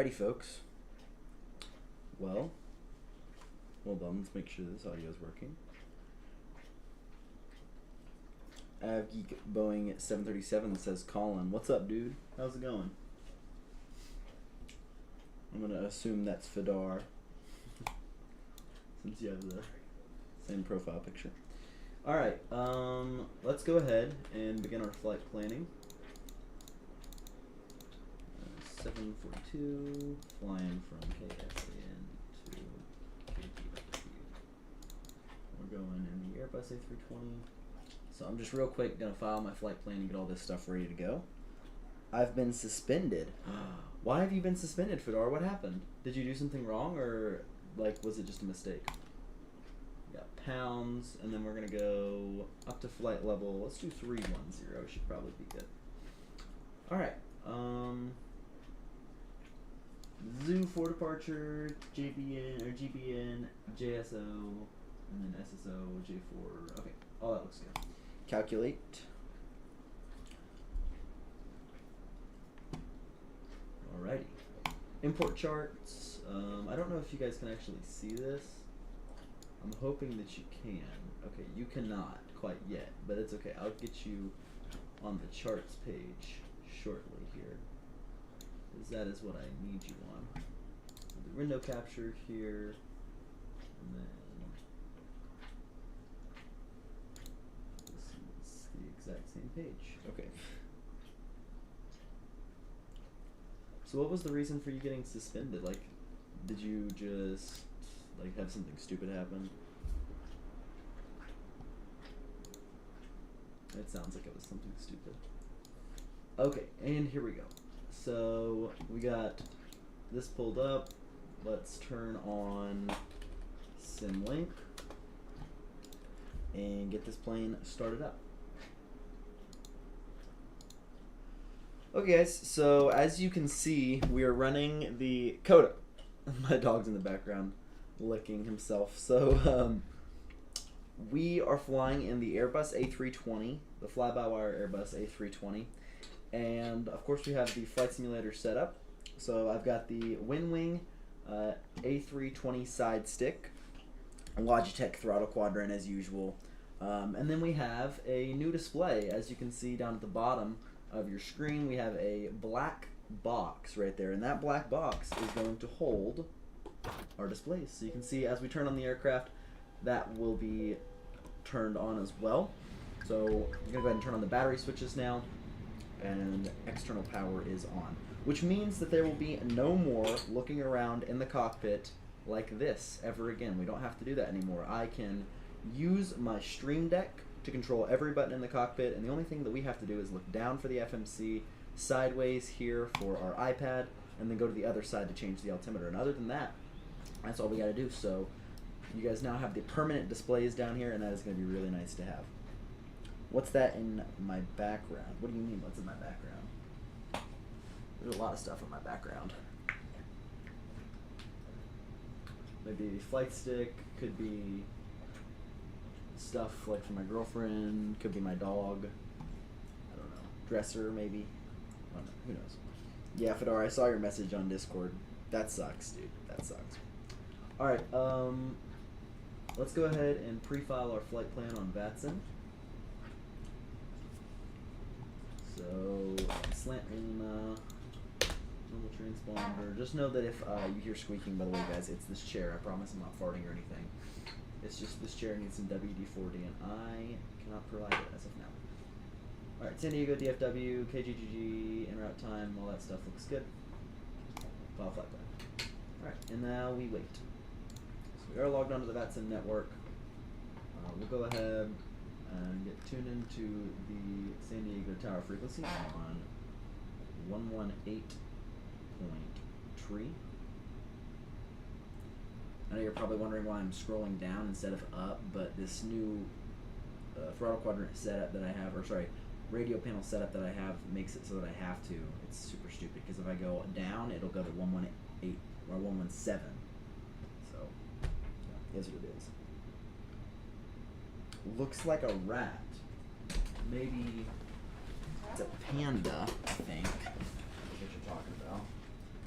Alrighty, folks. Well, hold on. Let's make sure this audio is working. I have Geek Boeing at 737 that says, Colin, what's up, dude? How's it going? I'm going to assume that's Fedar. Since you have the same profile picture. Alright, let's go ahead and begin our flight planning. 742, flying from KSAN to KTW. We're going in the Airbus A320. So I'm just real quick going to file my flight plan and get all this stuff ready to go. I've been suspended. Why have you been suspended, Fedor? What happened? Did you do something wrong, or was it just a mistake? We got pounds, and then we're going to go up to flight level. Let's do 310. Should probably be good. Alright. Zoo for departure, JBN, or GBN, JSO, and then SSO, J4. Okay, all that looks good. Calculate. Alrighty. Import charts. I don't know if you guys can actually see this. I'm hoping that you can. Okay, you cannot quite yet, but it's okay. I'll get you on the charts page shortly here, because that is what I need you on. So the window capture here, and then this is the exact same page. Okay. So what was the reason for you getting suspended? Did you just have something stupid happen? It sounds like it was something stupid. Okay, and here we go. So we got this pulled up. Let's turn on Simlink and get this plane started up. Okay, guys, so as you can see, we are running the Coda. My dog's in the background licking himself. So we are flying in the Airbus A320, the fly-by-wire Airbus A320. And of course we have the flight simulator set up. So I've got the WinWing A320 side stick, Logitech throttle quadrant as usual. And then we have a new display. As you can see down at the bottom of your screen, we have a black box right there. And that black box is going to hold our displays. So you can see as we turn on the aircraft, that will be turned on as well. So I'm going to go ahead and turn on the battery switches now. And external power is on, which means that there will be no more looking around in the cockpit like this ever again. We don't have to do that anymore. I can use my Stream Deck to control every button in the cockpit, and the only thing that we have to do is look down for the FMC, sideways here for our iPad, and then go to the other side to change the altimeter. And other than that, that's all we got to do. So you guys now have the permanent displays down here, and that is going to be really nice to have. What's that in my background? What do you mean, what's in my background? There's a lot of stuff in my background. Maybe flight stick, could be stuff for my girlfriend, could be my dog. I don't know. Dresser, maybe. I don't know. Who knows? Yeah, Fedor, I saw your message on Discord. That sucks, dude. That sucks. Alright, let's go ahead and pre-file our flight plan on VATSIM. So, slant normal transponder. Just know that if you hear squeaking, by the way, guys, it's this chair. I promise I'm not farting or anything. It's just this chair needs some WD-40, and I cannot provide it as of now. Alright, San Diego, DFW, KGGG, en route time, all that stuff looks good. File flight plan. Alright, and now we wait. So we are logged onto the VATSIM network. We'll go ahead and get tuned into the San Diego tower frequency on 118.3. I know you're probably wondering why I'm scrolling down instead of up, but this new throttle quadrant setup that I have, or sorry, radio panel setup that I have makes it so that I have to. It's super stupid because if I go down, it'll go to 118 or 117. So, yeah, here's what it is. Looks like a rat. Maybe it's a panda, I think. That's what you're talking about.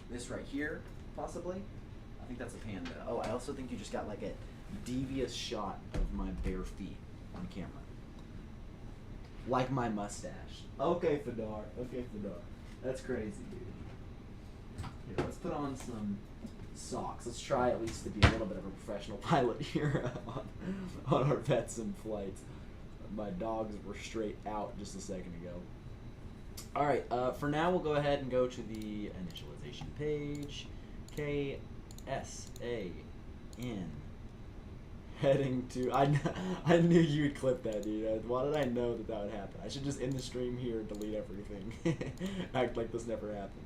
this right here, possibly. I think that's a panda. Oh, I also think you just got like a devious shot of my bare feet on camera. Like my mustache. Okay, Fedar. Okay, Fedar. That's crazy, dude. Here, let's put on some socks. Let's try at least to be a little bit of a professional pilot here on our pets and flights. My dogs were straight out just a second ago. Alright, for now we'll go ahead and go to the initialization page. KSAN. Heading to... I knew you would clip that, dude. Why did I know that would happen? I should just end the stream here and delete everything. Act like this never happened.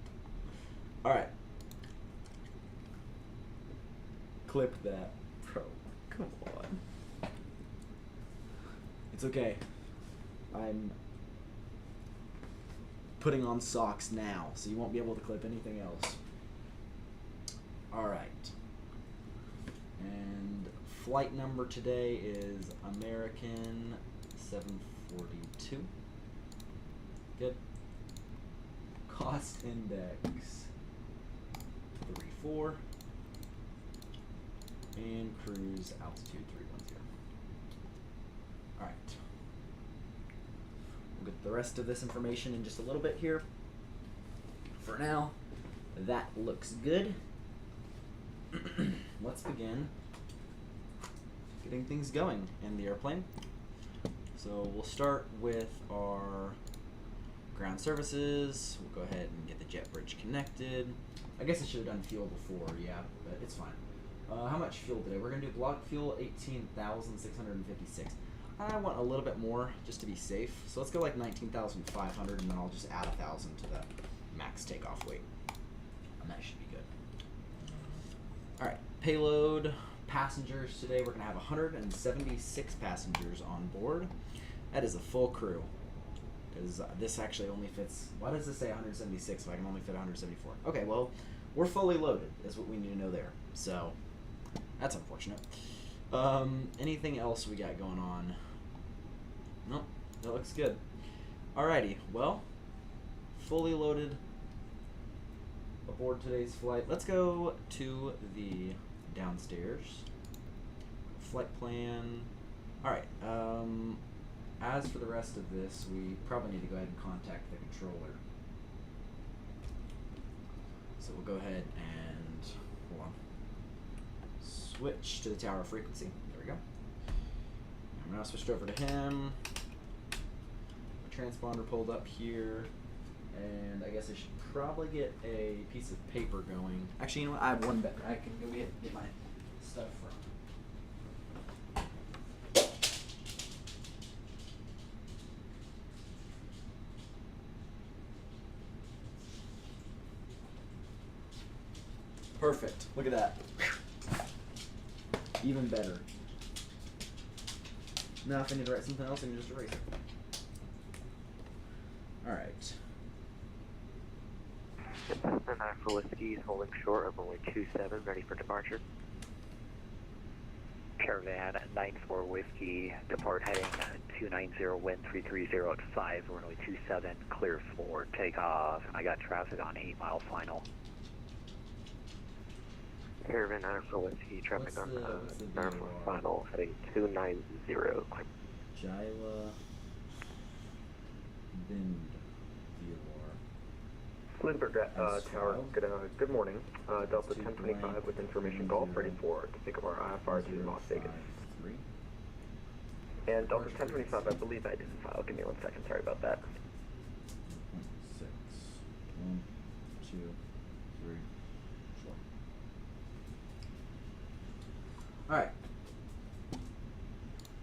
Alright. Clip that. Bro, come on. It's okay. I'm putting on socks now, so you won't be able to clip anything else. Alright. And flight number today is American 742. Good. Cost index 34. And cruise altitude 310. Alright. We'll get the rest of this information in just a little bit here. For now, that looks good. Let's begin getting things going in the airplane. So we'll start with our ground services. We'll go ahead and get the jet bridge connected. I guess I should have done fuel before, yeah, but it's fine. How much fuel today? We're going to do block fuel 18,656. I want a little bit more just to be safe. So let's go like 19,500 and then I'll just add 1,000 to the max takeoff weight. And that should be good. Alright, payload passengers today. We're going to have 176 passengers on board. That is a full crew. Because this actually only fits... Why does this say 176 if I can only fit 174? Okay, well, we're fully loaded is what we need to know there. So... that's unfortunate. Anything else we got going on? Nope, that looks good. Alrighty, well, fully loaded aboard today's flight. Let's go to the downstairs. Flight plan. Alright, as for the rest of this, we probably need to go ahead and contact the controller. So we'll go ahead and, hold on. Switch to the tower frequency. There we go. I'm now switched over to him. Transponder pulled up here. And I guess I should probably get a piece of paper going. Actually, you know what? I have one better. I can go get my stuff from. Perfect. Look at that. Even better. Now if I need to write something else, I can just erase it. Alright. Cessna 9 for Whiskey is holding short of runway 27, ready for departure. Caravan 94 Whiskey, depart heading 290, wind 330 at 5, runway 27, clear for takeoff. I got traffic on 8 Mile final. Caravan 94 Whiskey, traffic on 94 final, heading 290, clear. Jila Bind Bloomberg Tower, good morning. Delta 1025 with information Golf, ready for to pick up our IFR to Las Vegas. And Delta 1025, I believe I didn't file. Give me 1 second, sorry about that. 6, 1, 2, 3, 4. Alright.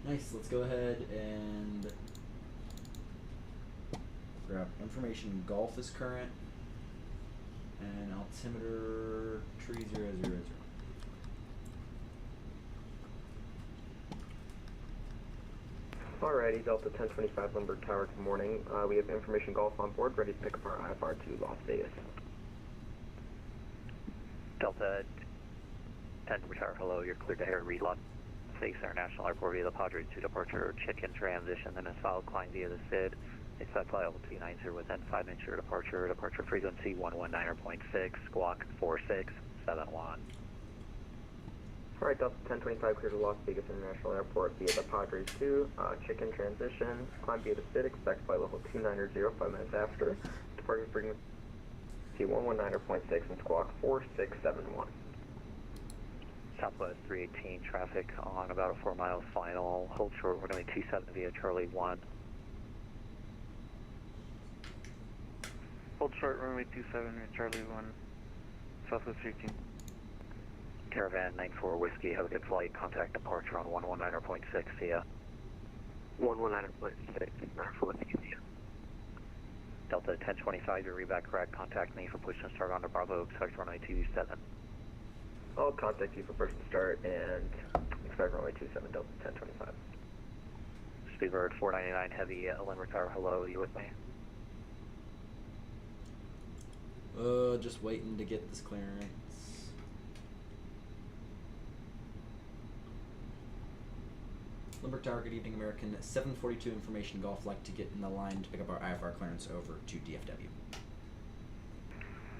Nice, let's go ahead and grab information. Golf is current. And altimeter 3000. Alrighty, Delta 1025 Bloomberg Tower, good morning. We have information Golf on board, ready to pick up our IFR to Las Vegas. Delta 1025 Tower, hello, you're cleared to air read Las Vegas International Airport via the Padres to departure, check-in transition, then is followed climb via the SID. Expect flight level 290 within 5 minutes your departure. Departure frequency 119.6, squawk 4671. Alright, Delta 1025 clear to Las Vegas International Airport via the Padres 2, chicken transition, climb via the SID, expect flight level 290, 5 minutes after, departure frequency 119.6 and squawk 4671. Southwest 318, traffic on about a 4 miles final, hold short, we're going to be 27 via Charlie 1. Hold short, runway 27 via Charlie 1, Southwest 318. Caravan 94 Whiskey, have a good flight. Contact departure on 119.6. See ya. 119.6, Norfolk, see ya. Delta 1025, your reback correct. Contact me for push and start on to Bravo. Expect runway 27. I'll contact you for push and start and expect runway 27, Delta 1025. Speedbird 499 Heavy, Limerick Tower, hello, you with me? Just waiting to get this clearance. Limerick Tower, good evening, American 742 information Golf, like to get in the line to pick up our IFR clearance over to DFW.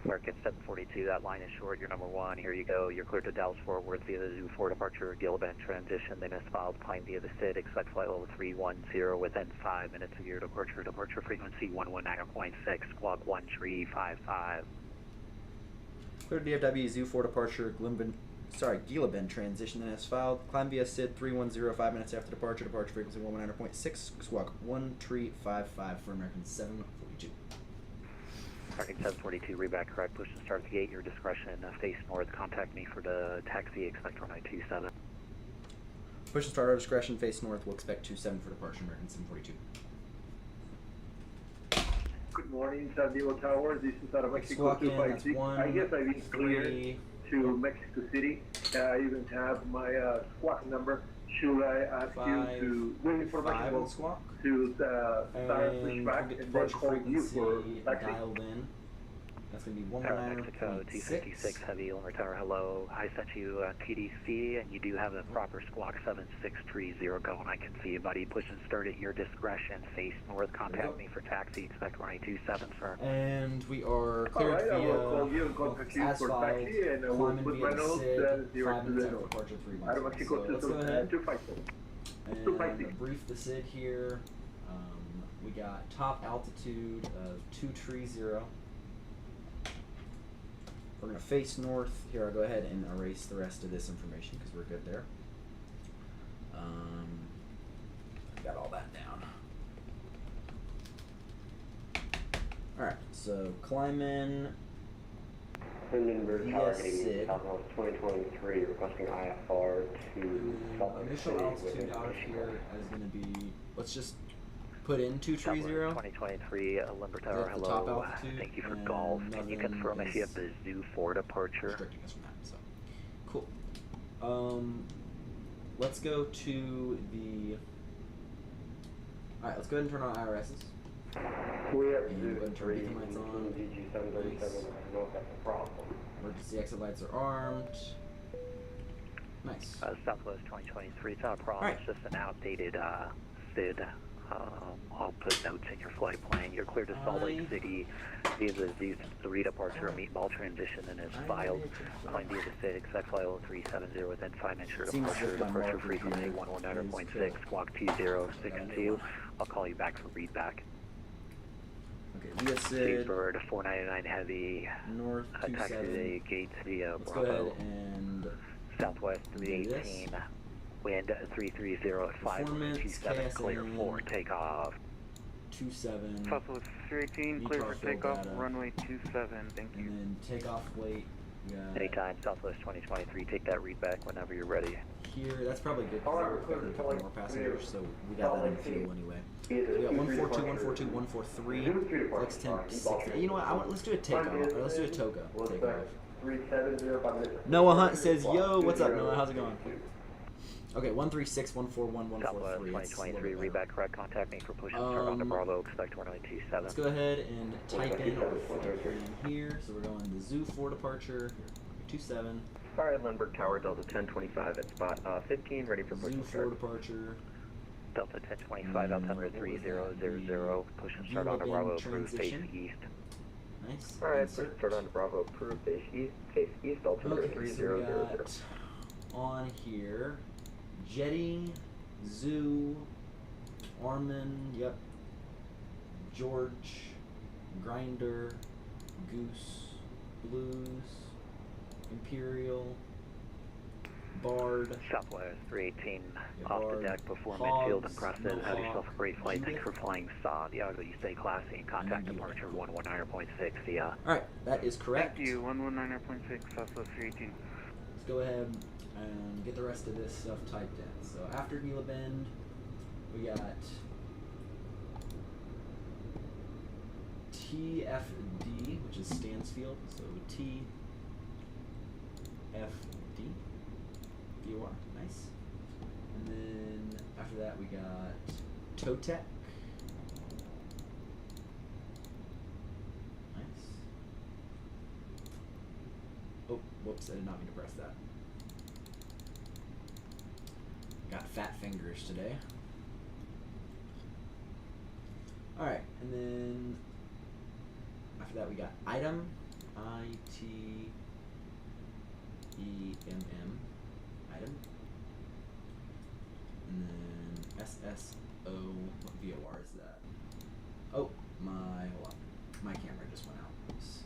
American 742, that line is short, you're number 1, here you go, you're cleared to Dallas Fort Worth via the Zoo 4 departure, Gilliban transition, they misfiled, climb via the SID, expect flight level 310 within 5 minutes of your departure, departure frequency 119.6, squawk 1355. Clear to DFW, Zoo 4 departure, Gilliban transition, then as filed, climb via SID 310 5 minutes after departure, departure frequency 119.6, squawk 1355 for American 742. American 742, reback correct, push and start the gate, your discretion, face north, contact me for the taxi, expect runway 27. Push and start our discretion, face north, we'll expect 27 for departure, American 742. Good morning, San Diego Tower, this is out of Mexico Squawk in, that's 256. I guess I've been cleared 3, to Mexico City. I even have my squawk number. Should I ask you to wait information 5 on squawk. to start pushback and then call you for taxi? Dialed in. That's going to be Mexico 256 Heavy, Limerick Tower, hello. I sent you TDC and you do have the proper squawk 7630 going. I can see you, buddy. Push and start at your discretion. Face north, contact me for taxi, expect runway 27, sir. And we are cleared Alright, I via will call you and contact you for taxi and I will climbing put via my the notes SID, direct 5 to minutes the after north. departure, 3 Out of miles. Mexico So let's go ahead 257. and 256. brief the SID here. We got top altitude of 230. We're going to face north. Here, I'll go ahead and erase the rest of this information because we're good there. Got all that down. Alright, so climb in. Hindenburg Tower, Yes, getting Sid. Southwest 2023, requesting IFR to Salt Lake Initial City altitude within out of Michigan. here is going to be, let's just put in Southwest 230. 2023, Limerick Tower, Is that the top hello. altitude? Thank you for And golf. Can you nothing confirm if you have is the Zoo 4 departure? restricting us from that. So, cool. Let's go to the. Alright, let's go ahead and turn on IRSs. We have And Zoo go ahead and turn 3, beacon lights on. DG 737, I don't know if that's a problem. Emergency exit lights are armed. Nice. Southwest 2023, it's not a problem. Alright. It's just an outdated SID. I'll put notes in your flight plan. You're clear to Salt Lake City via the Z3 departure, meatball transition, and is filed. Climb via the SID, expect flight level 370 within 5 minutes of Seems departure. as if my Departure marker frequency here 119.6, is squawk 2062. I'll call you back for readback. Okay, via SID, Speedbird 499 Heavy, north taxi 27. the gates via Let's go Bravo. ahead and Southwest do 318, wind 330 at 5, Performance, 27, clear KSN. 4, takeoff. 27. Southwest 318, clear for takeoff, runway 27, thank you. And then takeoff weight. We got Anytime, Southwest 2023, take that read back whenever you're ready. here, that's probably good because Alright, we're clear expecting to a couple Salt more Lake passengers, City. so we got Salt that in Lake fuel City. anyway. Either We got 2-3 142, 142, departure. 143, Zoo 3 flex 10, departure, 6. You know what? Let's do a takeoff. Or let's do a toga We'll takeoff. expect 370, 5 minutes. Noah Hunt says, "Yo, what's up, Noah? How's it going?" Okay, 136, 141, Southwest 143. 2023, read back correct, contact me for push and start on to Bravo, expect runway 27. Let's go ahead and type in our flight plan here. So we're going to Zoo 4 departure, 27. Alright, Lindbergh Tower, Delta 1025 at spot 15, ready for push Zoo and 4 start. departure. Delta 1025, altimeter 3000, push and start on to Gilligan Bravo, approved, face transition. east. Nice. Alright, Insert. start on to Bravo, approved, face east, altimeter Okay, so we 3000. got on here Jetty, Zoo, Orman, yep, George, Grinder, Goose, Blues, Imperial, Bard, Southwest 318, Yeah, off Bard, the deck before Hogs, midfield and process. Have yourself a great flight. Thanks Judith, for flying Santiago. You stay classy and contact and departure Diego. 119.6. See ya. Alright, that is correct. Thank you, 119.6, Southwest 318. Let's go ahead and get the rest of this stuff typed in. So after Gila Bend, we got TFD, which is Stansfield. So TFD, VOR, nice. And then after that, we got Totec. Nice. Oh, whoops, I did not mean to press that. Got fat fingers today. Alright, and then after that we got item, ITEMM, item. And then SSO, what VOR is that? Oh, hold on. My camera just went out. Oops.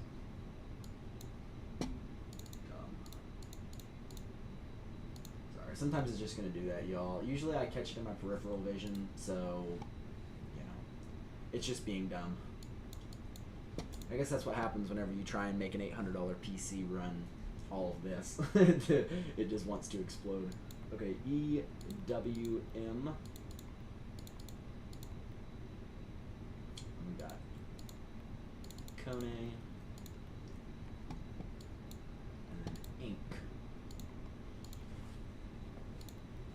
Sorry, sometimes it's just gonna do that, y'all. Usually I catch it in my peripheral vision, so, you know, it's just being dumb. I guess that's what happens whenever you try and make an $800 PC run all of this. It just wants to explode. Okay, EWM. We got Kone. And then Ink.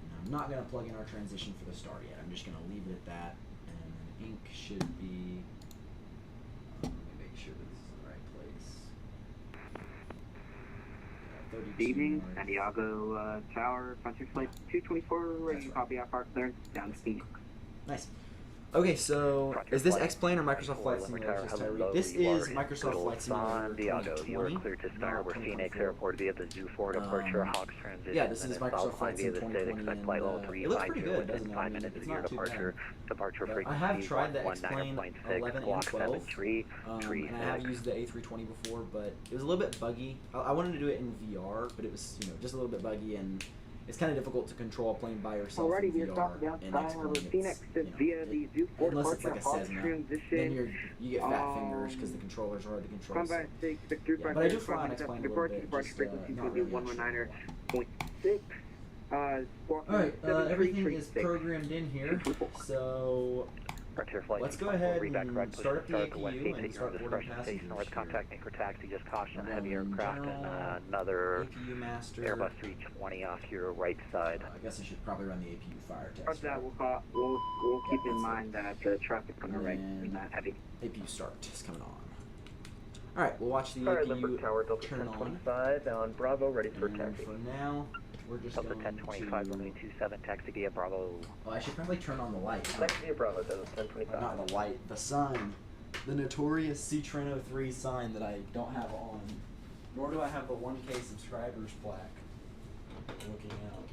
Now, I'm not going to plug in our transition for the start yet. I'm just going to leave it at that. And then Ink should be... let me make sure this is in the right place. 32 Evening, north. Santiago Tower, Frontier Flight 224, ready to copy out park clearance, down to Phoenix. Nice. Okay, so Frontier is this Flight X-Plane or Microsoft Flight 24, Simulator? Limiter, Just hello, This you is are in Microsoft Little Flight Simulator Santiago. 2020. You are cleared to start not over Phoenix 2024. Airport via the Zoo 4 departure, Hawks transition. Yeah, this then is south Microsoft climb Flight via Sim the 2020, expect and flight level it looks pretty 350 good, within doesn't it? 5 I mean, minutes it's of your not too departure. Departure But frequency I have tried the 19.6, X-Plane 11 Squawk and 12, 73, and I have used the A320 before, but it was a little bit buggy. I wanted to do it in VR, but it was, you know, just a little bit buggy, and it's kind of difficult to control a plane by yourself Alrighty, in we are VR. stopping And outside X-Plane, of it's, Phoenix you know, via the Zoo 4 unless it's departure, like a Hawks Cessna, transition. then you get fat fingers because the controllers are hard to control. So. Combat 6, Victor, Yeah, but I do fly on X-Plane a little departure, bit, departure just frequency not will be really sure 119.6, Squawk Alright, everything is 7336. programmed in here, so Frontier Flight let's go 24, ahead read back and correct, push start and up the start to West APU 8 and at your start boarding discretion, face passengers north, here. contact me for taxi, just caution heavy Running aircraft and general, another APU master. Airbus 320 off your right side. I guess I should probably run the APU fire test. Of that, we'll keep in mind that the traffic's on the right, And and that heavy. APU start is coming on. Alright, we'll watch the Alright, Limburg APU Tower, Delta turn on. 1025, on Bravo, ready for And taxi. for now, we're just Delta going 1025, to... runway 27, taxi via Bravo. Oh, I should probably turn on the light. Huh? Taxi via Bravo, Delta Or 1025. not the light, the sign. The notorious C-Trent 03 sign that I don't have on. Nor do I have the 1K subscribers plaque looking out.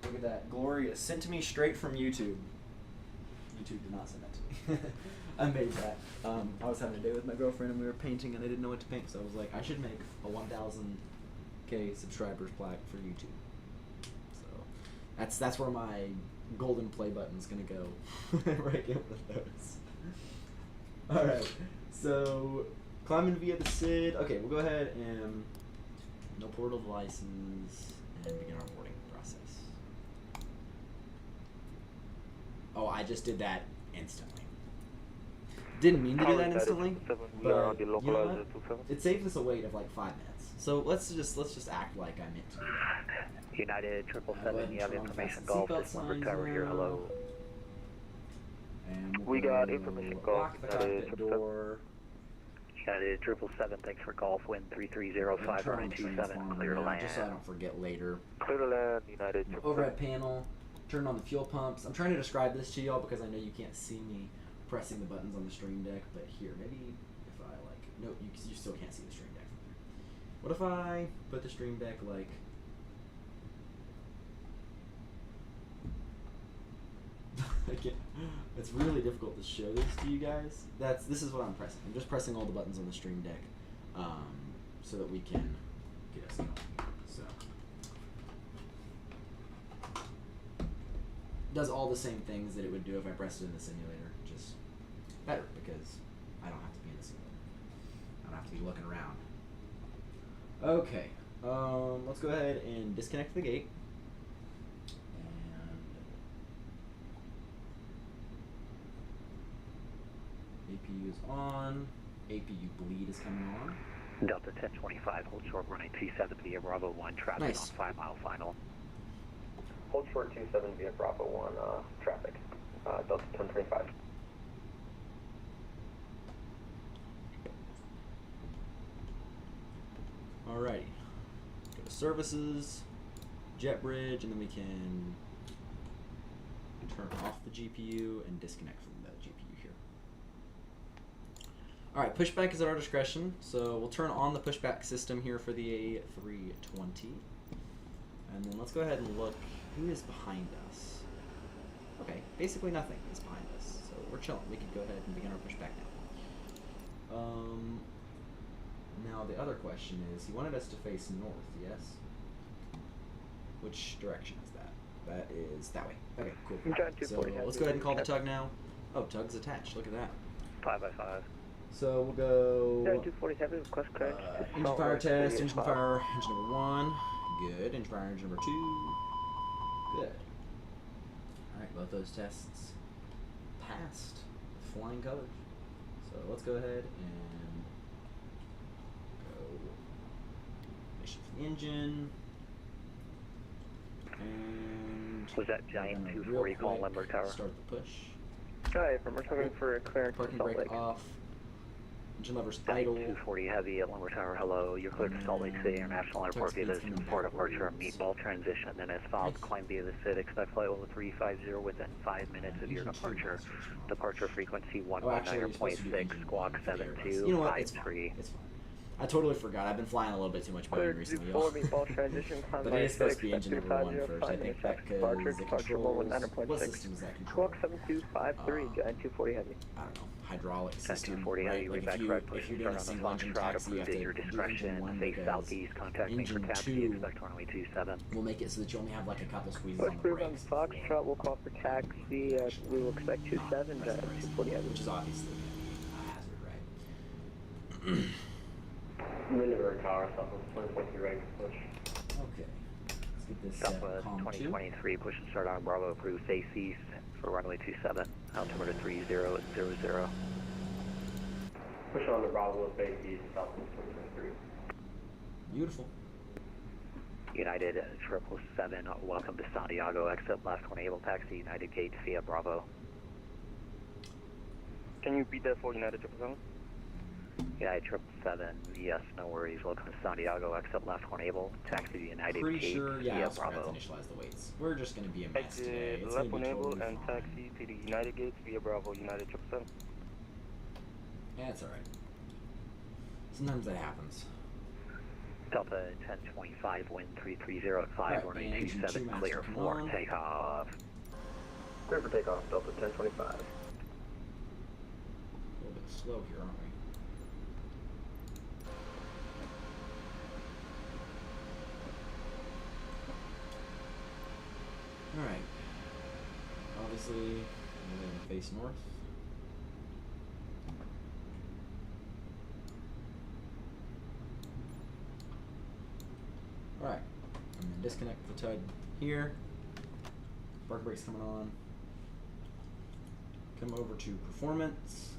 Look at that. Glorious. Sent to me straight from YouTube. YouTube did not send that to me. I made that. I was having a day with my girlfriend and we were painting and I didn't know what to paint, so I was like, I should make a 1000K subscribers plaque for YouTube. So that's where my golden play button's gonna go. Right in with those. Alright, so climbing via the SID. Okay, we'll go ahead and no portal license and begin our boarding process. Oh, I just did that instantly. Didn't mean to do that instantly, but you know what? It saved us a wait of like 5 minutes. So let's just act like I meant to do that. United Go 777, ahead you have and turn on information the Golf, seatbelt this Limburg signs Tower here, now. hello. And We we'll got go information Golf, lock the United cockpit door. United 777, thanks for golf, wind 3305, Turn on running the 27, transformer clear to now, land. just so I don't forget later. Clear to land, United Overhead panel, turn on the fuel pumps. I'm trying to describe this to y'all because I know you can't see me pressing the buttons on the stream deck, but here, maybe if I like, no, you still can't see the stream deck from here. What if I put the stream deck like, I can't, it's really difficult to show this to you guys. This is what I'm pressing. I'm just pressing all the buttons on the stream deck, so that we can get us going. So does all the same things that it would do if I pressed it in the simulator, just better because I don't have to be in the simulator. I don't have to be looking around. Okay, let's go ahead and disconnect the gate. APU is on. APU bleed is coming on. Delta 1025, hold short, running 27 via Bravo 1, traffic Nice. on 5 mile final. Hold short 27 via Bravo 1 traffic. Delta 1025. Alrighty. Go to services, JetBridge, and then we can turn off the GPU and disconnect from the GPU here. Alright, pushback is at our discretion, so we'll turn on the pushback system here for the A320. And then let's go ahead and look who is behind us. Okay, basically nothing is behind us, so we're chilling. We can go ahead and begin our pushback now. Now the other question is, he wanted us to face north, yes? Which direction is that? That is that way. Okay, cool. So let's go ahead and call the tug now. Oh, tug's attached. Look at that. 5x5. So we'll go 247, request correct. engine fire test, engine fire, engine number 1. Good. Engine fire, engine number 2. Good. Alright, both those tests passed with flying colors. So let's go ahead and go mission for the engine. And Was that Giant we're gonna 240 real calling quick Limburg Tower? Start the push. Hi, we're looking for clearance to Parking Salt brake Lake. off. Engine levers Giant idle. 240 heavy at Limburg Tower, hello. You're cleared to Salt Lake City International Airport via the port departure, meatball transition, then as filed, Nice. climb via the SID, expect flight level 350 within 5 minutes of your departure. Departure frequency Oh, actually, you're supposed to do 119.6, engine squawk for the Airbus. You know what? It's fine. 7253. It's fine. I totally forgot. I've been flying a little bit too much Boeing Cleared recently, to y'all. 4 meatball transition, climb But by it is supposed to be 6, engine number 1 first. I think that departure, because it departure controls... 119.6. What system is that control? Squawk 7253, Giant 240 heavy. I don't know. Hydraulic system, 240 right? heavy, Like reback if correct, you're doing a single engine taxi, you have to at your do engine discretion, 1 face because southeast, contact me for engine taxi, 2 expect runway 27. will make it so that you only have like a couple squeezes Let's on the prove on brakes. Foxtrot, we'll call for taxi, we will expect 27, Giant 240 heavy. Which is obviously going to be a hazard, right? Limburg Tower, Southwest 20.3 ready to push. Okay. Let's get this set Southwest COM 2. 2023, push and start on Bravo, approved face east for runway 27, altimeter 3000. Push on the Bravo base east, Southwest 2023. Beautiful. United 777, welcome to Santiago, exit left when able, taxi United Gate via Bravo. Can you repeat that for United 777? United 777, yes, no worries, welcome to Santiago, exit left when able, taxi to United Pretty Gate sure, yeah, I via also forgot to Bravo. initialize the weights. We're just going to be a mess today. Exit It's left going when to be able totally and fine. taxi to the United Gates via Bravo, United 777. Yeah, it's alright. Sometimes that happens. Delta 1025, wind 3305, Alright, runway and engine 27, 2 clear master for command. takeoff. Clear for takeoff, Delta 1025. A little bit slow here, aren't we? Alright. Obviously, we're going to face north. Alright. And then disconnect the tug here. Park brake's coming on. Come over to performance.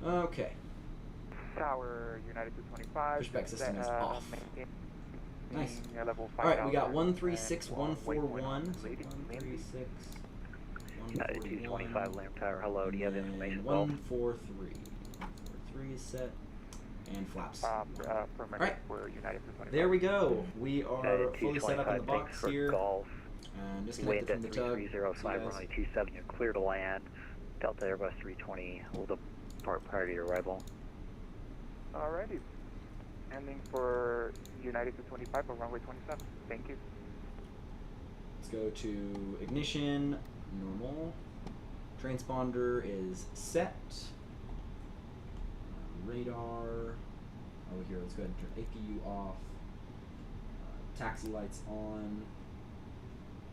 Okay. Tower, United 225. Pushback system is off. Nice. Level Alright, we got 136141. 136. United 225, Lamb Tower, hello, do you have information? 143. 743 is set. And flaps. For Alright. we're United for 25. There we go. We are United fully set up in the 225, box thanks for here. Golf. And Wind disconnected at from the tug. 3305, See you guys. runway 27, you're clear to land. Delta Airbus 320, will depart prior to your arrival. Alrighty. Ending for United 225 on runway 27. Thank you. Let's go to ignition, normal. Transponder is set. Radar over here. Let's go ahead and turn APU off. Taxi lights on.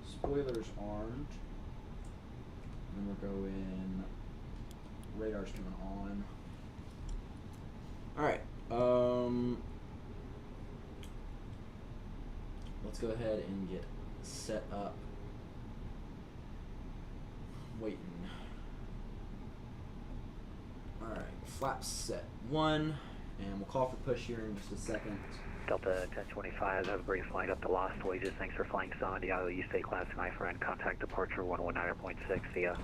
Spoilers armed. And then we're going. Radar's coming on. All right. Let's go ahead and get set up. Waiting. Alright, flaps set 1, and we'll call for push here in just a second. Delta 1025, have a brief flight up to Lost Wages. Thanks for flying San Diego East State Class 9 friend. Contact departure 119.6. See ya.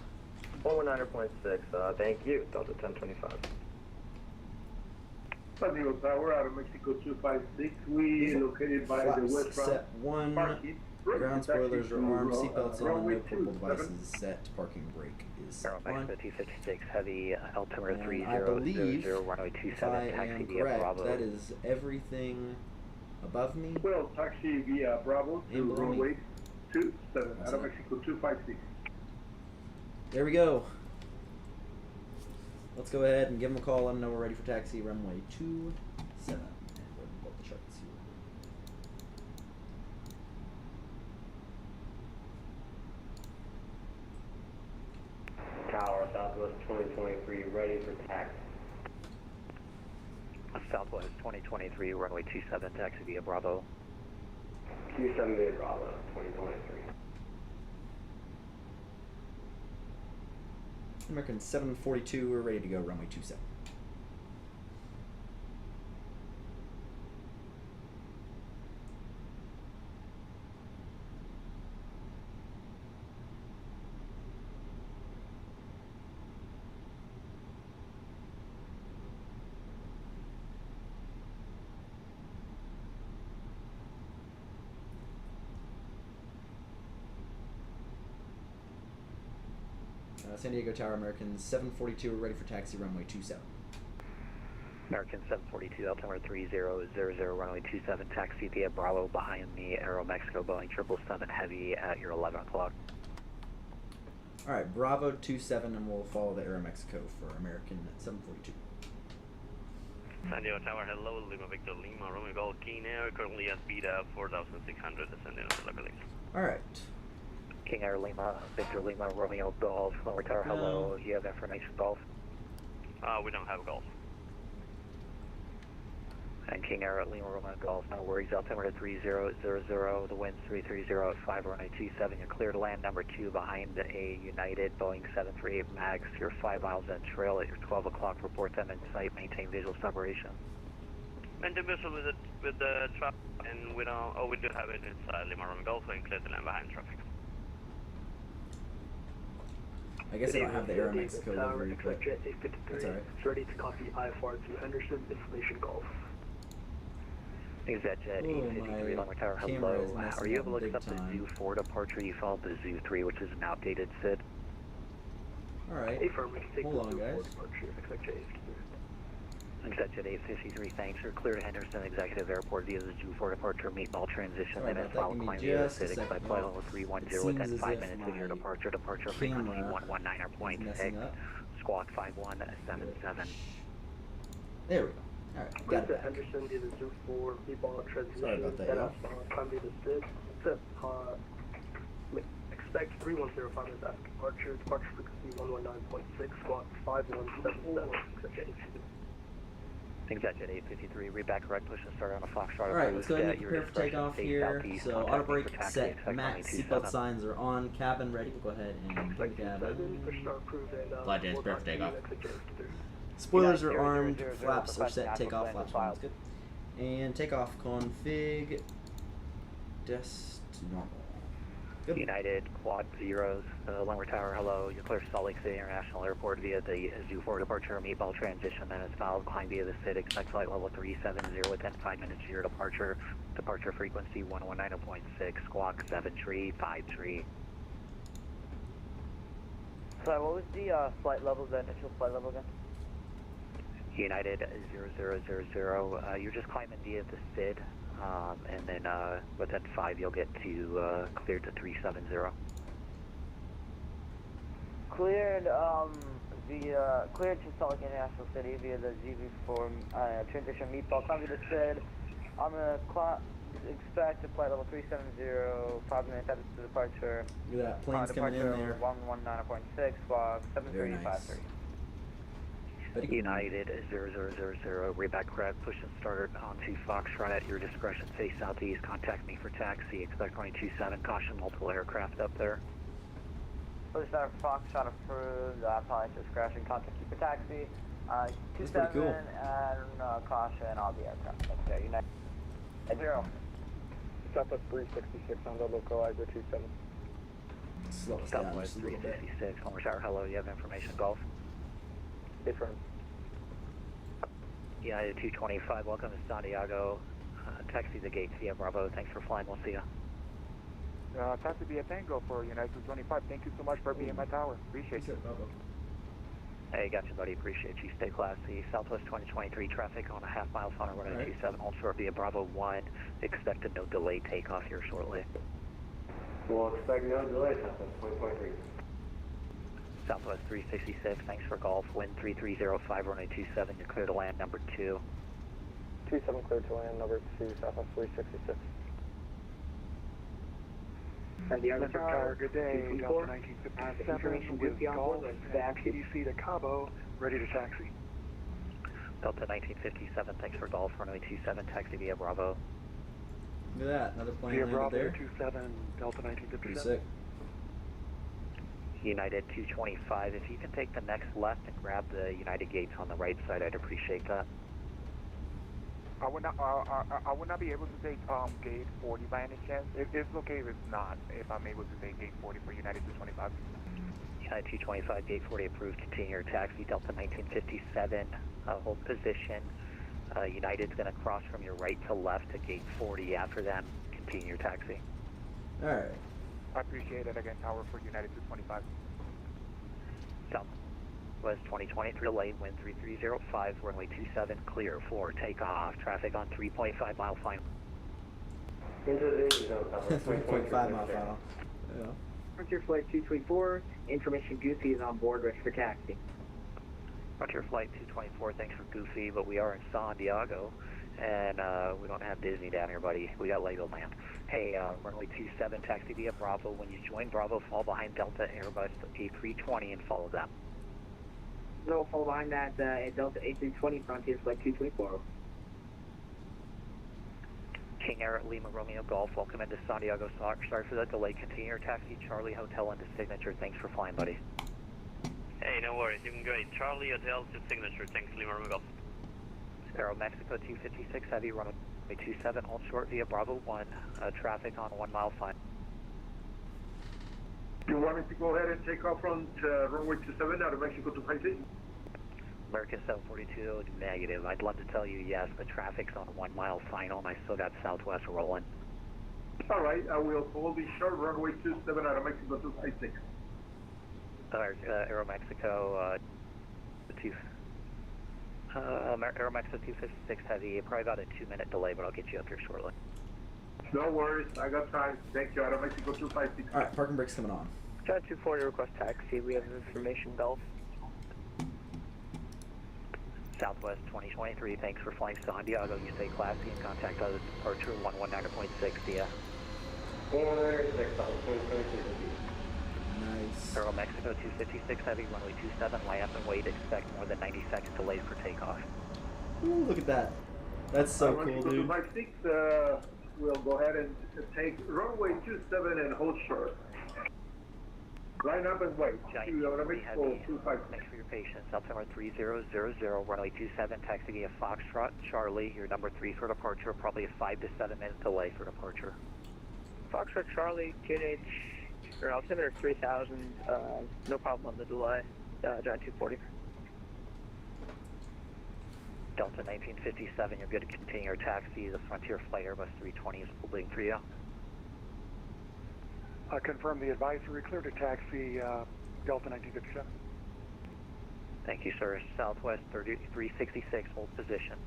119.6, thank you, Delta 1025. San Diego Tower out of Mexico 256. We located by the Flaps west set 1. parking. Ground spoilers are armed, seatbelts on, runway no portable 27. devices set, parking brake is Aero set 1. Mexico 256, heavy, altimeter And I 3000, believe, runway if 27, I taxi am via correct, Bravo. that is everything above me. Well, taxi via Bravo to And below me. runway 27 That's out of it. Mexico 256. There we go. Let's go ahead and give them a call, let them know we're ready for taxi, runway 27. And we'll pull up the charts here. Tower, Southwest 2023, ready for taxi. Southwest 2023, runway 27, taxi via Bravo. Q7 via Bravo, 2023. American 742, we're ready to go, runway 27. San Diego Tower, American 742, we're ready for taxi, runway 27. American 742, altimeter 3000, runway 27, taxi via Bravo behind me, Aero Mexico, Boeing 777 Heavy at your 11 o'clock. Alright, Bravo 27, and we'll follow the Aeromexico for American 742. San Diego Tower, hello, Lima Victor Lima, Romeo Golf, King Air, currently at beta 4600, descending on the locally. Alright. King Air Lima, Victor Lima, Romeo Golf, Lower Tower, hello, you have information, Golf? We don't have Golf. And King Air Lima, Romeo Golf, no worries, altimeter 3000, the wind's 330 at 5 runway 27, you're clear to land number 2 behind a United Boeing 738 MAX, you're 5 miles in trail at your 12 o'clock, report them in sight, maintain visual separation. Maintain visual with the traffic, and we don't, we do have it inside Lima Romeo Golf, and clear to land behind traffic. I guess I don't have the Aeromexico livery, but that's alright. Ready to copy IFR to Henderson, information Golf. ExactJet Oh, 853 my Longwood Tower, camera is hello. messing Are you up able to big accept the time. Zoo 4 departure? You followed the Zoo 3, which is an outdated SID. Alright. Affirm, we can take Hold the on, Zoo 4 guys. departure, ExactJet 853. ExactJet 853, thanks. You're clear to Henderson Executive Airport via the Zoo 4 departure. Meet all transition. Sorry Limit about that. follow Give me climb via the just a SID. second. Expect flight level 310 It within seems 5 as minutes if of your my departure. Departure frequency camera 119.6. messing up. Squawk 5177. There we go. Alright, got Ready it to back. Henderson via the Zoo 4, meatball transition. Sorry about that, Then y'all. climb via the SID. Expect 3105 minutes after departure. Departure frequency 119.6, squawk 5177. ExactJet 853. ExactJet 853, read back correct, push and start on a Foxtrot. Alright, let's go ahead and Your prepare for discretion, takeoff face here. southeast, So contact auto me brake for taxi, set, expect max, 27. seatbelt signs are on, cabin ready. We'll go ahead and take Expect cabin. 27, push start approved, and Flight is prepare for takeoff. ExactJet 853. Spoilers are 000, armed, 000, flaps are request set, natural takeoff plan flaps filed. on, that's good. And takeoff config, dest normal. Good. United Quad Zeros, Lumber Tower, hello. You're clear to Salt Lake City International Airport via the Zoo 4 departure meatball transition, then it's followed behind via the SID. Expect flight level 370 within 5 minutes of your departure. Departure frequency 119.6, squawk 7353. Sorry, what was the flight level, the initial flight level again? United 0000, you're just climbing via the SID, and then within 5 you'll get to cleared to 370. Cleared, cleared to Salt Lake International City via the ZV4 transition meatball. Climb to the SID. I'm gonna expect a flight level 370, 5 minutes after the departure. Look at that. Plane's coming in there. 119.6, squawk 7353. United 0000, reback correct, push and start onto Foxtrot at your discretion, face southeast, contact me for taxi, expect 227, caution multiple aircraft up there. Push start Foxtrot approved, pilot discretion, contact you for taxi, That's 27 pretty cool. and caution all the aircraft. Thanks, there, United 0. Southwest 366 on the localizer 27. Slow us down Southwest just a little bit. 366, Homer Tower, hello, you have information, Golf? Different. United 225, welcome to Santiago, taxi the gate via Bravo, thanks for flying, we'll see ya. Taxi via Tango for United 225. Thank you so much for being my tower. Appreciate you. Hey, gotcha, buddy. Appreciate you. Stay classy. Southwest 2023 traffic on a half-mile final runway 27. Hold short via Bravo 1. Expect a no delay takeoff here shortly. We'll expect no delay, Southwest 2023. Southwest 366. Thanks for golf. Wind 3305 runway 27. You're clear to land number 2. 27 clear to land, number 2, Southwest 366. Santiago Tower, good day. 224. 1957 Information with with Golf Golf, and taxi. TDC to Cabo, ready to taxi. Delta 1957. Thanks for golf. Runway 27. Taxi via Bravo. Look at that. Another plane Via landed Bravo there. 27, Delta Pretty 1957. sick. United 225. If you can take the next left and grab the United gates on the right side, I'd appreciate that. I would not be able to take gate 40 by any chance. It's okay if it's not. If I'm able to take gate 40 for United 225. United 225, gate 40 approved. Continue your taxi. Delta 1957. Hold position. United's going to cross from your right to left to gate 40. After that, continue your taxi. All right. I appreciate it again, tower for United 225. Southwest 2023 delayed, wind 3305, runway 27, clear for takeoff. Traffic on 3.5 mile final. Into the danger zone, Southwest 3.5 mile clear. final. Yeah. Frontier Flight 224, information Goofy is on board, ready for taxi. Frontier Flight 224, thanks for Goofy, but we are in San Diego, and we don't have Disney down here, buddy. We got Legoland. Hey, runway 27, taxi via Bravo. When you join Bravo, fall behind Delta Airbus A320 and follow them. No, fall behind that at Delta A320, Frontier Flight 224. King Air Lima Romeo Golf, welcome into San Diego. Sorry for the delay. Continue your taxi, Charlie Hotel into Signature. Thanks for flying, buddy. Hey, no worries. You can go in Charlie Hotel to Signature. Thanks, Lima Romeo Golf. Aero Mexico 256 Heavy, runway 27, hold short via Bravo 1. Traffic on 1 mile fine. You want me to go ahead and take off from runway 27 out of Mexico to 56? American 742, negative. I'd love to tell you yes, but traffic's on 1 mile final and I still got Southwest rolling. All right, I will hold the short runway 27 out of Mexico to 56. Aero Mexico, Aero Mexico 256 Heavy, probably about a 2-minute delay, but I'll get you up here shortly. No worries, I got time. Thank you, out of Mexico 256. All right. Parking brake's coming on. John 240, request taxi. We have information, Golf. Southwest 2023, thanks for flying San Diego. You stay classy and contact us. Departure 119.6, see ya. 106, Southwest 2023. Nice. Aero Mexico 256 Heavy, runway 27, land and wait. Expect more than 90 seconds delay for takeoff. Ooh, look at that. That's so cool, Mexico dude. 256, we'll go ahead and take runway 27 and hold short. Line up and wait. Giant To out of Heavy, Mexico 256. thanks for your patience. Altimeter 3000, runway 27, taxi via Foxtrot, Charlie. Your number 3 for departure, probably a 5 to 7 minute delay for departure. Foxtrot Charlie, QNH or altimeter 3000, no problem on the delay, Giant 240. Delta 1957, you're good to continue your taxi. The Frontier Flight Airbus 320 is holding for you. I confirm the advisory, clear to taxi, Delta 1957. Thank you, sir. Southwest 366, hold position.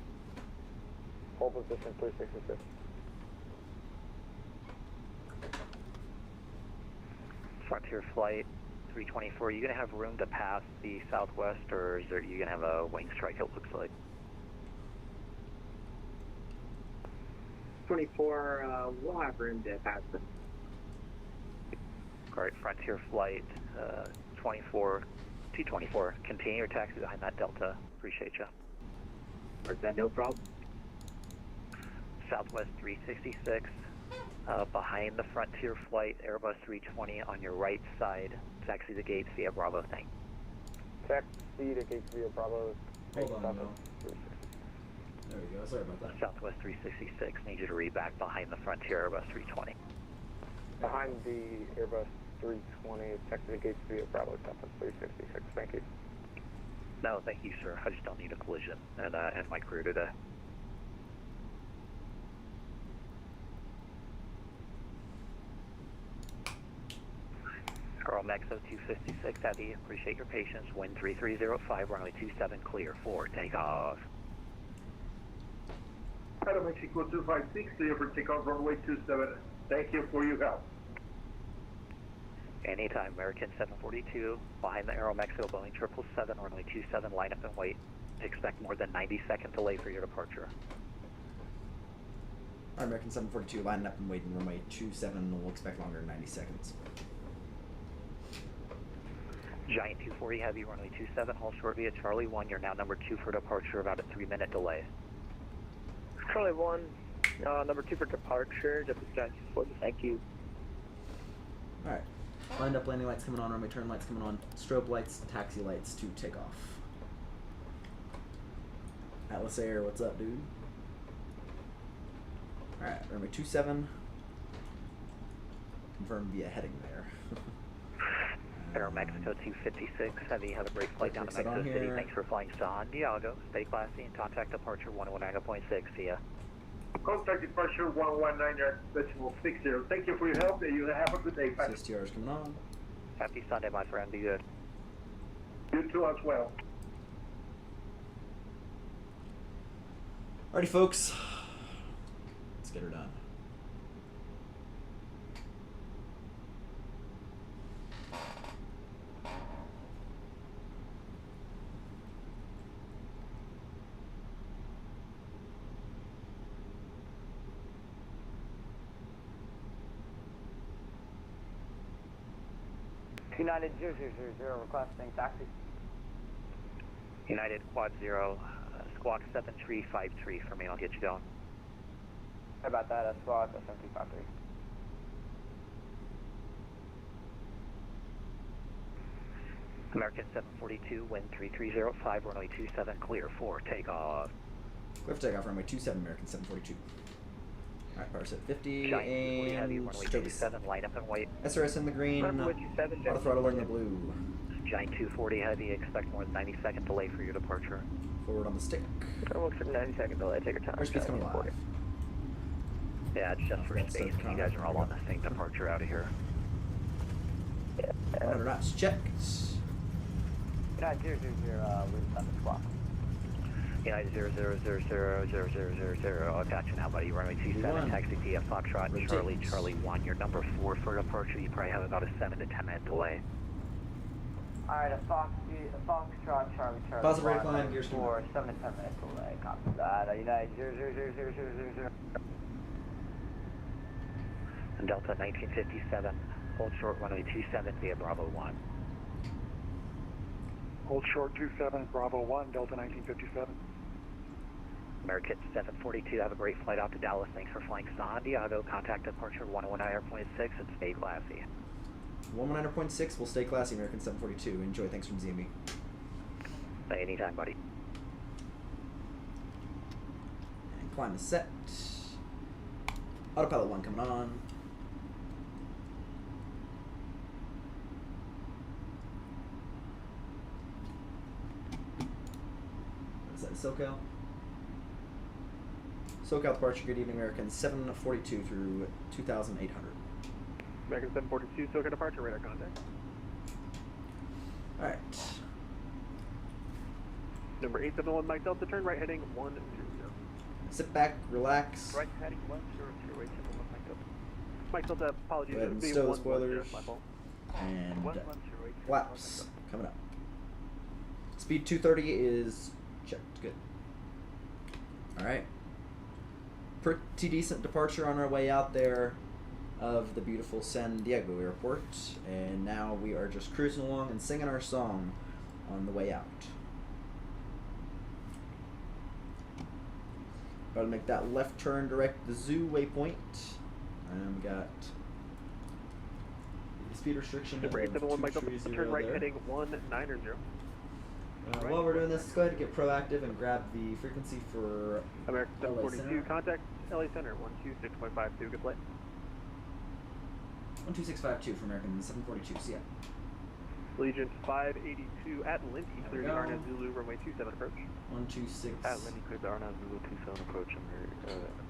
Hold position 366. Frontier Flight 324, you going to have room to pass the Southwest, or is there, you going to have a wing strike, it looks like? 24, we'll have room to pass them. All right, Frontier Flight 224, continue your taxi behind that Delta. Appreciate you. Or is that no problem? Southwest 366, behind the Frontier Flight Airbus 320 on your right side. Taxi the gates via Bravo. Thank. Taxi to gates via Bravo. Hold on, Will. There we go. Sorry about that. Southwest 366, need you to read back behind the Frontier Airbus 320. Behind the Airbus 320, taxi to gates via Bravo, Southwest 366. Thank you. No, thank you, sir. I just don't need a collision and my crew today. Carl Maxo 256, Eddie, appreciate your patience. Wind 3305, runway 27, clear for takeoff. Hello, Mexico 256, clear for takeoff, runway 27. Thank you for your help. Anytime, American 742, behind the Aeromexico Boeing 777, runway 27, line up and wait. Expect more than 90-second delay for your departure. American 742, lining up and waiting, runway 27, we'll expect longer than 90 seconds. Giant 240 Heavy, runway 27, hold short via Charlie 1. You're now number 2 for departure, about a 3-minute delay. Charlie 1, number 2 for departure, Giant 240, thank you. Alright. Lined up landing lights coming on, runway turn lights coming on, strobe lights, taxi lights to take off. Atlas Air, what's up, dude? Alright, runway 27. Confirm via heading there. Aeromexico 256 Heavy, have a great flight down to Mexico City. Thanks for flying San Diego. Stay classy and contact departure 119.6. See ya. Contact departure 119.60. Thank you for your help. You have a good day. Bye. CSTR's coming on. Happy Sunday, my friend. Be good. You too as well. Alrighty, folks. Let's get her done. United 000 requesting taxi. United Quad 0, Squawk 7353 for me. I'll get you going. How about that? Squawk 7353. American 742, wind 3305, runway 27, clear for takeoff. Clear for takeoff, runway 27, American 742. Alright, power set 50, Giant 240 Heavy, and runway stroke 27, line up and wait. SRS in the green, Runway 27, auto throttle in the blue. Giant 240 Heavy, expect more than 90-second delay for your departure. Forward on the stick. Looks for 90-second delay, take your time. Airspeed's coming live. Yeah, it's just for That's space, the and you guys are all on the same departure out of here. 100 knots checked. United 000, lose on the squawk. United 0000000, I've got you now, buddy. Runway 27, taxi PF Foxtrot, Charlie 1. You're number 4 for departure. You probably have about a 7 to 10 minute delay. Alright, a Foxtrot, Charlie. Positive rate of climb, gears coming for 7 to 10 minute delay. Copy that. United 0000000. And Delta 1957, hold short runway 27 via Bravo 1. Hold short 27, Bravo 1, Delta 1957. American 742, have a great flight out to Dallas. Thanks for flying San Diego. Contact departure 119.6 and stay classy. 119.6, we'll stay classy, American 742. Enjoy, thanks from ZMB. Anytime, buddy. And climb is set. Autopilot 1 coming on. Is that SoCal? SoCal departure, good evening, American 742 through 2,800. American 742, SoCal departure, radar contact. Alright. Number 871 Mike Delta, turn right heading 100. Sit back, relax. Right heading 100, 871 Mike Delta. Mike Delta, apologies. Go ahead and it would be stow the 110, spoilers. my fault. And 110, flaps coming up. Speed 230 is checked. Good. Alright. Pretty decent departure on our way out there of the beautiful San Diego airport. And now we are just cruising along and singing our song on the way out. About to make that left turn direct the zoo waypoint. And we got the speed restriction. Number 871 Mike Delta, 230 turn right there. heading 190. While we're doing this, let's go ahead and get proactive and grab the frequency for American LA 742, Center. contact LA Center, 126.52, good flight. 12652 for American 742. See ya. Allegiant 582 at Lindy, There we clear the go. Arnaz Zulu, runway 27 approach. 126. At Lindy, cleared the Arnaz Zulu 27 approach under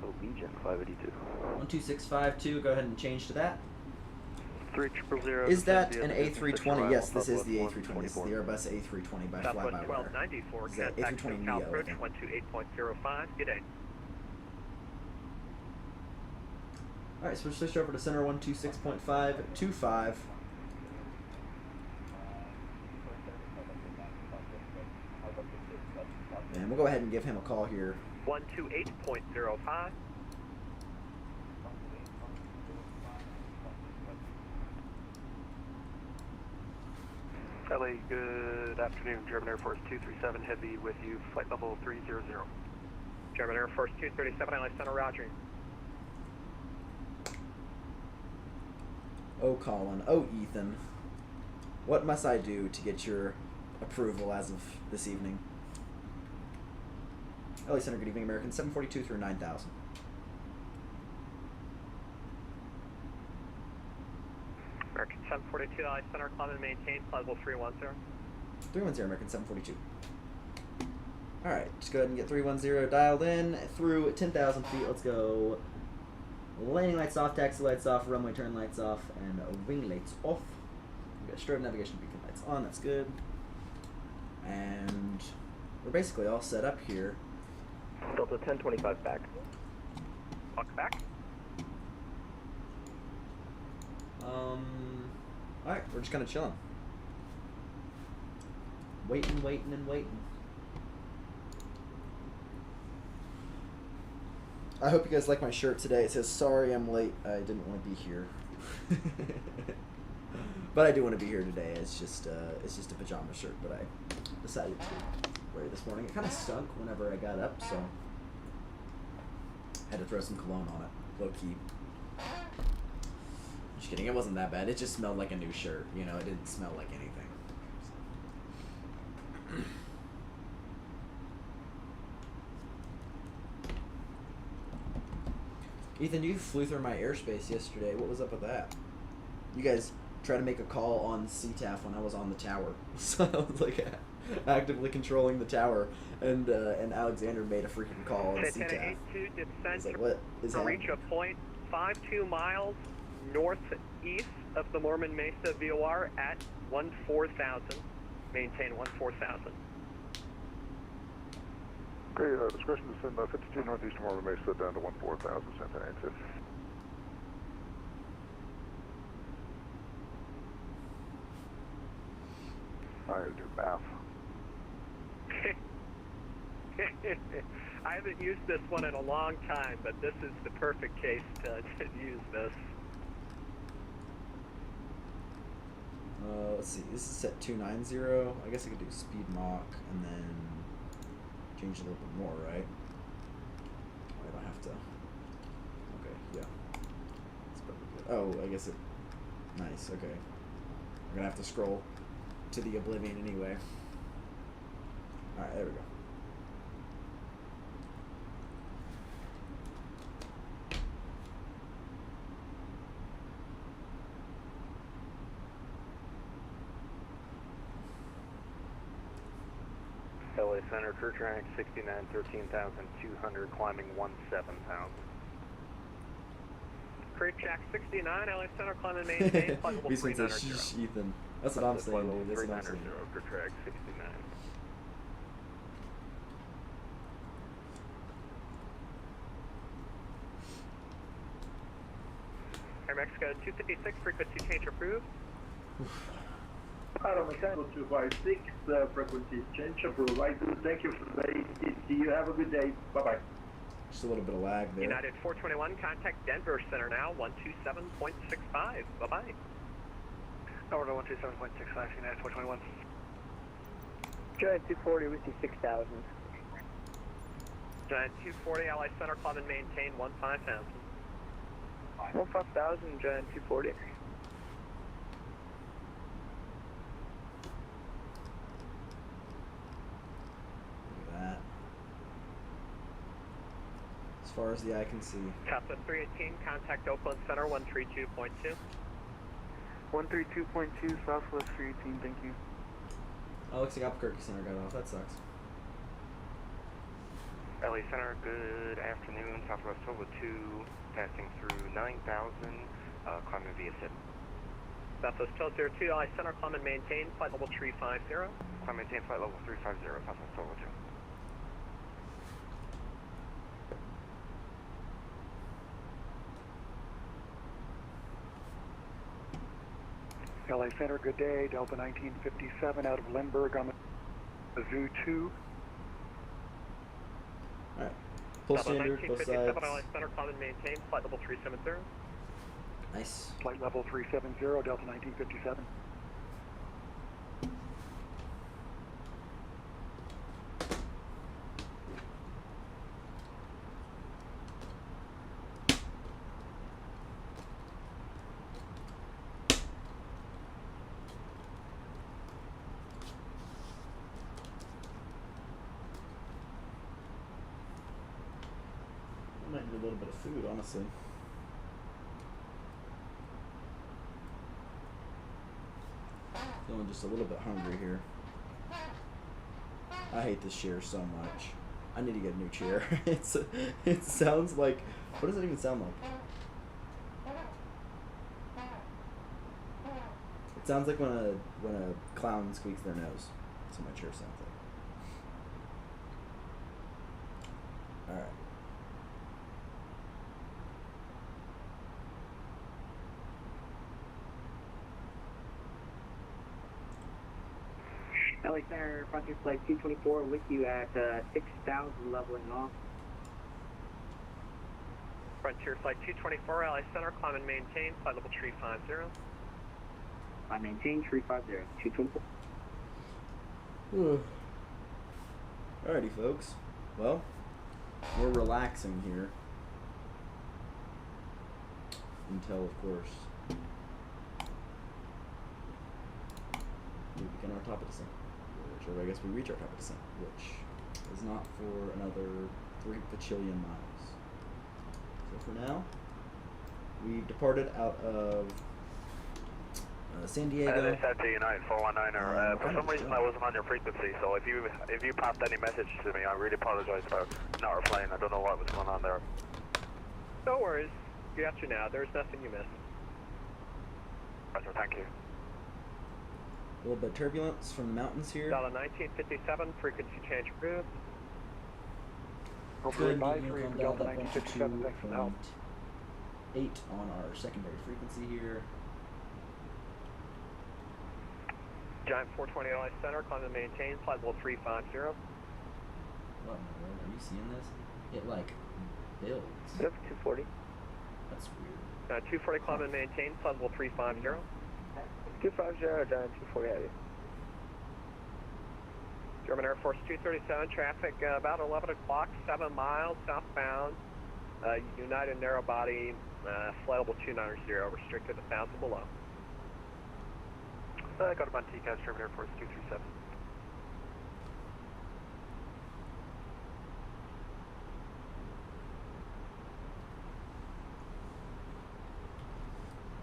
Allegiant 582. 12652. Go ahead and change to that. 3000. Is that an A320? Yes, this is the A320. This is the Airbus A320 by Southwest fly-by-wire. 1294, This is the contact A320 SoCal Neo, I approach think. 128.05. Good day. Alright, so we're switched over to center 126.525. And we'll go ahead and give him a call here. 128.05. LA, good afternoon. German Air Force 237 Heavy with you, flight level 300. German Air Force 237, LA Center, roger. Oh, Colin. Oh, Ethan. What must I do to get your approval as of this evening? LA Center, good evening, American 742 through 9,000. American 742, LA Center, climb and maintain, flight level 310. 310, American 742. Alright, just go ahead and get 310 dialed in through 10,000 feet. Let's go. Landing lights off, taxi lights off, runway turn lights off, and wing lights off. We got strobe navigation beacon lights on, that's good. And we're basically all set up here. Delta 1025 back. Walk back. Alright, we're just kind of chilling. Waiting, and waiting. I hope you guys like my shirt today. It says, sorry I'm late, I didn't want to be here. But I do want to be here today. It's just a pajama shirt, but I decided to wear it this morning. It kind of stunk whenever I got up, so I had to throw some cologne on it, low key. Just kidding, it wasn't that bad. It just smelled like a new shirt, you know, it didn't smell like anything. Ethan, you flew through my airspace yesterday. What was up with that? You guys tried to make a call on CTAF when I was on the tower. So I was like actively controlling the tower, and Alexander made a freaking call on CTAF. 1082, descend Like, what is to reach happening? a point 52 miles northeast of the Mormon Mesa VOR at 14,000. Maintain 14,000. Okay, discretion to send 52 Northeast Mormon Mesa down to 14,000, Santa Ana. I gotta do math. I haven't used this one in a long time, but this is the perfect case to use this. Let's see, this is set 290. I guess I could do speed Mach and then change a little bit more, right? I don't have to. Okay, yeah. That's probably good. Oh, I guess it. Nice, okay. I'm gonna have to scroll to the oblivion anyway. Alright, there we go. LA LA Center, crew track 69, 13,200, climbing 17,000. Crew track 69, LA Center, climbing maintain, flight level Beastman says, 390. shh, Ethan. That's what I'm saying, dude. That's what I'm saying. 390, crew track 69. Air Mexico 256, frequency change approved. Aero Mexico 256, frequency change approved. I do thank you for the ATC. You have a good day. Bye-bye. Just a little bit of lag there. United 421, contact Denver Center now, 127.65. Bye-bye. Order 127.65, United 421. Giant 240 with you 6,000. Giant 240, LA Center, club and maintain, 15,000. 15,000, Giant 240. Look at that. As far as the eye can see. Casa 318, contact Oakland Center, 132.2. 132.2, Southwest 318, thank you. Oh, looks like Albuquerque Center got off. That sucks. LA Center, good afternoon. Southwest Silva 2, passing through 9,000, climbing via SID. Southwest 1202, LA Center, climb and maintain, flight level 350. Climb maintain, flight level 350, Southwest Silva 2. LA Center, good day. Delta 1957 out of Lindbergh on the Zoo 2. Alright. Full Delta standard, both 1957, sides. LA Center, climb and maintain, flight level 370. Nice. Flight level 370, Delta 1957. I might need a little bit of food, honestly. Feeling just a little bit hungry here. I hate this chair so much. I need to get a new chair. It sounds like, what does it even sound like? It sounds like when a clown squeaks their nose. That's what my chair sounds like. Alright. LA Center, Frontier Flight 224 with you at 6,000 leveling off. Frontier Flight 224, LA Center, climb and maintain, flight level 350. I maintain 350, 224. Alrighty, folks. Well, we're relaxing here. Until, of course, we begin our top of descent. Or I guess we reach our top of descent, which is not for another 3 bajillion miles. So for now, we've departed out of San Diego. This is United 419er. For some reason I wasn't on your frequency, so if you popped any message to me, I really apologize for not replying. I don't know what was going on there. No worries. You got you now. There's nothing you missed. Roger, thank you. A little bit of turbulence from the mountains here. Delta 1957, frequency change approved. Over advisory for Delta 1957, thanks for the help. 8 on our secondary frequency here. Giant 420 LA Center, climb and maintain, flight level 350. What in the world? Are you seeing this? It like builds. Yep, 240. That's weird. 240, climb and maintain, flight level 350. 250, Giant 240 heavy. German Air Force 237, traffic about 11 o'clock, 7 miles southbound. United narrow body, flight level 290, restricted 1,000 below. Got him on TCAS, German Air Force 237.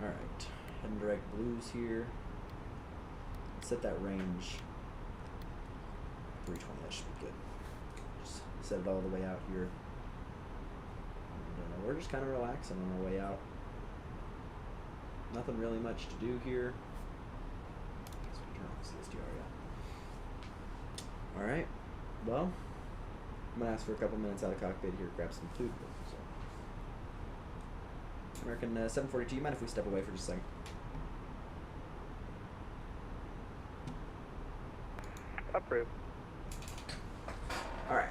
Alright, heading direct blues here. Set that range 320 that should be good. Just set it all the way out here. And, we're just kind of relaxing on our way out. Nothing really much to do here. So we turn off CSTR, yeah. Alright, well, I'm going to ask for a couple minutes out of cockpit here, grab some food. So. American 742, you mind if we step away for just a second? Approved. Alright.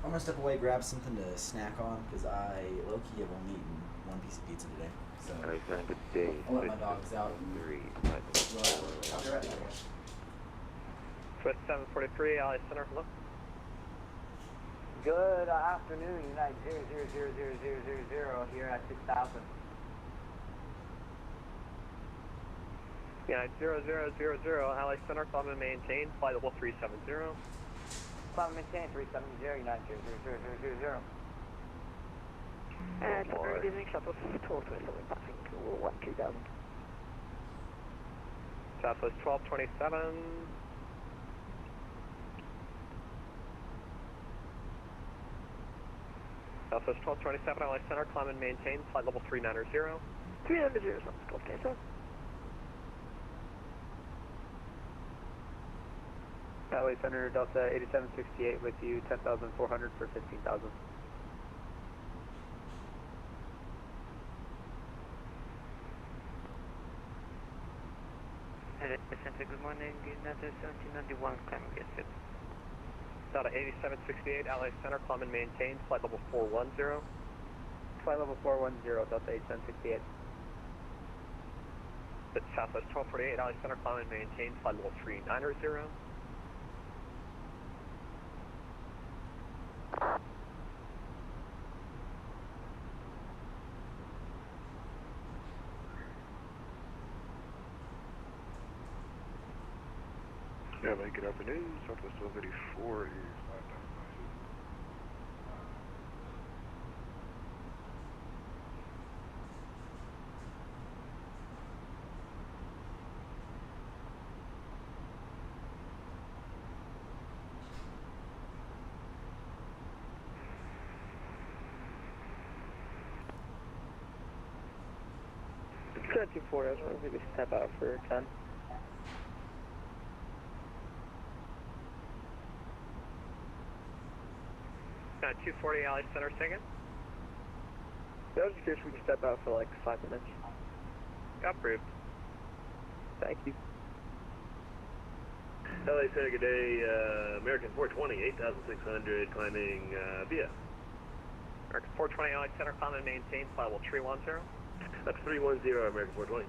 I'm gonna step away, grab something to snack on, because I low-key have only eaten one piece of pizza today. So Good day. I'll let my dogs out. I'll be right back. Swiss 743, LA Center, hello. Good afternoon, United 0000000 here at 6,000. United 0000, LA Center, climb and maintain, flight level 370. Climb and maintain 370, United 00000. And Center, good evening, Southwest 1227, passing 12000. Southwest 1227. Southwest 1227, LA Center, climb and maintain, flight level 390. 390, Southwest 1227. LA Center, Delta 8768 with you, 10,400 for 15,000. LA Center, good morning, United 1791, climbing gate fit. Delta 8768, LA Center, climb and maintain, flight level 410. Flight level 410, Delta 8768. Southwest 1248, LA Center, climb and maintain, flight level 390. Yeah, mate, good afternoon. Southwest 1284 is 5,000. Center 24, I was wondering if we could step out for 10. Now 240, LA Center, second. I was just curious if we could step out for like 5 minutes. Approved. Thank you. LA Center, good day. American 420, 8,600, climbing via. American 420, LA Center, climb and maintain, flight level 310. That's 310, American 420.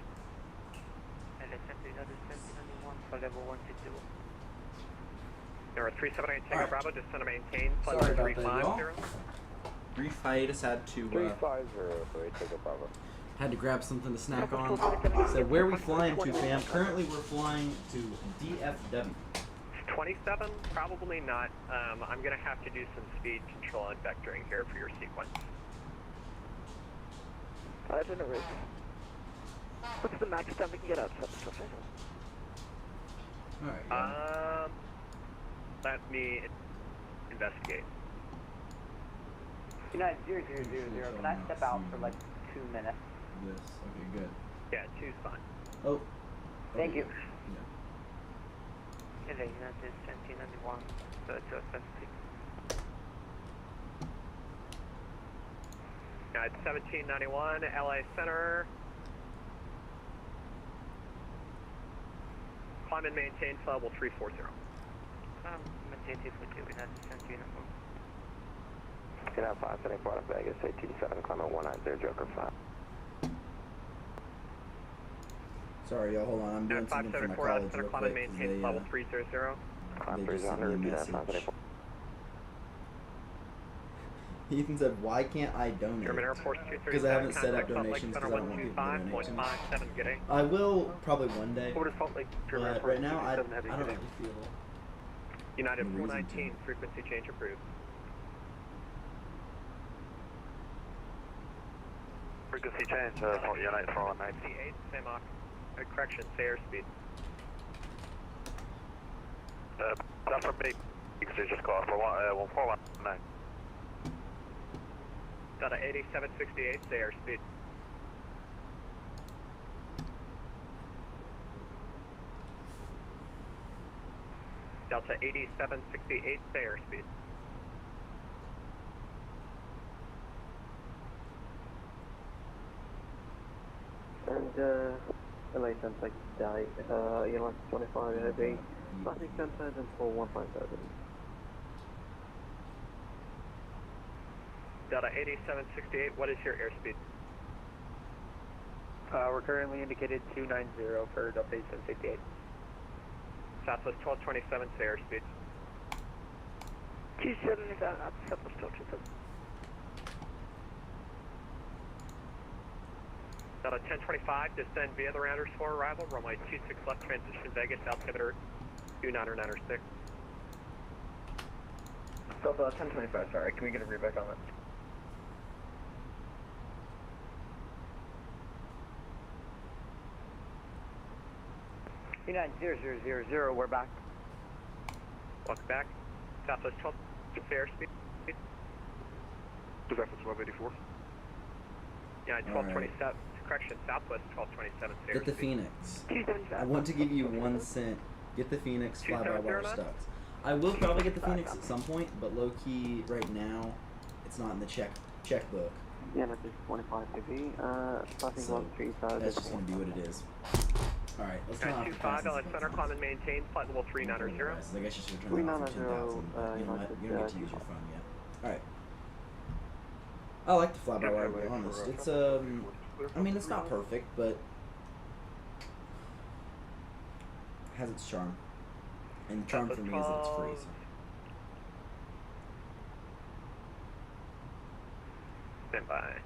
LA Center, United 1791, flight level 160. Number 378, Tango Bravo, just center maintain, flight Sorry level about that, 350. Brief hiatus, had to 350, take a Bravo. had to grab something to snack on. So where are we flying to, fam? Currently we're flying to DFW. 27, probably not. I'm going to have to do some speed control and vectoring here for your sequence. Itinerary. What's the max time we can get out of this? Alright. Let me investigate. United 0000, can I step out for like 2 minutes? Yes, okay, good. Yeah, 2's fine. Oh. Thank you. Yeah. LA United 1791, 3026. United 1791, LA Center. Climb and maintain, flight level 340. Maintain with you, United 1791. Can have 574 out of Vegas, 827, climbing 190, Joker 5. Sorry, y'all, hold on. I'm doing something for my 574, college Center, real climb and quick. maintain, level 300. Climb They just sent me a 300, message. 574. Ethan said, why can't I donate? German Air Force 237, Because I haven't set up contact Salt Lake donations Center because I don't want people to donate to me. 125.57, good day. I will probably one day, Over to Salt Lake, German Air but Force right now I 237, heavy don't good really day. feel United any reason 419, frequency change approved. Frequency change, United 419. 58, same Mach. Correction, say airspeed. That's for me. just call for 1419. Delta 8768, say airspeed. Delta 8768, say airspeed. And LA Sunset Delhi, Elon 25 heavy, passing 10,000 for 15,000. Delta 8768, what is your airspeed? We're currently indicated 290 for Delta 8768. Southwest 1227, say airspeed. 275 at Southwest 1227. Delta 1025, descend via the rounders for arrival, runway 26 left, transition Vegas, altimeter 2996. Delta 1025, sorry, can we get a reback on that? E90000, we're back. Welcome back. Southwest 12, fair speed. Southwest 1284. Yeah, 1227. Correction, Southwest 1227. Fair Get the speed. Phoenix. I want to give you 1 cent. Get the Phoenix, fly by wire stocks. I will probably get the Phoenix at some point, but low key right now, it's not in the checkbook. Yeah, no, just 25 heavy, passing So 135. that's just gonna be what it is. All right, let's turn off the 925, LA Center, climb and maintain, flight level 390. I guess you should turn it off for 10,000. You know what? You don't get to use your phone yet. All right. I like the fly-by-wire, to be honest. It's I mean, it's not perfect, but has its charm. And the charm for me is that it's free. So. Stand by.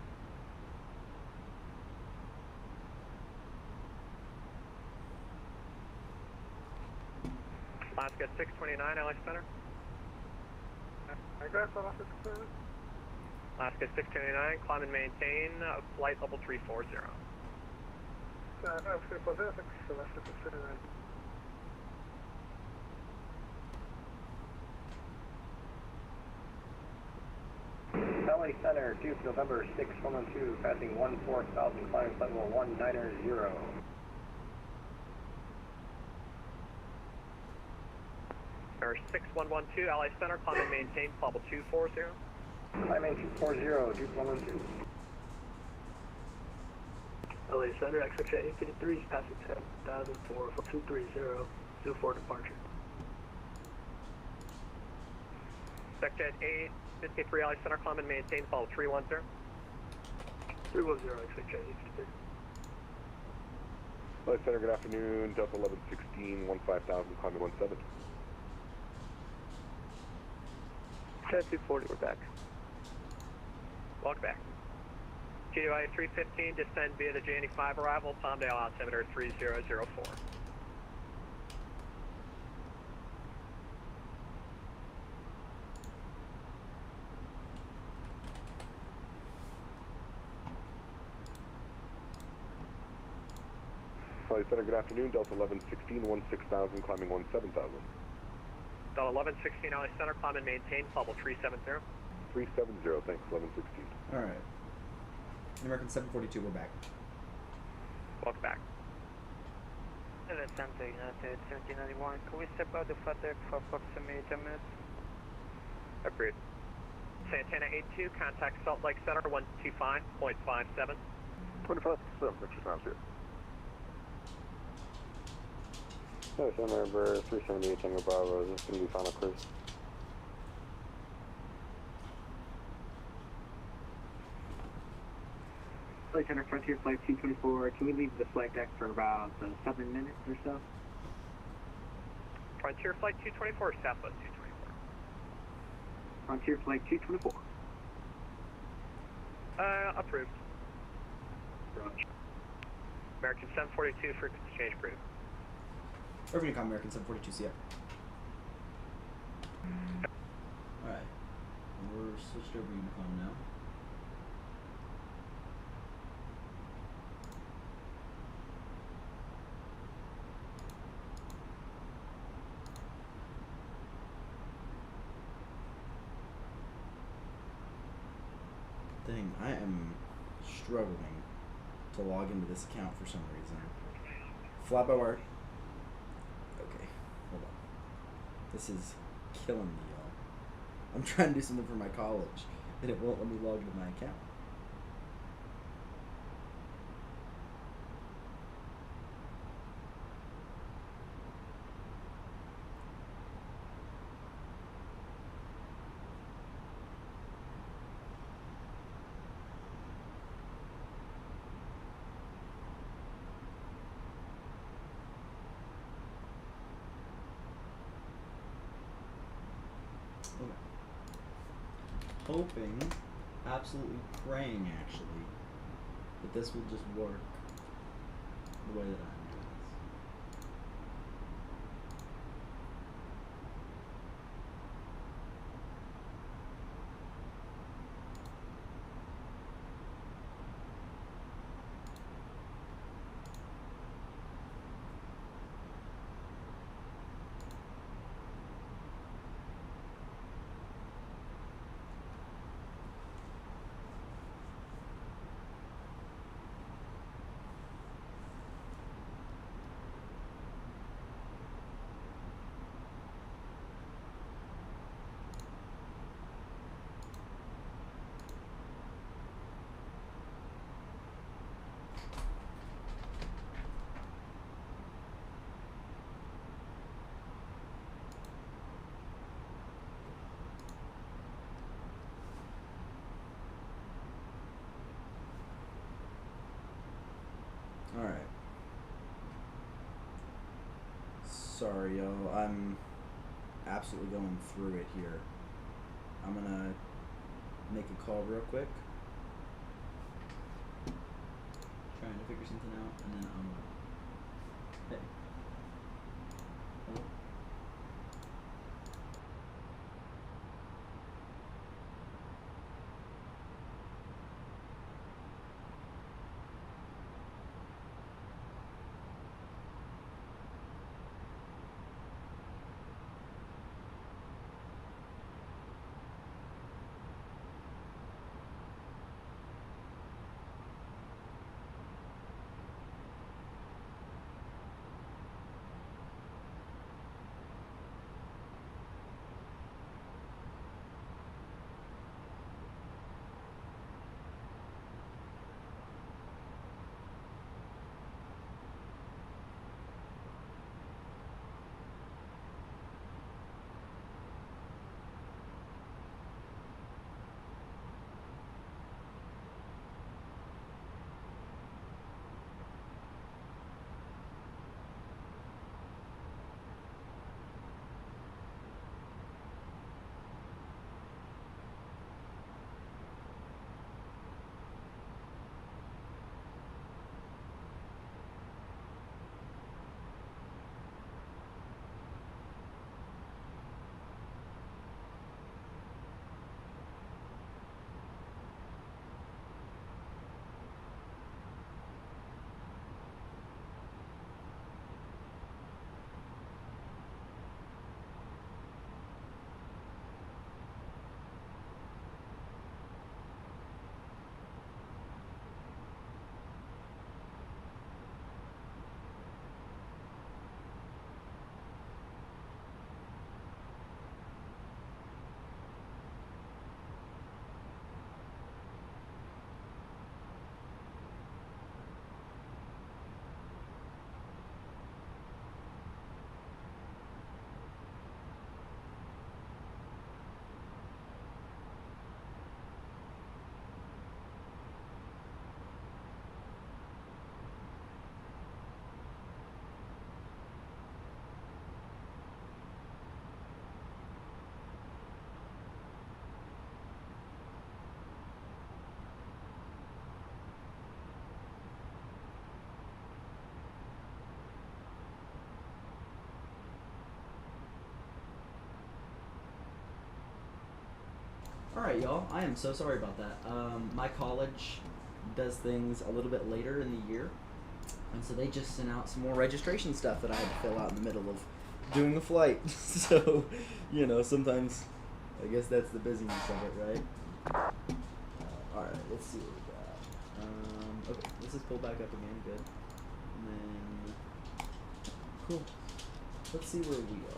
Alaska 629, LA Center. Alaska 629, climb and maintain, flight level 340. LA Center, Duke, November 6112, passing 14,000, climbing flight level 190. Or 6112, LA Center, climb and maintain, level 240. Climbing 240, Duke 112. LA Center, XXJ 853, passing 10,000 for 230, due for departure. Sector 853, LA Center, climb and maintain, level 310. 310, XXJ 853. LA Center, good afternoon. Delta 1116, 15,000, climbing 17. 10240, we're back. Welcome back. GUI 315, descend via the J95 arrival, Palmdale altimeter 3004. LA Center, good afternoon. Delta 1116, 16,000, climbing 17,000. Delta 1116, LA Center, climb and maintain, level 370. 370, thanks, 1116. All right. American 742, we're back. Welcome back. LA Center, United 1791, can we step out the flight deck for approximately 10 minutes? Agreed. Santana 82, contact Salt Lake Center 125.57. 25, 7, extra times here. LA Center, number 378, Tango Bravo, is this going to be final cruise? LA Center, Frontier Flight 224, can we leave the flight deck for about 7 minutes or so? Frontier Flight 224, Southwest 224. Frontier Flight 224. Approved. Roger. American 742, frequency change approved. Urban Econ American 742, see ya. Alright. We're switched over to Unicom now. Dang, I am struggling to log into this account for some reason. Fly-by-wire. Okay, hold on. This is killing me, y'all. I'm trying to do something for my college, and it won't let me log into my account. Hoping, absolutely praying actually, that this will just work the way that I'm doing this. Alright. Sorry, yo. I'm absolutely going through it here. I'm gonna make a call real quick. Trying to figure something out, and then hey. Hello? Alright, y'all. I am so sorry about that. My college does things a little bit later in the year, and so they just sent out some more registration stuff that I had to fill out in the middle of doing the flight. So, you know, sometimes I guess that's the busyness of it, right? Alright, let's see what we got. Okay, this is pulled back up again, good. And then, cool. Let's see where we are.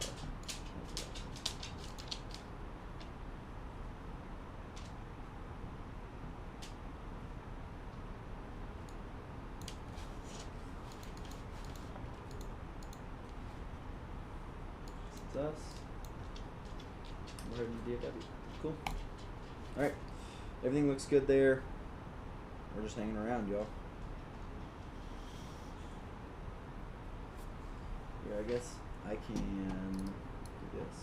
This is us. We're heading to DFW. Cool. Alright. Everything looks good there. We're just hanging around, y'all. Here, I guess I can do this.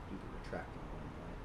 Do the retracting one, right?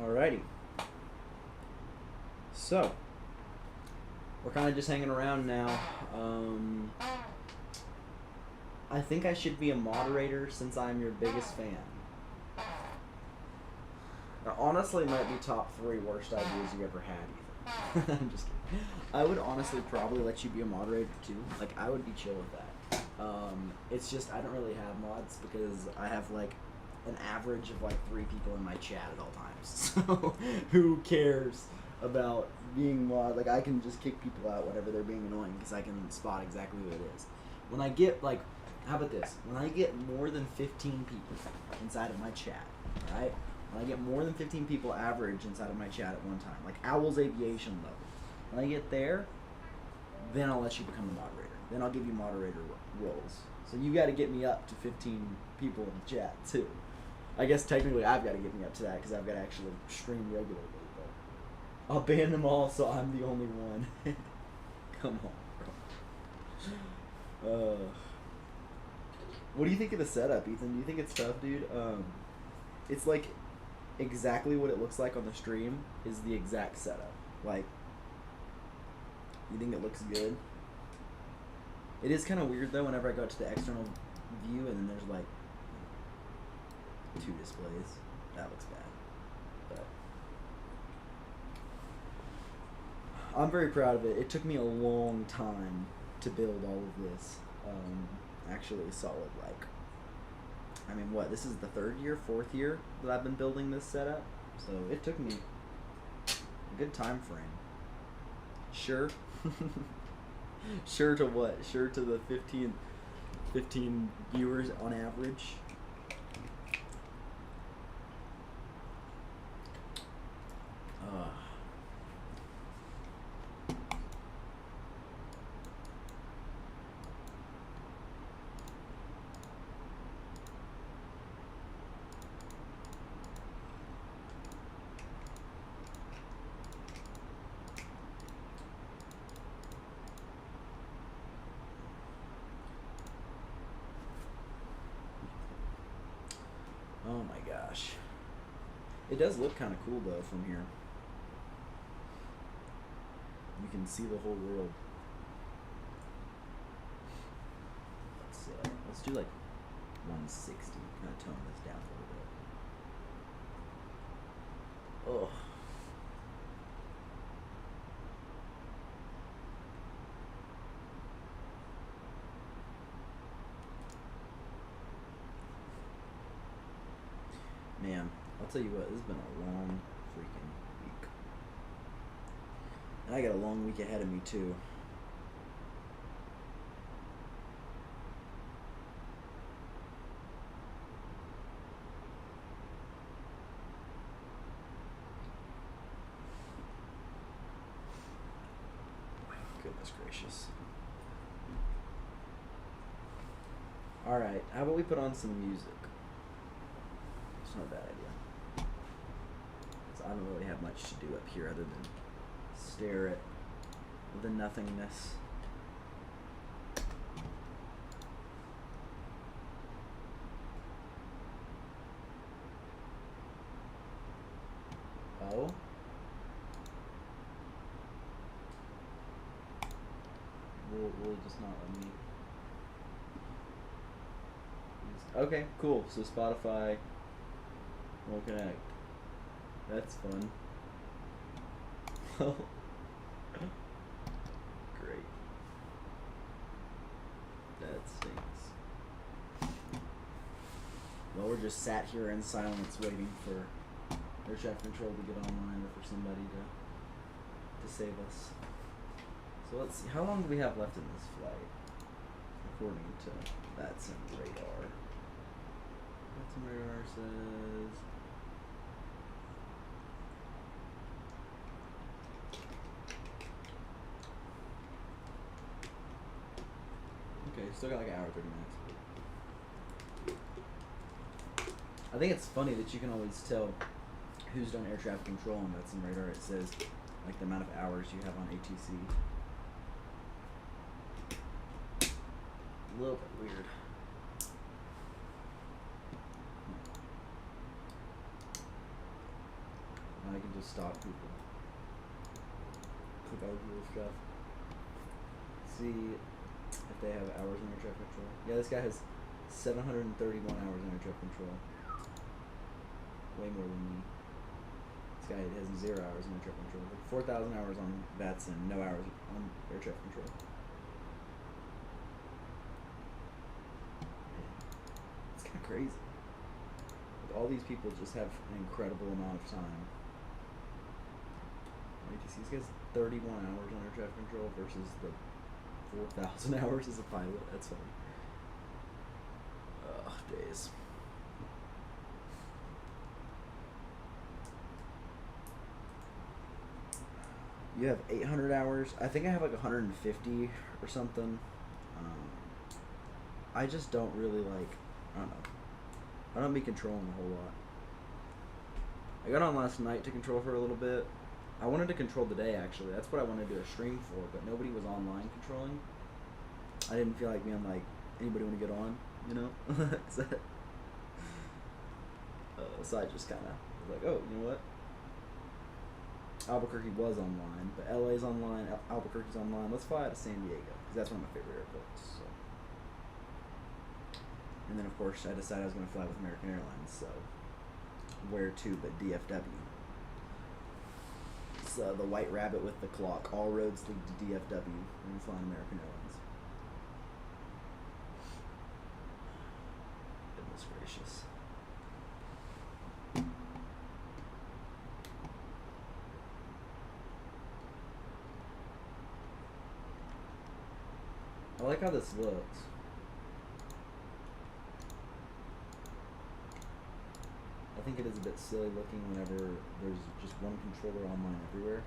Alrighty. So, we're kind of just hanging around now. I think I should be a moderator since I'm your biggest fan. Now, honestly, it might be top 3 worst ideas you ever had, Ethan. I'm just kidding. I would honestly probably let you be a moderator too. Like, I would be chill with that. It's just, I don't really have mods because I have like an average of like 3 people in my chat at all times. So who cares about being mod? Like, I can just kick people out whenever they're being annoying because I can spot exactly who it is. When I get like, how about this? When I get more than 15 people inside of my chat, right? When I get more than 15 people average inside of my chat at one time, like Owl's Aviation level, when I get there, then I'll let you become the moderator. Then I'll give you moderator roles. So you got to get me up to 15 people in the chat too. I guess technically I've got to get me up to that because I've got to actually stream regularly. But I'll ban them all so I'm the only one. Come on, bro. What do you think of the setup, Ethan? Do you think it's tough, dude? It's like exactly what it looks like on the stream is the exact setup. Like, you think it looks good? It is kind of weird though whenever I go to the external view and then there's like 2 displays. That looks bad. But I'm very proud of it. It took me a long time to build all of this. Actually solid, like, I mean, what, this is the 3rd year, 4th year that I've been building this setup, so it took me a good time frame. Sure. Sure to what? Sure to the 15 viewers on average. Oh my gosh. It does look kind of cool though from here. You can see the whole world. Let's do like 160. Kind of tone this down a little bit. Oh. Man, I'll tell you what, this has been a long freaking week. And I got a long week ahead of me too. Goodness gracious. Alright, how about we put on some music? It's not a bad idea. 'Cause I don't really have much to do up here other than stare at the nothingness. Oh? Will just not let me. Okay, cool. So Spotify will connect. That's fun. Well, great. That stinks. Well, we're just sat here in silence waiting for air traffic control to get online or for somebody to save us. So let's see, how long do we have left in this flight? According to Batson radar. Batson radar says... Okay, still got like an hour 30 minutes. I think it's funny that you can always tell who's done air traffic control on Batson radar. It says like the amount of hours you have on ATC. A little bit weird. Now I can just stop people. Click out Google stuff. See if they have hours in air traffic control. Yeah, this guy has 731 hours in air traffic control. Way more than me. This guy has 0 hours in air traffic control. 4,000 hours on VATSIM, no hours on air traffic control. It's kind of crazy. Like, all these people just have an incredible amount of time. ATC, this guy's 31 hours on air traffic control versus the 4,000 hours as a pilot. That's funny. Ugh, days. You have 800 hours. I think I have like 150 or something. I just don't really like, I don't know. I don't be controlling a whole lot. I got on last night to control for a little bit. I wanted to control today, actually. That's what I wanted to do a stream for, but nobody was online controlling. I didn't feel like being like, anybody want to get on, you know? So I just kind of was like, oh, you know what? Albuquerque was online, but LA's online, Albuquerque's online. Let's fly out of San Diego, because that's one of my favorite airports. So. And then, of course, I decided I was going to fly with American Airlines, so where to but DFW. It's the white rabbit with the clock. All roads lead to DFW when you're flying American Airlines. Goodness gracious. I like how this looks. I think it is a bit silly looking whenever there's just one controller online everywhere.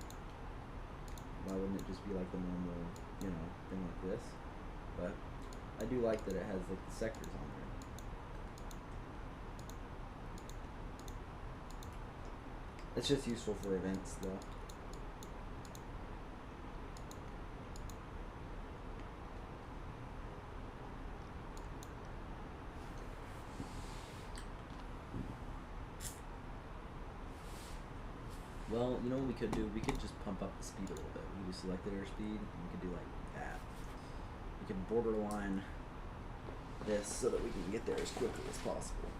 Why wouldn't it just be like the normal, you know, thing like this? But I do like that it has like the sectors on there. It's just useful for events though. Well, you know what we could do? We could just pump up the speed a little bit. We could do selected airspeed, and we could do like that. We can borderline this so that we can get there as quickly as possible.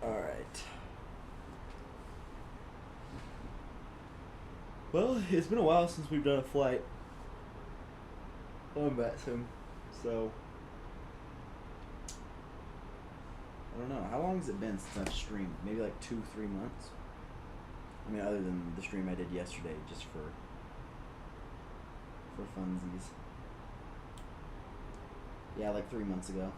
Alright. Well, it's been a while since we've done a flight on VATSIM, so I don't know. How long has it been since I've streamed? Maybe like 2-3 months? I mean, other than the stream I did yesterday, just for funsies. Yeah, like 3 months ago.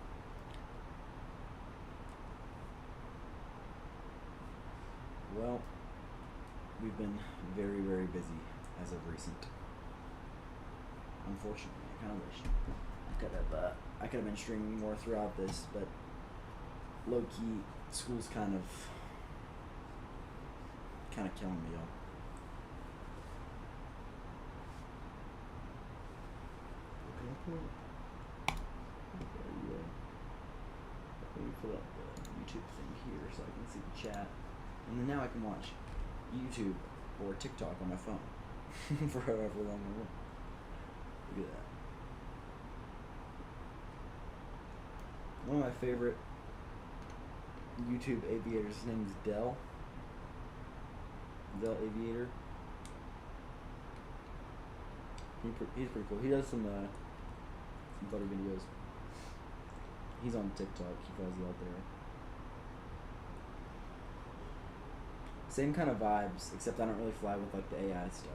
Well, we've been very, very busy as of recent. Unfortunately, I kind of wish I could have been streaming more throughout this, but low key, school's kind of killing me, y'all. Let me pull up the YouTube thing here so I can see the chat, and then now I can watch YouTube or TikTok on my phone for however long I want. Look at that. One of my favorite YouTube aviators, his name is Dell Aviator. He's pretty cool. He does some funny videos. He's on TikTok. He flies it out there. Same kind of vibes, except I don't really fly with like the AI stuff.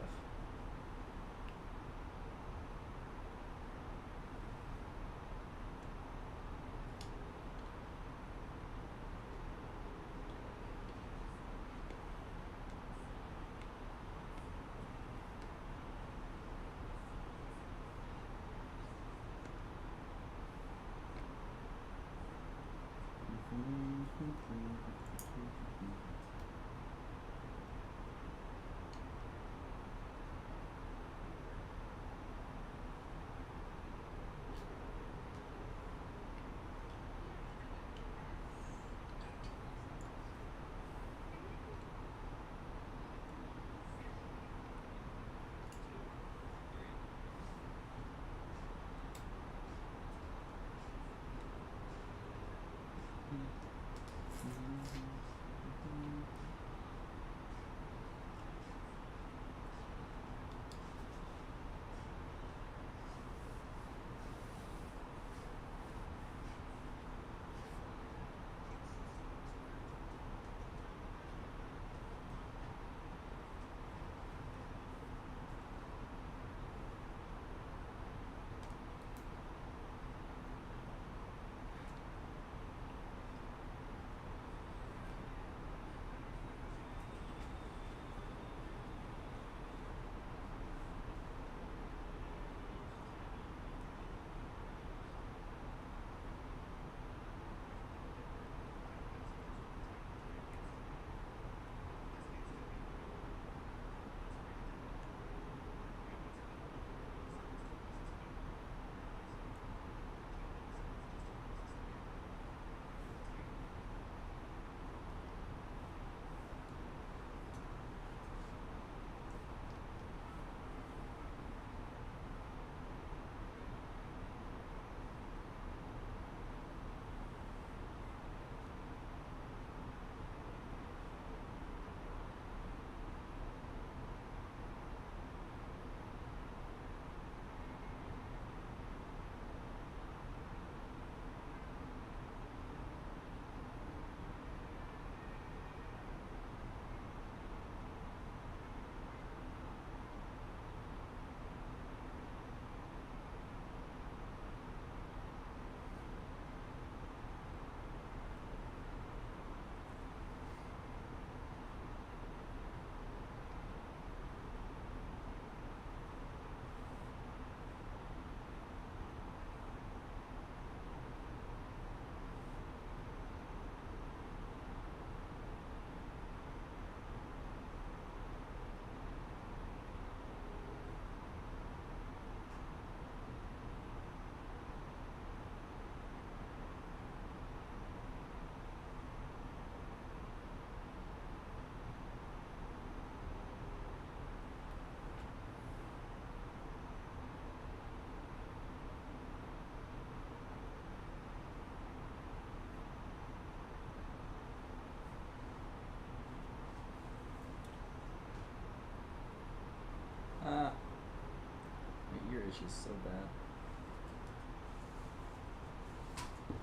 My ear itches so bad.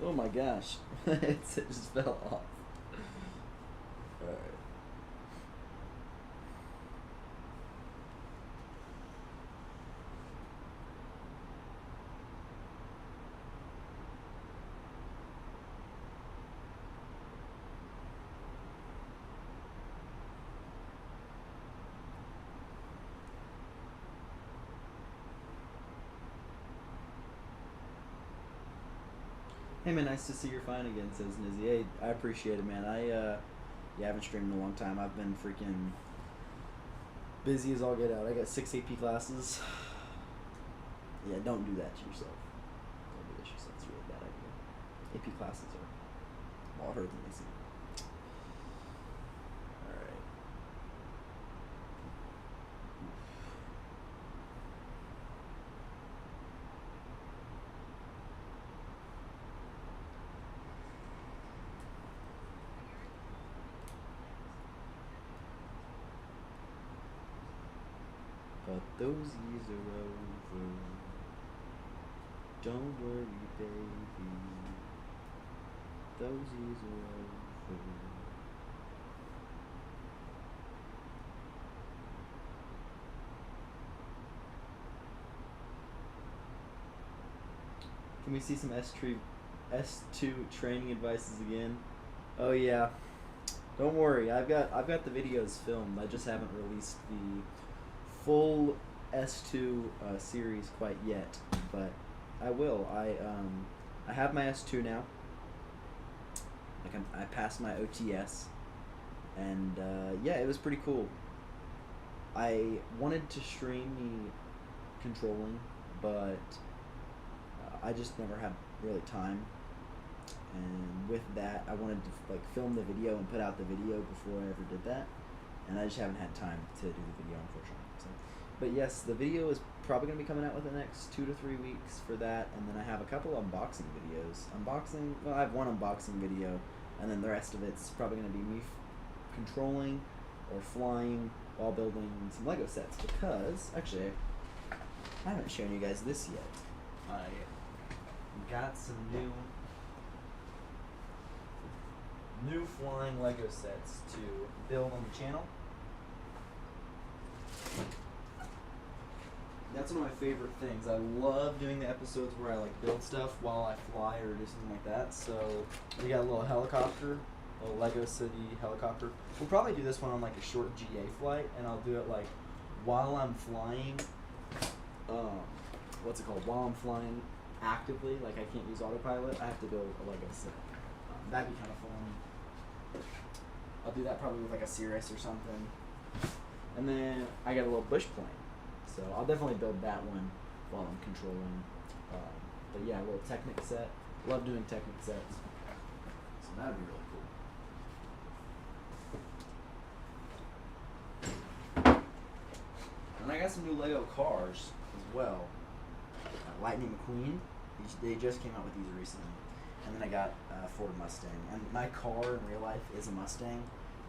Oh my gosh. It just fell off. Alright. Hey man, nice to see you're fine again, says Nizzy. Hey, I appreciate it, man. I haven't streamed in a long time. I've been freaking busy as all get out. I got 6 AP classes. Yeah, don't do that to yourself. Don't do that to yourself. It's a really bad idea. AP classes are more harder than they seem. Alright. But those years are over. Don't worry, baby. Those years are over. Can we see some S2 training advices again? Oh yeah. Don't worry, I've got the videos filmed. I just haven't released the full S2 series quite yet, but I will. I have my S2 now. Like I passed my OTS, and yeah, it was pretty cool. I wanted to stream me controlling, but I just never had really time. And with that, I wanted to like film the video and put out the video before I ever did that, and I just haven't had time to do the video, unfortunately. So, but yes, the video is probably going to be coming out within the next 2 to 3 weeks for that, and then I have a couple unboxing videos. Well, I have one unboxing video, and then the rest of it's probably going to be me controlling or flying while building some Lego sets, because, actually, I haven't shown you guys this yet. I got some new flying Lego sets to build on the channel. That's one of my favorite things. I love doing the episodes where I like build stuff while I fly or do something like that. So we got a little helicopter, a little Lego City helicopter. We'll probably do this one on like a short GA flight, and I'll do it like while I'm flying. What's it called? While I'm flying actively, like I can't use autopilot. I have to build a Lego set. That'd be kind of fun. I'll do that probably with like a Cirrus or something. And then I got a little bush plane. So I'll definitely build that one while I'm controlling. But yeah, a little Technic set. Love doing Technic sets. So that would be really cool. And I got some new Lego cars as well. Lightning McQueen. They just came out with these recently. And then I got Ford Mustang. And my car in real life is a Mustang.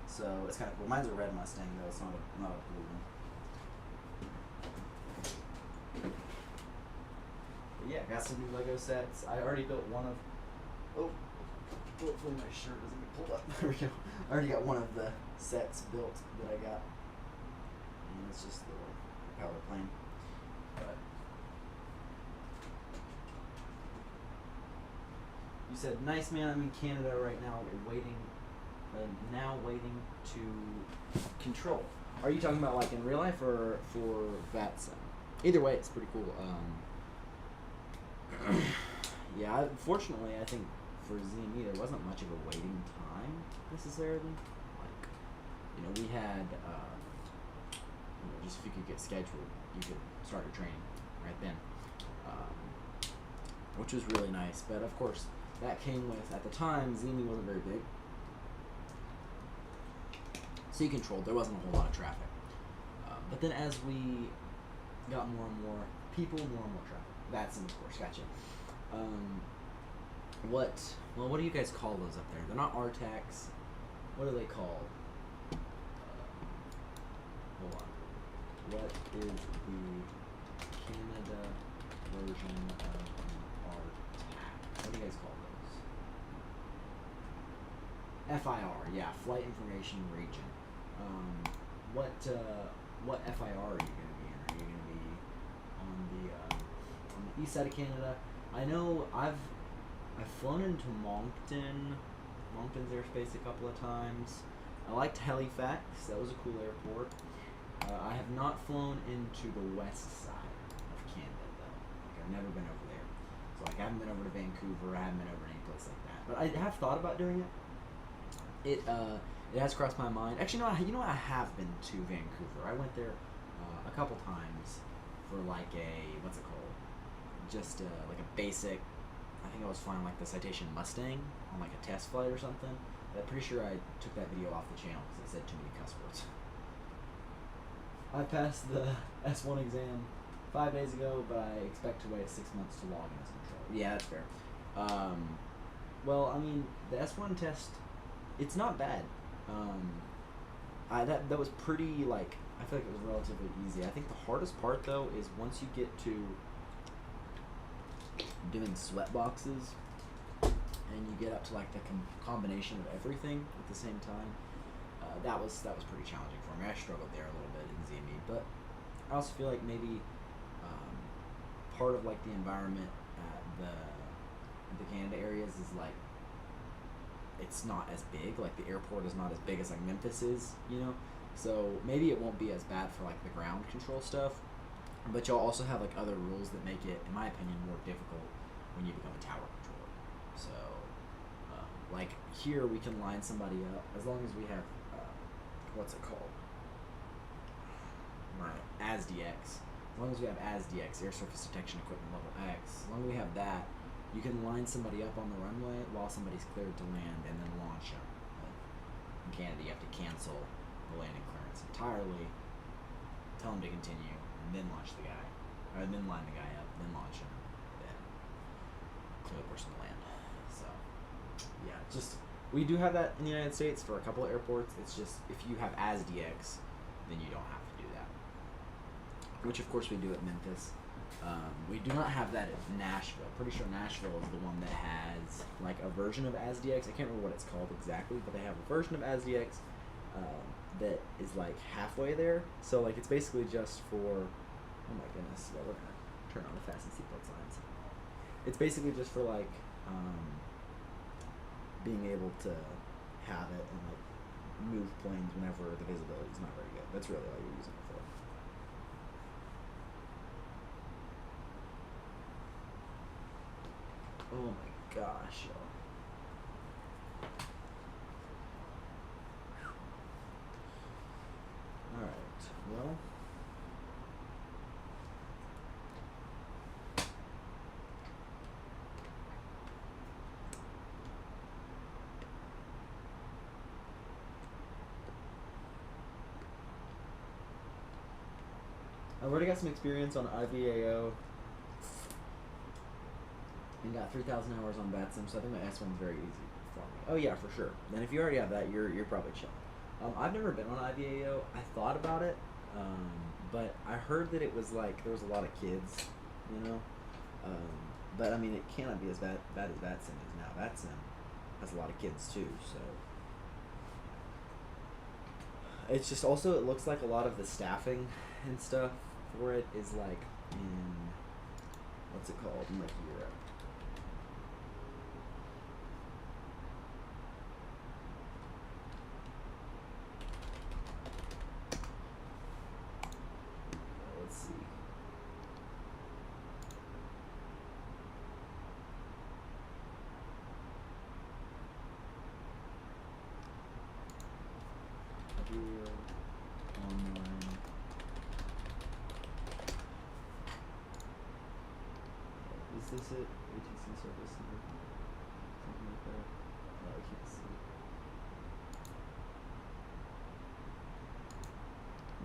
So it's kind of cool. Mine's a red Mustang though. It's not a blue one. But yeah, got some new Lego sets. I already built one of. Oh, hopefully my shirt doesn't get pulled up. There we go. I already got one of the sets built that I got. And it's just the power plane. But you said, nice man, I'm in Canada right now waiting to control. Are you talking about like in real life or for VATSIM? Either way, it's pretty cool. Yeah, fortunately, I think for ZME there wasn't much of a waiting time necessarily. Like, we had, just if you could get scheduled, you could start your training right then, which was really nice. But of course, that came with, at the time, ZME wasn't very big. Sea controlled, there wasn't a whole lot of traffic. But then as we got more and more people, more and more traffic. That's of course, gotcha. What do you guys call those up there? They're not RTACs. What are they called? Hold on. What is the Canada version of an RTAC? What do you guys call those? FIR, yeah, Flight Information Region. What FIR are you going to be in? Are you going to be on the east side of Canada? I know I've flown into Moncton's airspace a couple of times. I liked Halifax. That was a cool airport. I have not flown into the west side of Canada though. Like, I've never been over there. So Like, I haven't been over to Vancouver. I haven't been over to any place like that. But I have thought about doing it. It has crossed my mind. Actually, no. You know what? I have been to Vancouver. I went there a couple times for like a what's it called? Just like a basic. I think I was flying like the Citation Mustang on like a test flight or something. But I'm pretty sure I took that video off the channel because it said too many cuss words. I passed the S1 exam 5 days ago, but I expect to wait 6 months to log in as a controller. Yeah, that's fair. Well, I mean, the S1 test, it's not bad. That was pretty, like, I feel like it was relatively easy. I think the hardest part, though, is once you get to doing sweat boxes, and you get up to, like, the combination of everything at the same time. That was pretty challenging for me. I struggled there a little bit in ZME, but I also feel like maybe part of like the environment at the Canada areas is like it's not as big. Like the airport is not as big as like Memphis is, you know. So maybe it won't be as bad for like the ground control stuff, but you'll also have like other rules that make it, in my opinion, more difficult when you become a tower controller. So like here we can line somebody up as long as we have what's it called? My ASDX. As long as we have ASDX, Air Surface Detection Equipment Level X, as long as we have that, you can line somebody up on the runway while somebody's cleared to land and then launch them. In Canada, you have to cancel the landing clearance entirely, tell them to continue, and then launch the guy, or then line the guy up, then launch him, then clear the person to land. So, yeah, just. We do have that in the United States for a couple of airports. It's just if you have ASDX, then you don't have to do that. Which of course we do at Memphis. We do not have that at Nashville. Pretty sure Nashville is the one that has like a version of ASDX. I can't remember what it's called exactly, but they have a version of ASDX that is like halfway there. So like it's basically just for, oh my goodness, well we're gonna turn on the fasten seatbelt signs. It's basically just for like being able to have it and like move planes whenever the visibility is not very good. That's really all you're using it for. Oh my gosh, y'all. Alright, well. I've already got some experience on IVAO and got 3,000 hours on VATSIM, so I think my S1's very easy for me. Oh yeah, for sure. Then if you already have that, you're probably chilling. I've never been on IVAO. I thought about it, but I heard that it was like there was a lot of kids, you know. But I mean, it cannot be as bad as VATSIM is now. VATSIM has a lot of kids too, so. It's just also, it looks like a lot of the staffing and stuff for it is like in, what's it called, in like Europe. Let's see. Video online. Is this it? ATC service? Something like that? No, I can't see.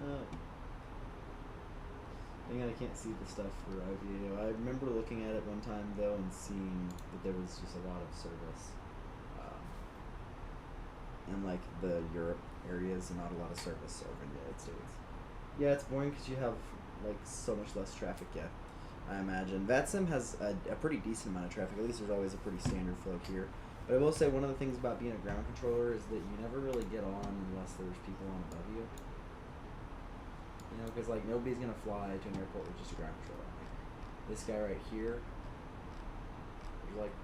No. Dang it, I can't see the stuff for IVAO. I remember looking at it one time though and seeing that there was just a lot of service. In like the Europe areas and not a lot of service over in the United States. Yeah, it's boring because you have like so much less traffic, yeah. I imagine. VATSIM has a pretty decent amount of traffic. At least there's always a pretty standard flow here. But I will say one of the things about being a ground controller is that you never really get on unless there's people on above you. You know, because like nobody's going to fly to an airport with just a ground controller. Like, this guy right here, there's like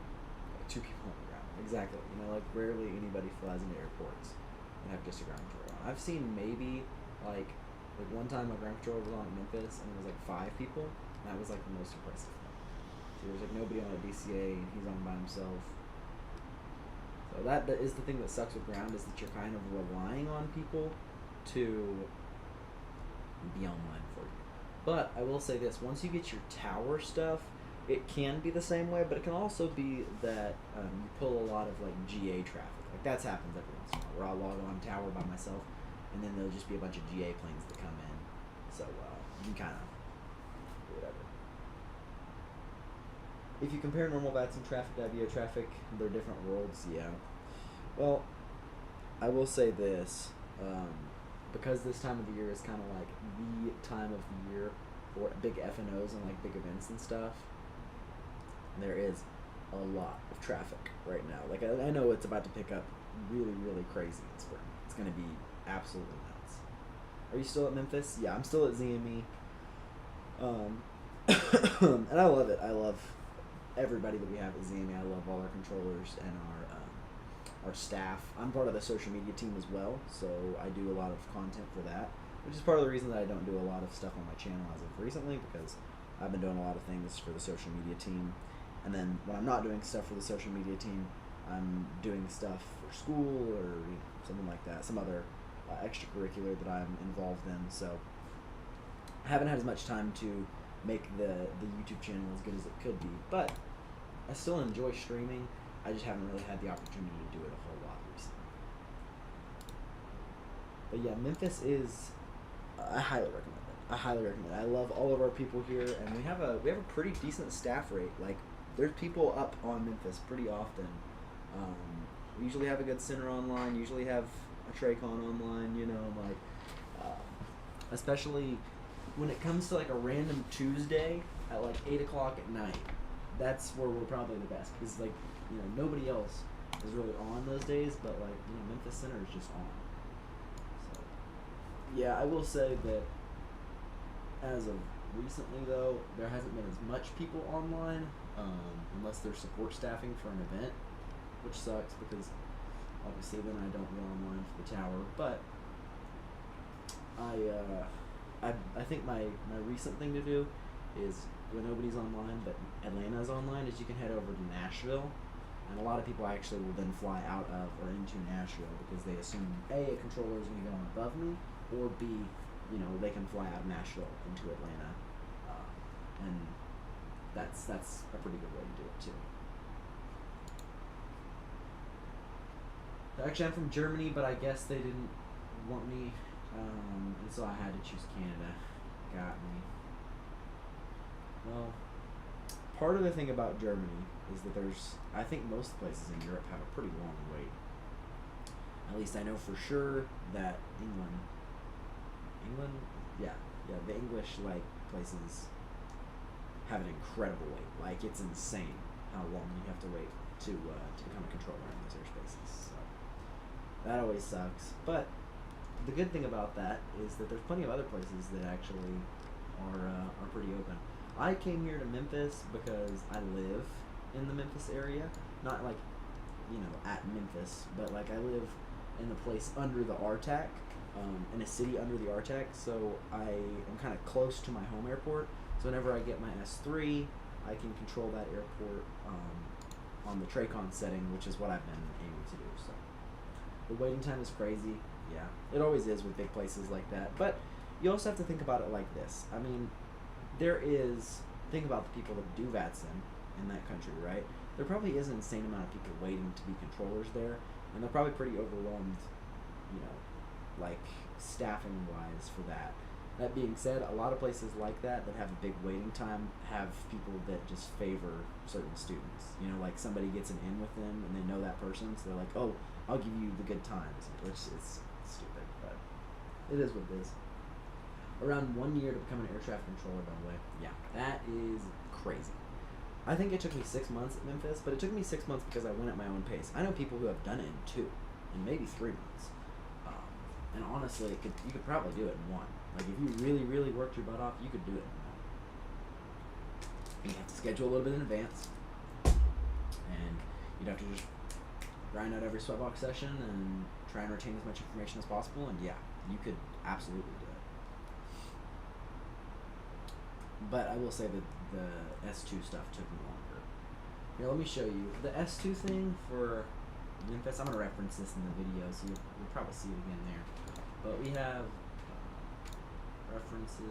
two people on the ground. Exactly. You know, like rarely anybody flies into airports and have just a ground controller on. I've seen maybe like one time a ground controller was on at Memphis and it was like 5 people. And that was like the most impressive thing. To There's like nobody on a DCA, and he's on by himself. So that is the thing that sucks with ground, is that you're kind of relying on people to be online for you. But I will say this: once you get your tower stuff, it can be the same way, but it can also be that you pull a lot of like GA traffic. Like that's happens every once in a while, where I'll log on tower by myself, and then there'll just be a bunch of GA planes that come in. So you can kind of do whatever. If you compare normal VATS and traffic to IVO traffic, they're different worlds. Yeah. Well, I will say this. Because this time of the year is kind of like the time of the year for big FNOs and like big events and stuff, there is a lot of traffic right now. Like I know it's about to pick up really, really crazy in spring. It's going to be absolutely nuts. Are you still at Memphis? Yeah, I'm still at ZME. And I love it. I love everybody that we have at ZME. I love all our controllers and our staff. I'm part of the social media team as well, so I do a lot of content for that, which is part of the reason that I don't do a lot of stuff on my channel as of recently, because I've been doing a lot of things for the social media team. And then when I'm not doing stuff for the social media team, I'm doing stuff for school or something like that, some other extracurricular that I'm involved in. So I haven't had as much time to make the YouTube channel as good as it could be, but I still enjoy streaming. I just haven't really had the opportunity to do it a whole lot recently. But yeah, Memphis is, I highly recommend it. I highly recommend it. I love all of our people here, and we have a pretty decent staff rate. Like, there's people up on Memphis pretty often. We usually have a good center online, usually have a Traycon online, you know, like, especially when it comes to like a random Tuesday at like 8 o'clock at night. That's where we're probably the best, because like, you know, nobody else is really on those days, but like, you know, Memphis Center is just on. So yeah, I will say that as of recently though, there hasn't been as much people online, unless they're support staffing for an event, which sucks because obviously then I don't go online for the tower. But I think my recent thing to do is, when nobody's online but Atlanta's online, is you can head over to Nashville. And a lot of people actually will then fly out of or into Nashville because they assume A, a controller is going to go on above me, or B, you know, they can fly out of Nashville into Atlanta. And that's a pretty good way to do it too. Actually, I'm from Germany, but I guess they didn't want me, and so I had to choose Canada. Got me. Well, part of the thing about Germany is that I think most places in Europe have a pretty long wait. At least I know for sure that England, yeah, the English like places have an incredible wait. Like, it's insane how long you have to wait to become a controller in those airspaces. So that always sucks. But the good thing about that is that there's plenty of other places that actually are pretty open. I came here to Memphis because I live in the Memphis area. Not like, you know, at Memphis, but like I live in a place under the RTAC, in a city under the RTAC, so I am kind of close to my home airport. So whenever I get my S3, I can control that airport on the Traycon setting, which is what I've been aiming to do. So the waiting time is crazy. Yeah, it always is with big places like that. But you also have to think about it like this. I mean, think about the people that do VATSIM in that country, right? There probably is an insane amount of people waiting to be controllers there, and they're probably pretty overwhelmed, you know, like staffing-wise for that. That being said, a lot of places like that have a big waiting time have people that just favor certain students. You know, like somebody gets an in with them and they know that person, so they're like, oh, I'll give you the good times, which is stupid, but it is what it is. Around 1 year to become an air traffic controller, by the way. Yeah, that is crazy. I think it took me 6 months at Memphis, but it took me 6 months because I went at my own pace. I know people who have done it in 2, and maybe 3 months. And honestly, you could probably do it in 1. Like, if you really, really worked your butt off, you could do it in 1. You have to schedule a little bit in advance, and you'd have to just grind out every sweatbox session and try and retain as much information as possible, and yeah, you could absolutely do it. but I will say that the S2 stuff took me longer. Here, let me show you the S2 thing for Memphis. I'm gonna reference this in the video, so you'll probably see it again there. But we have references. Is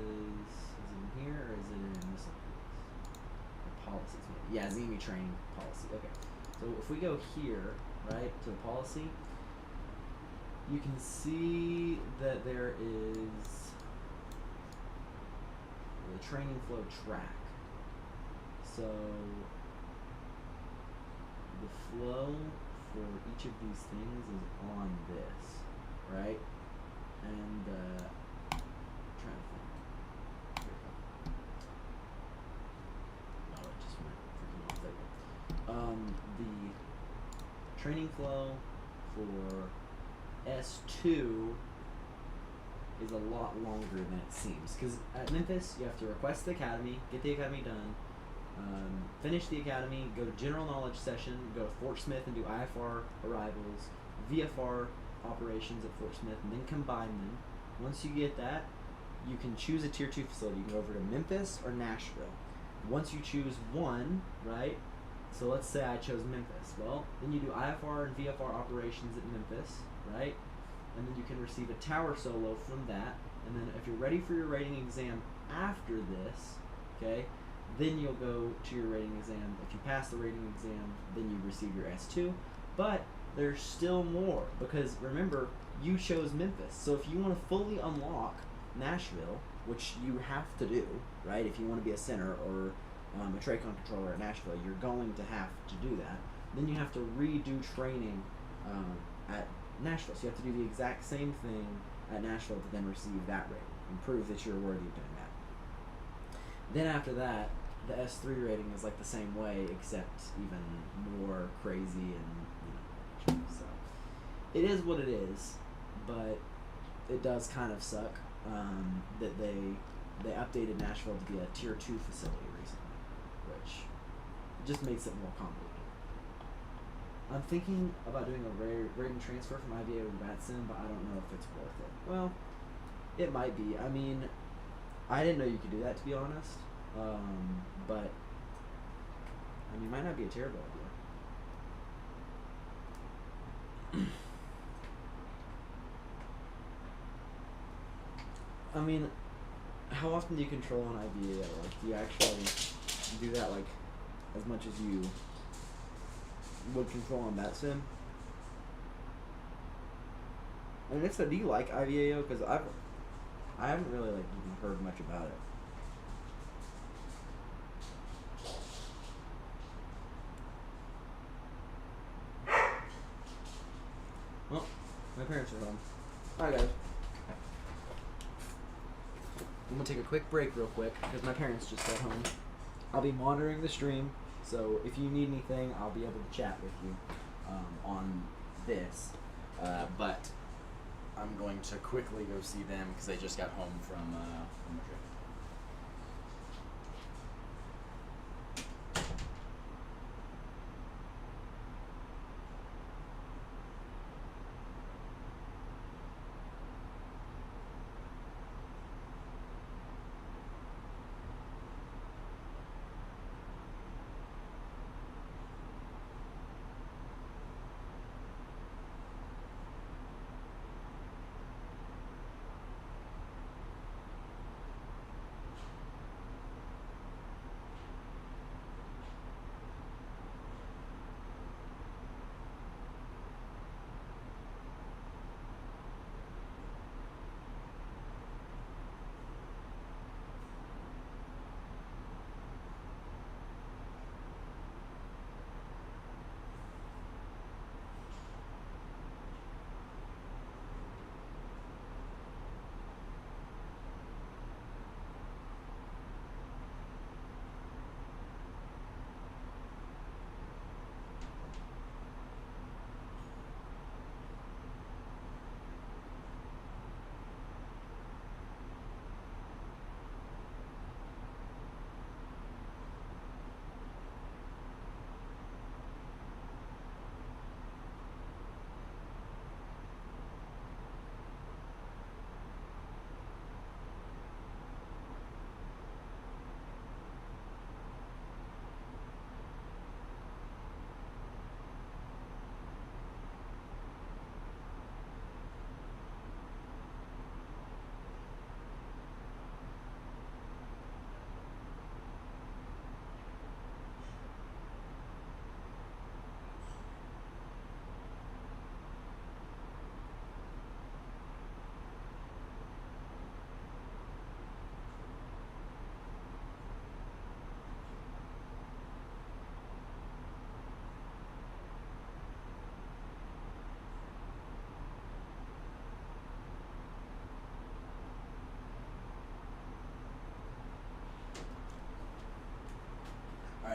it in here or is it in miscellaneous? Policies, maybe. Yeah, Zemi training policy. Okay. So if we go here, right, to the policy, you can see that there is the training flow track. So the flow for each of these things is on this, right? And I'm trying to think. Here we go. Oh, it just went freaking off. There we go. The training flow for S2 is a lot longer than it seems, because at Memphis you have to request the academy, get the academy done, finish the academy, go to general knowledge session, go to Fort Smith and do IFR arrivals, VFR operations at Fort Smith, and then combine them. Once you get that, you can choose a tier 2 facility. You can go over to Memphis or Nashville. Once you choose one, right, so let's say I chose Memphis, well, then you do IFR and VFR operations at Memphis, right, and then you can receive a tower solo from that, and then if you're ready for your rating exam after this, okay, then you'll go to your rating exam. If you pass the rating exam, then you receive your S2, but there's still more, because remember, you chose Memphis, so if you want to fully unlock Nashville, which you have to do, right, if you want to be a center or a Tracon controller at Nashville, you're going to have to do that, then you have to redo training at Nashville, so you have to do the exact same thing at Nashville to then receive that rating and prove that you're worthy of doing that. Then after that, the S3 rating is like the same way, except even more crazy and so it is what it is, but it does kind of suck that they updated Nashville to be a tier 2 facility recently, which just makes it more complicated. I'm thinking about doing a rating transfer from IVA to VATSIM, but I don't know if it's worth it. Well, it might be. I mean, I didn't know you could do that, to be honest. But I mean, it might not be a terrible idea. I mean, how often do you control on IVA? Like, do you actually do that like as much as you would control on VATSIM? And if so, do you like IVAO? Because I haven't really like even heard much about it. Well, my parents are home. Hi guys. I'm gonna take a quick break real quick because my parents just got home. I'll be monitoring the stream, so if you need anything, I'll be able to chat with you on this. But I'm going to quickly go see them because they just got home from a trip.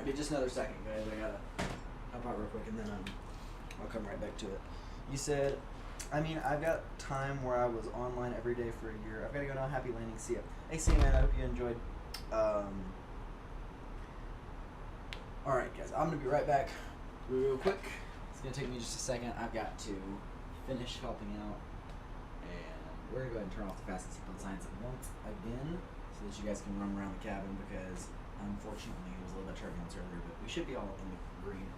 Alright, be just another second, guys. I gotta hop out real quick and then I'll come right back to it. You said, I mean, I've got time where I was online every day for a year. I've got to go now. Happy landing. See ya. Hey, see you, man. I hope you enjoyed. Alright, guys. I'm going to be right back real quick. It's going to take me just a second. I've got to finish helping out. And we're going to go ahead and turn off the fastest seatbelt signs once again so that you guys can run around the cabin because unfortunately there was a little bit of turbulence earlier, but we should be all in the green now.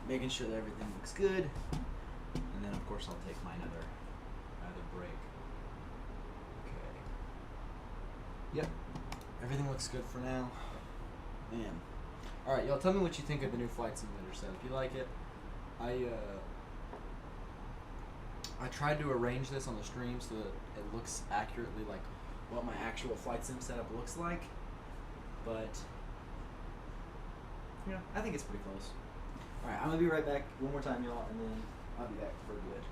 Making sure that everything looks good, and then of course I'll take my another break. Okay. Yep. Everything looks good for now. Man. All right, y'all. Tell me what you think of the new flight simulator set. If you like it, I tried to arrange this on the stream so that it looks accurately like what my actual flight sim setup looks like, but yeah, I think it's pretty close. Alright, I'm going to be right back one more time, y'all, and then I'll be back for good.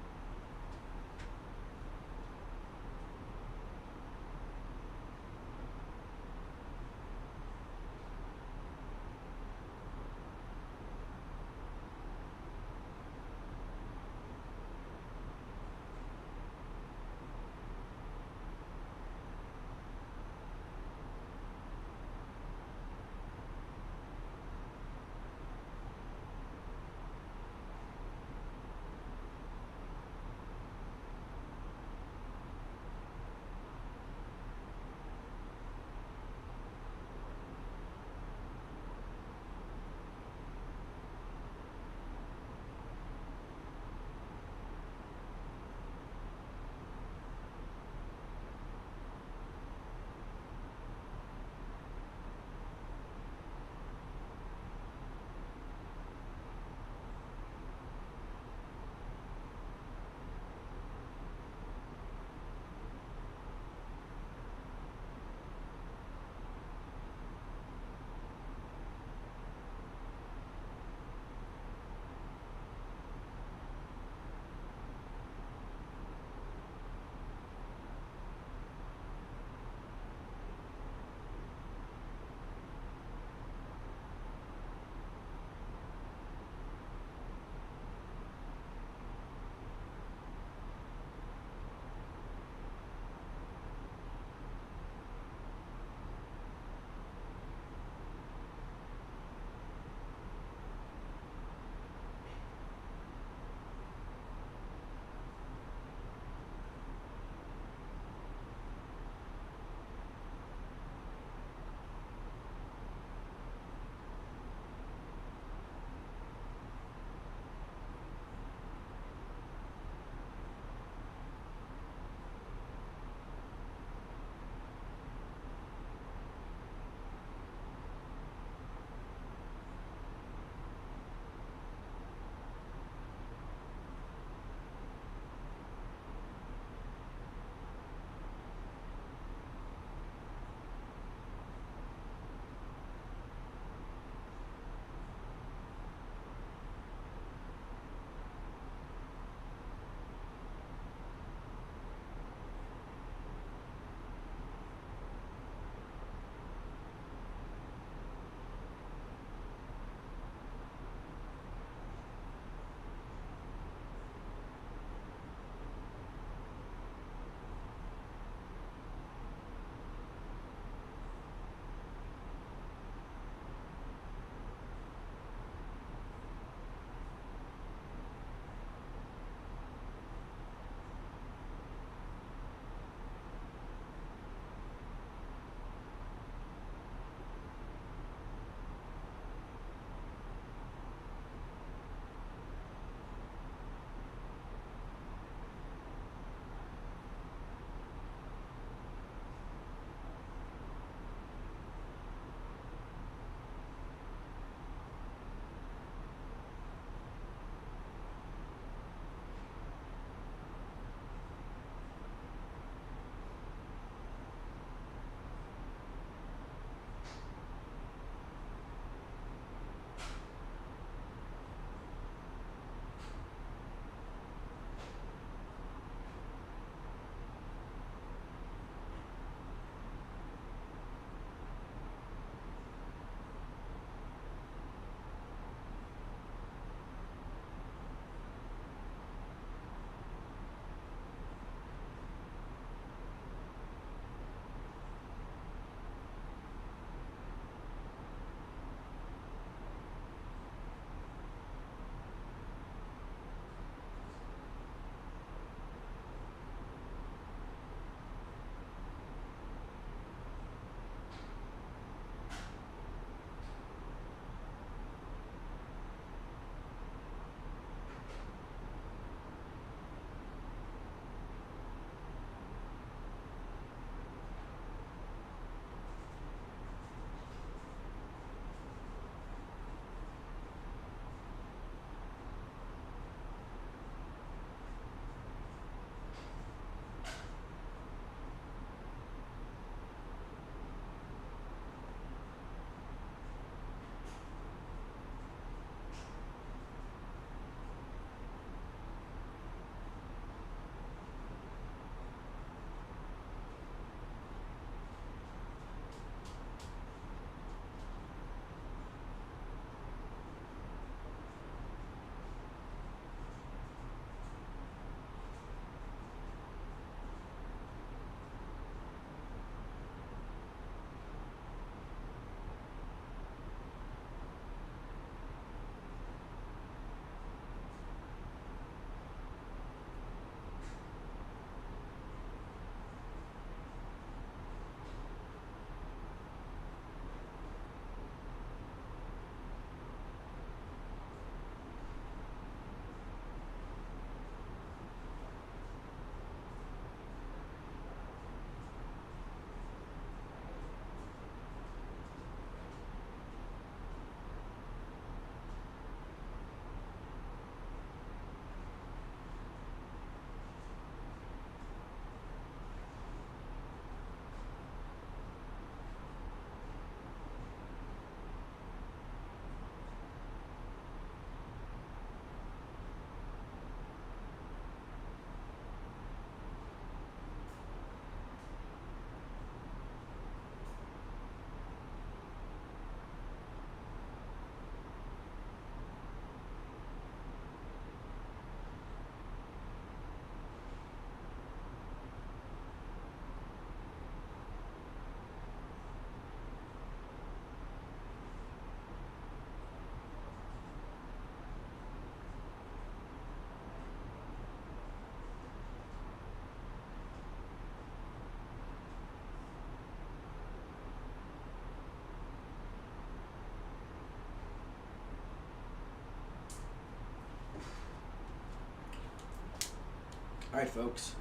Alright, folks.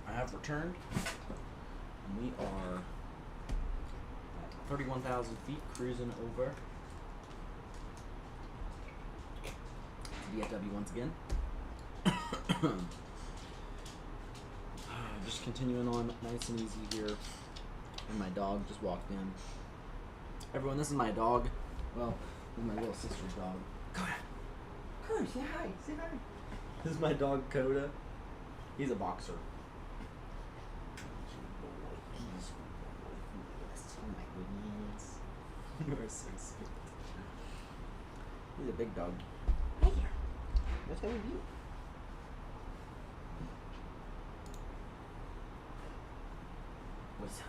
I have returned. And we are at 31,000 feet, cruising over DFW once again. Just continuing on nice and easy here. And my dog just walked in. Everyone, this is my dog. Well, this is my little sister's dog. Coda! Coda, say hi! Say hi! This is my dog, Coda. He's a boxer. Oh my goodness. You are so sweet. He's a big dog. Hey here. What's up with you? What's up?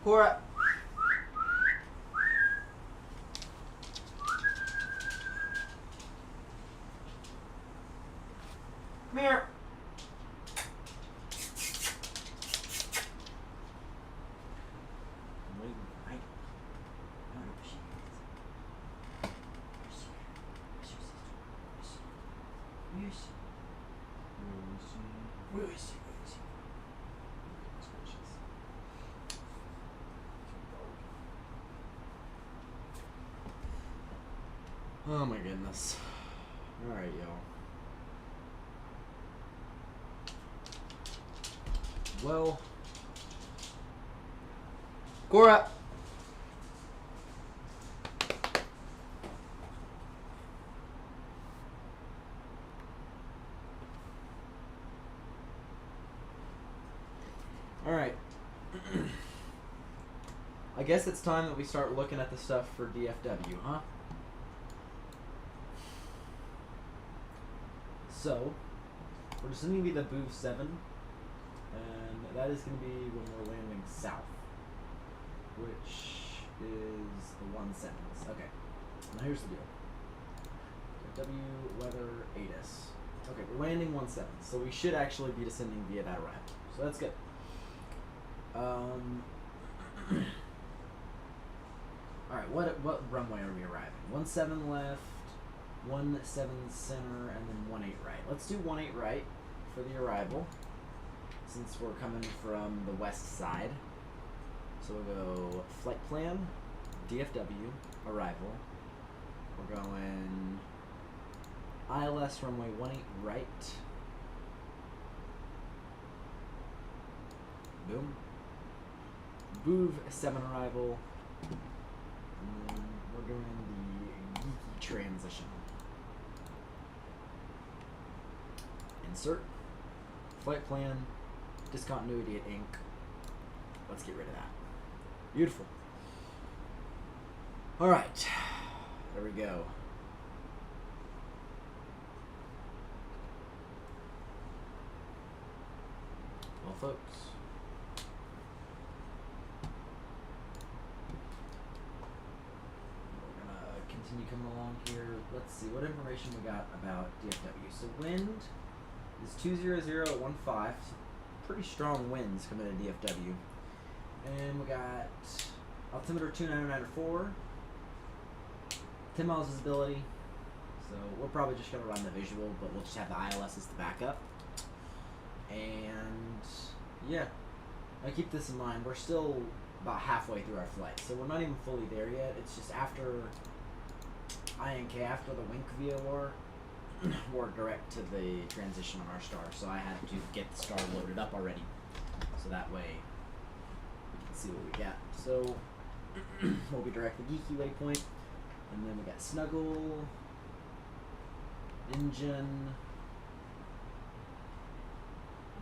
Cora! Come here! I'm waiting for Ida. I don't know where she is. Where's your sister? Where is she? Where is she? Goodness gracious. Oh my goodness. Alright, y'all. Well, Cora. All right. I guess it's time that we start looking at the stuff for DFW, huh? So, we're just going to be the Booth 7. And that is going to be when we're landing south, which is the 1 sentence. Okay, now here's the deal. W weather ATIS. Okay, we're landing 1 sentence, so we should actually be descending via that arrival. So that's good. Alright, what runway are we arriving? 17 left, 17 center, and then 18 right. Let's do 18 right for the arrival, since we're coming from the west side. So we'll go flight plan, DFW, arrival. We're going ILS runway 18 right. Boom. Booth 7 arrival. And then we're doing the geeky transition. Insert. Flight plan. Discontinuity at Inc. Let's get rid of that. Beautiful. Alright. There we go. Well, folks. We're going to continue coming along here. Let's see what information we got about DFW. So wind is 200 at 15. Pretty strong winds coming into DFW. And we got altimeter 2994, 10 miles visibility. So we're probably just going to run the visual, but we'll just have the ILS as the backup. And yeah, I keep this in mind. We're still about halfway through our flight, so we're not even fully there yet. It's just after INK, after the Wink VOR, we're direct to the transition on our star, so I had to get the star loaded up already, so that way we can see what we got. So we'll be direct the geeky waypoint, and then we got snuggle, engine,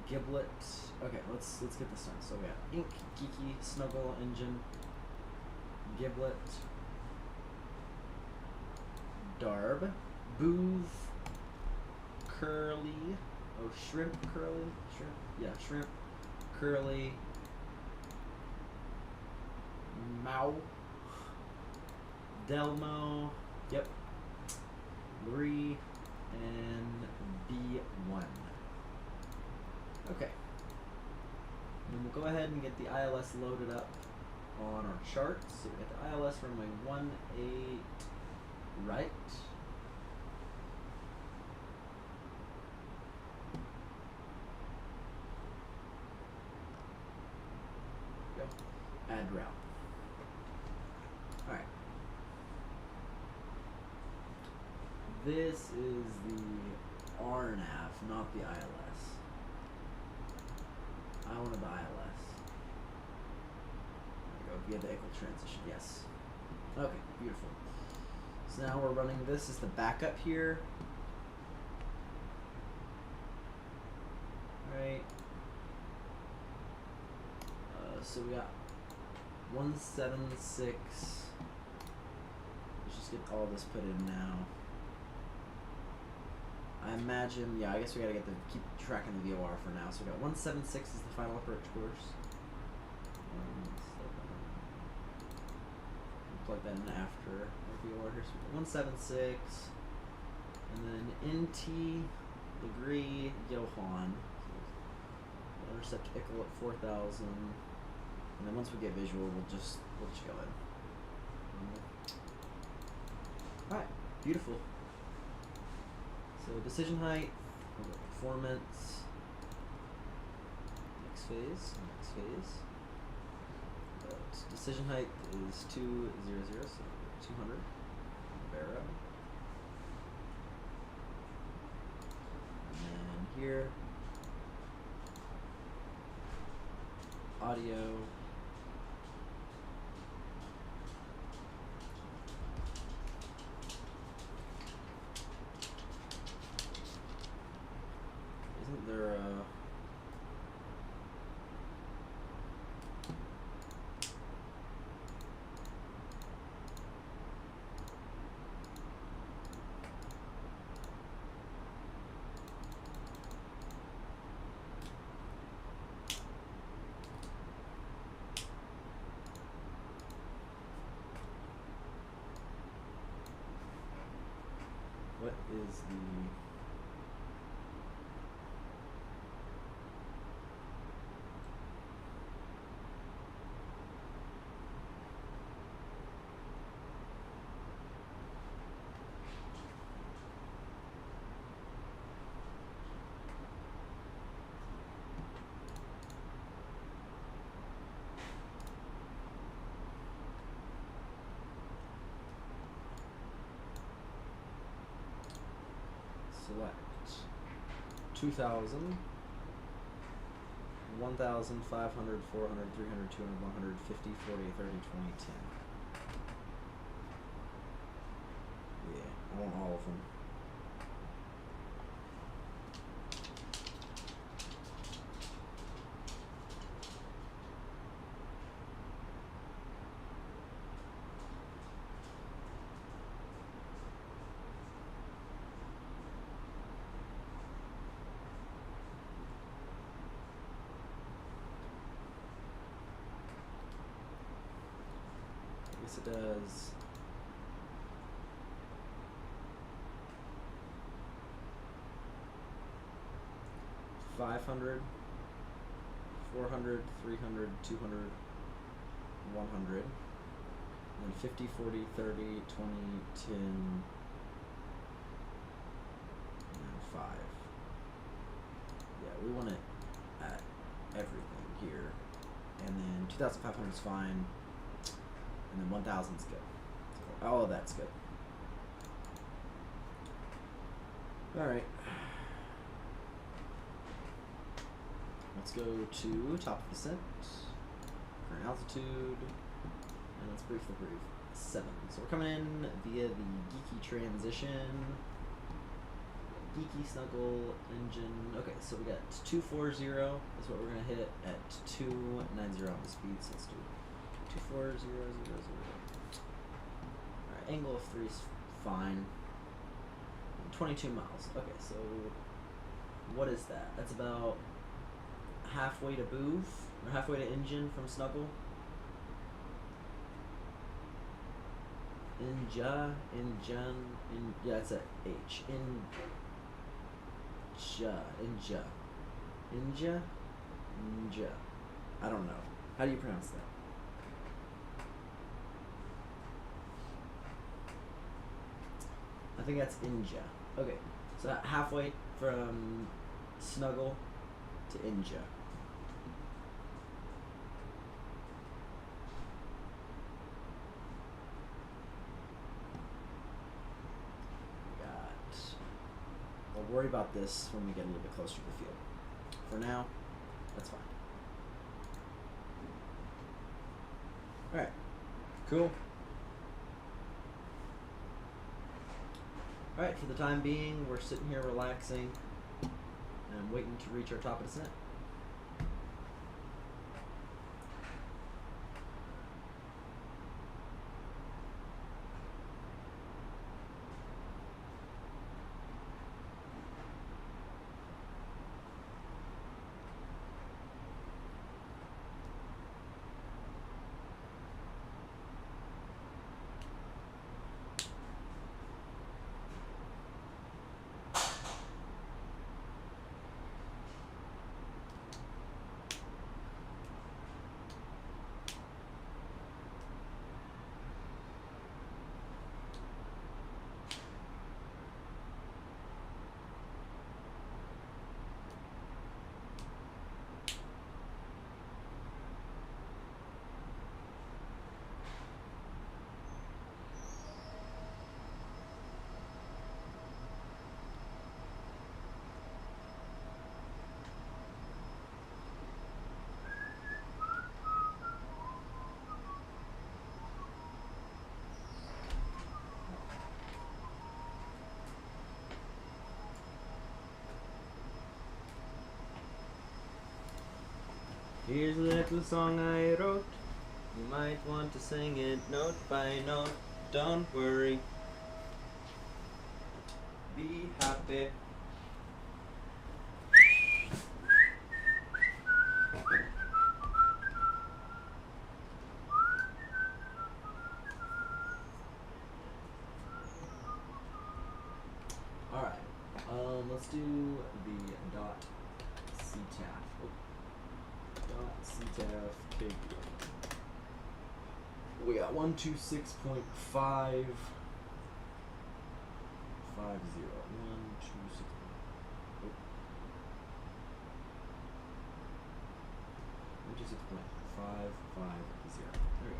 giblet. Okay, let's get this done. So we got ink, geeky, snuggle, engine, giblet, darb, booth, curly, oh, shrimp, curly, shrimp, yeah, shrimp, curly, Mao, Delmo, yep, Lurie, and B1. Okay. And we'll go ahead and get the ILS loaded up on our charts. So we got the ILS runway 18 right. go. Add route. Alright. This is the RNAV, not the ILS. I wanted the ILS. There we go, via vehicle transition, yes. Okay, beautiful. So now we're running this as the backup here. Right. So we got 176. Let's just get all this put in now. I imagine, yeah, I guess we gotta keep tracking the VOR for now. So we got 176 is the final approach course. Plug that in after our VOR here. So we got 176, and then NT Legree Johan. So intercept Ickle at 4,000, and then once we get visual, we'll just go in. All right, beautiful. So decision height, performance, next phase. Decision height is 200, so 200. Barrow. And then here, audio. Isn't there a... What is the... Select 2,000, 1,500, 400, 300, 200, 100, 50, 40, 30, 20, 10. Yeah, I want all of them. It does 500, 400, 300, 200, 100, and then 50, 40, 30, 20, 10, and 5. Yeah, we want it at everything here. And then 2,500 is fine. And then 1,000 is good. So all of that's good. Alright. Let's go to top of descent, current altitude, and let's brief the brief. 7. So we're coming in via the Geeky transition. Geeky snuggle engine. Okay, so we got 240 is what we're gonna hit at 290 on the speed. So let's do 24000. Alright, angle of 3 is fine. 22 miles. Okay, so what is that? That's about halfway to Booth, or halfway to Engine from Snuggle. Yeah, it's a H. Inja. I don't know. How do you pronounce that? I think that's Inja. Okay, so halfway from Snuggle to Inja. worry about this when we get a little bit closer to the field. For now, that's fine. Alright, cool. Alright, for the time being, we're sitting here relaxing and waiting to reach our top of descent. Here's a little song I wrote. You might want to sing it note by note. Don't worry. Be happy. Alright. Let's do the dot CTAF. Dot CTAF KBO. We got 126.550. 126. Oh. 126.550. There we go.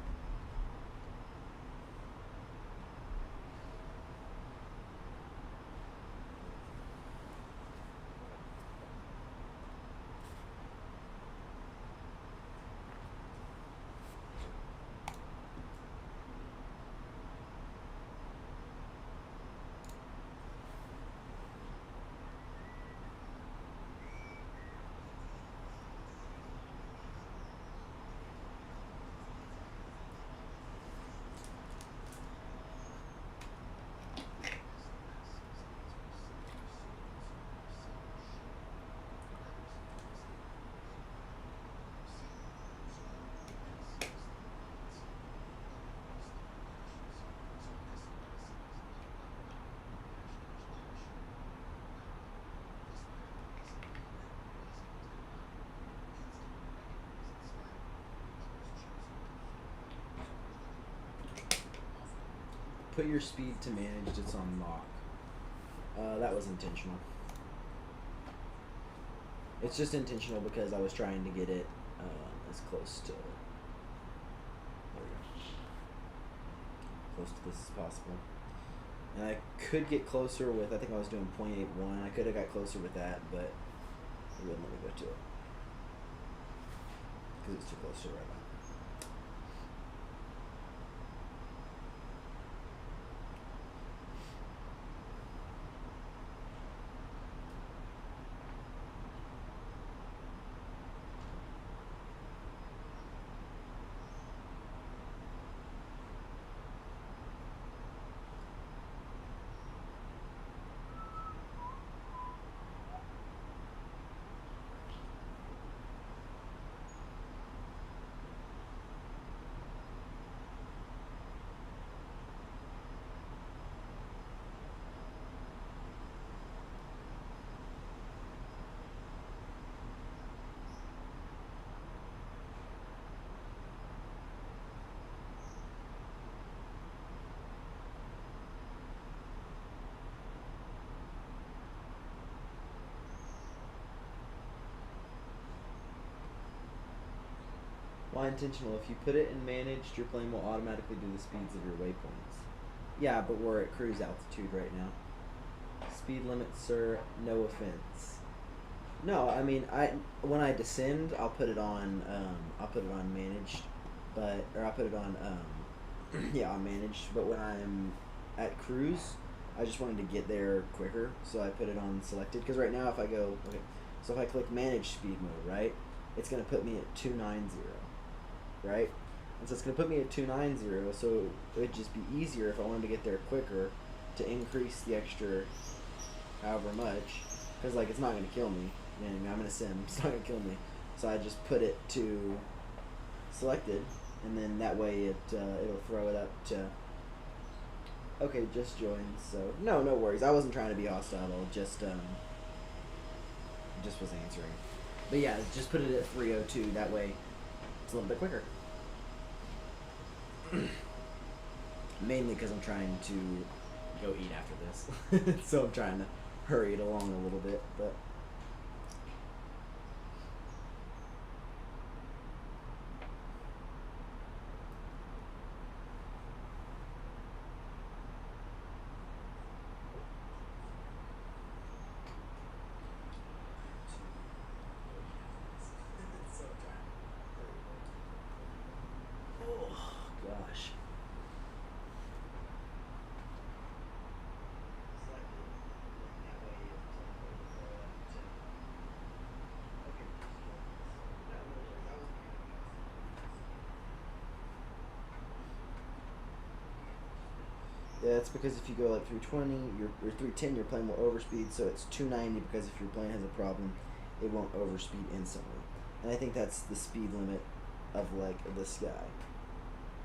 Put your speed to managed, it's on lock. That was intentional. It's just intentional because I was trying to get it as close to, there we go, close to this as possible. And I could get closer with, I think I was doing 0.81. I could have got closer with that, but it wouldn't let me go to it because it's too close to right now. Why intentional? If you put it in managed, your plane will automatically do the speeds of your waypoints. Yeah, but we're at cruise altitude right now. Speed limit, sir. No offense. No, I mean, when I descend, I'll put it on managed, I'll put it on yeah, on managed. But when I'm at cruise, I just wanted to get there quicker, so I put it on selected. Because right now, if I go, okay, so if I click manage speed mode, right, it's gonna put me at 290, right? And so it's gonna put me at 290. So it'd just be easier if I wanted to get there quicker to increase the extra, however much, because like it's not gonna kill me. You know, I'm in a sim, it's not gonna kill me. So I just put it to selected, and then that way it'll throw it up to. Okay, just joined. So no worries. I wasn't trying to be hostile. Just was answering. But yeah, just put it at 302. That way, it's a little bit quicker. Mainly because I'm trying to go eat after this, so I'm trying to hurry it along a little bit, but. Gosh. Yeah, it's because if you go like 320 or 310, your plane will overspeed, so it's 290 because if your plane has a problem, it won't overspeed instantly. And I think that's the speed limit of like the sky.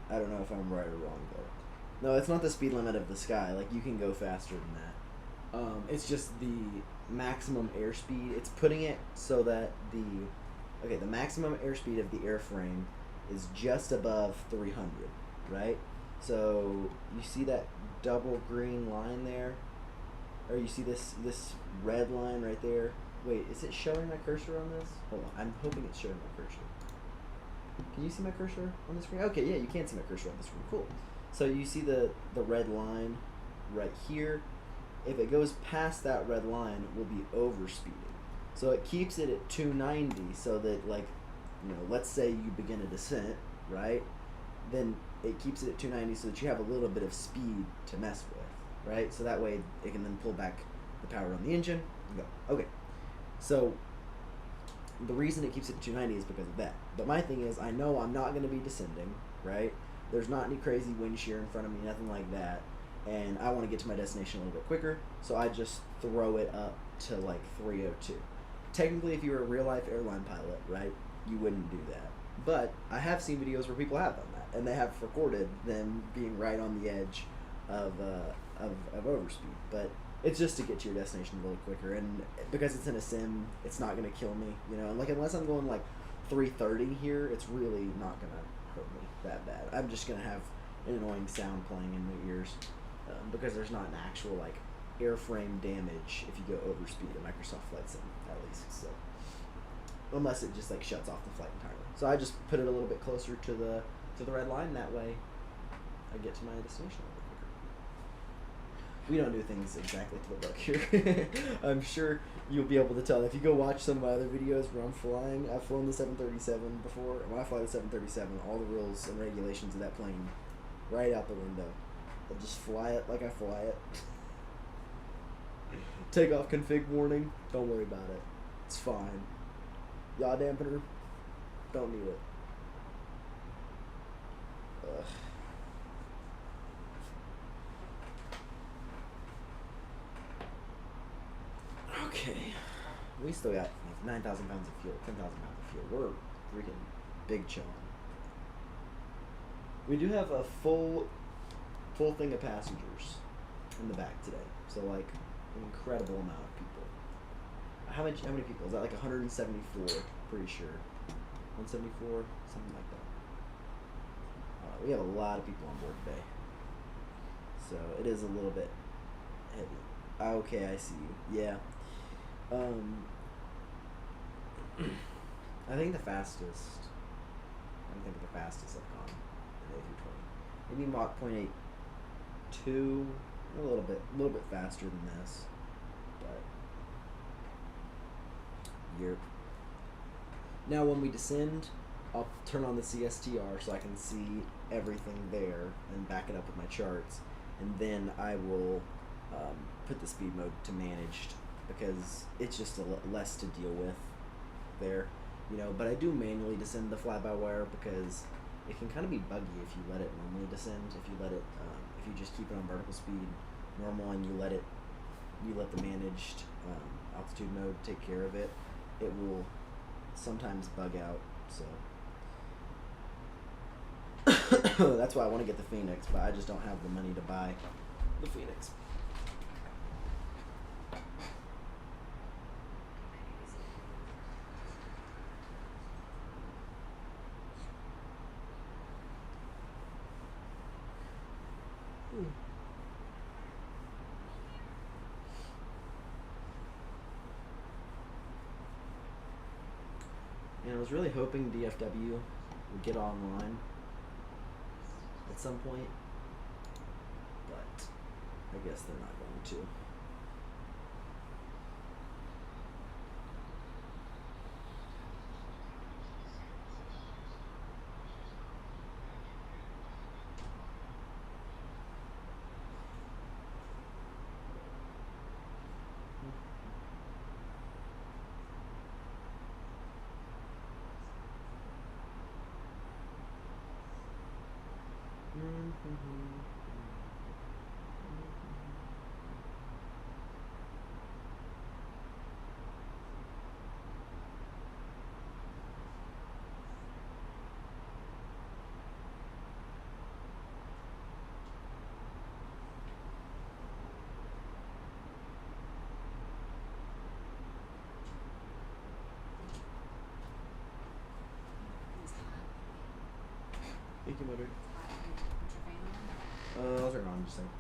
I don't know if I'm right or wrong though. No, it's not the speed limit of the sky. Like you can go faster than that. It's just the maximum airspeed. It's putting it so that the maximum airspeed of the airframe is just above 300, right? So you see that double green line there, or you see this red line right there. Wait, is it showing my cursor on this? Hold on, I'm hoping it's showing my cursor. Can you see my cursor on the screen? Okay, yeah, you can see my cursor on the screen. Cool. So you see the red line right here. If it goes past that red line, we'll be overspeeding. So it keeps it at 290 so that, like, you know, let's say you begin a descent, right? Then it keeps it at 290 so that you have a little bit of speed to mess with, right? So that way it can then pull back the power on the engine and go. Okay. So the reason it keeps it at 290 is because of that. But my thing is, I know I'm not going to be descending, right? There's not any crazy wind shear in front of me, nothing like that. And I want to get to my destination a little bit quicker, so I just throw it up to like 302. Technically, if you were a real-life airline pilot, right, you wouldn't do that. But I have seen videos where people have done that, and they have recorded them being right on the edge of overspeed. But it's just to get to your destination a little quicker, and because it's in a sim, it's not going to kill me, you know. Like, unless I'm going like 330 here, it's really not going to hurt me that bad. I'm just going to have an annoying sound playing in my ears. Because there's not an actual like airframe damage if you go overspeed at Microsoft Flight Sim, at least. So unless it just like shuts off the flight entirely. So I just put it a little bit closer to the red line. That way, I get to my destination a little bit quicker. We don't do things exactly to the book here. I'm sure you'll be able to tell if you go watch some of my other videos where I'm flying. I've flown the 737 before. When I fly the 737, all the rules and regulations of that plane right out the window. I'll just fly it like I fly it. Takeoff config warning. Don't worry about it. It's fine. Yaw dampener. Don't need it. Ugh. Okay. We still got 9,000 pounds of fuel, 10,000 pounds of fuel. We're freaking big chillin'. We do have a full thing of passengers in the back today. So like an incredible amount of people. How many people? Is that like 174? Pretty sure. 174, something like that. We have a lot of people on board today. So it is a little bit heavy. Okay, I see you. Yeah. I think the fastest I've gone in A320. Maybe Mach 0.82, a little bit faster than this. But yep. Now when we descend, I'll turn on the CSTR so I can see everything there and back it up with my charts, and then I will put the speed mode to managed because it's just less to deal with there, you know. But I do manually descend the fly-by-wire because it can kind of be buggy if you let it normally descend. If you let it, if you just keep it on vertical speed normal and you let the managed altitude mode take care of it, it will sometimes bug out. So that's why I want to get the Phoenix, but I just don't have the money to buy the Phoenix. And I was really hoping DFW would get online at some point, but I guess they're not going to. Thank you, Mother. I'll turn it on just a second.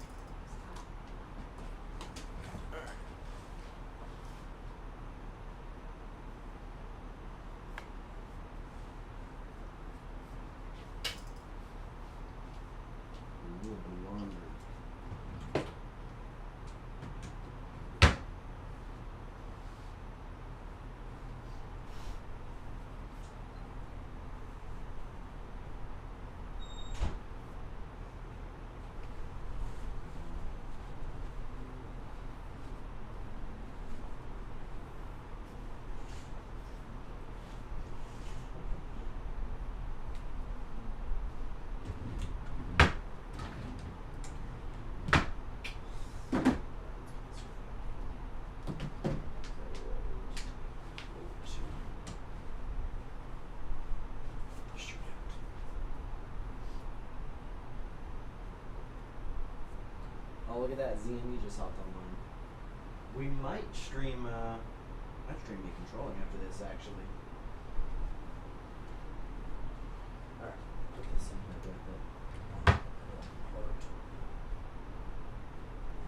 Oh, look at that. ZME just hopped online. We might stream, me controlling after this, actually. Alright, put this in here with it.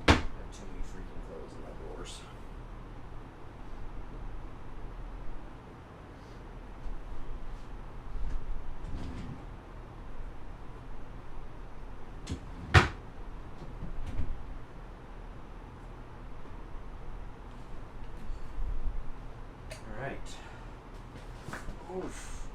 I have too many freaking clothes in my drawers. Oof.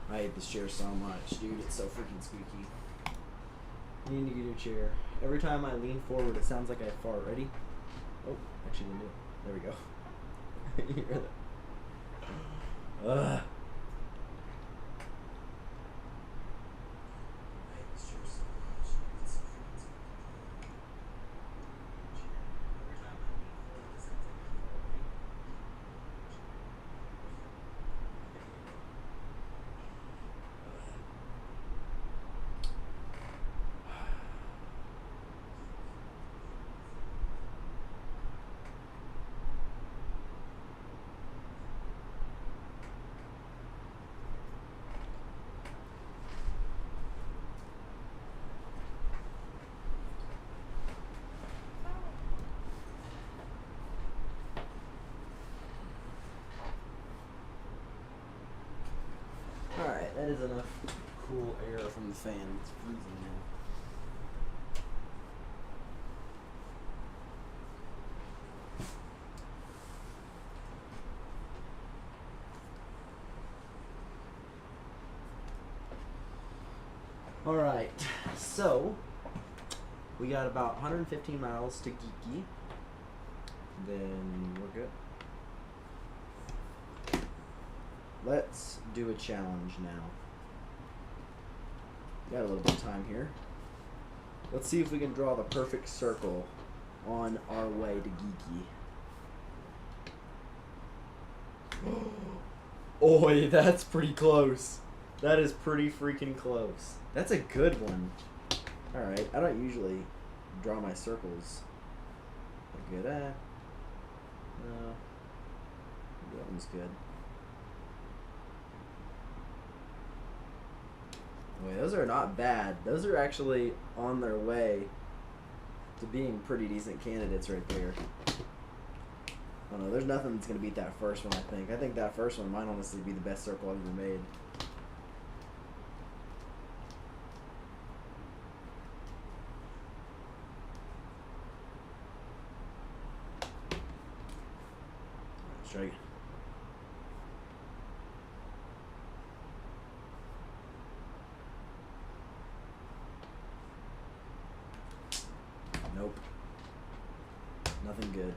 I hate this chair so much, dude. It's so freaking squeaky. You need to get your chair. Every time I lean forward, it sounds like I fart. Ready? Oh, actually didn't do it. There we go. You hear that? Ugh. is enough cool air from the fan. It's freezing now. Alright, so we got about 115 miles to Geeky. Then we're good. Let's do a challenge now. Got a little bit of time here. Let's see if we can draw the perfect circle on our way to Geeky. Oi, that's pretty close. That is pretty freaking close. That's a good one. Alright, I don't usually draw my circles. Good at. No. That one's good. Wait, those are not bad. Those are actually on their way to being pretty decent candidates right there. I don't know, there's nothing that's going to beat that first one, I think. I think that first one might honestly be the best circle I've ever made. Let's try again. Nope. Nothing good.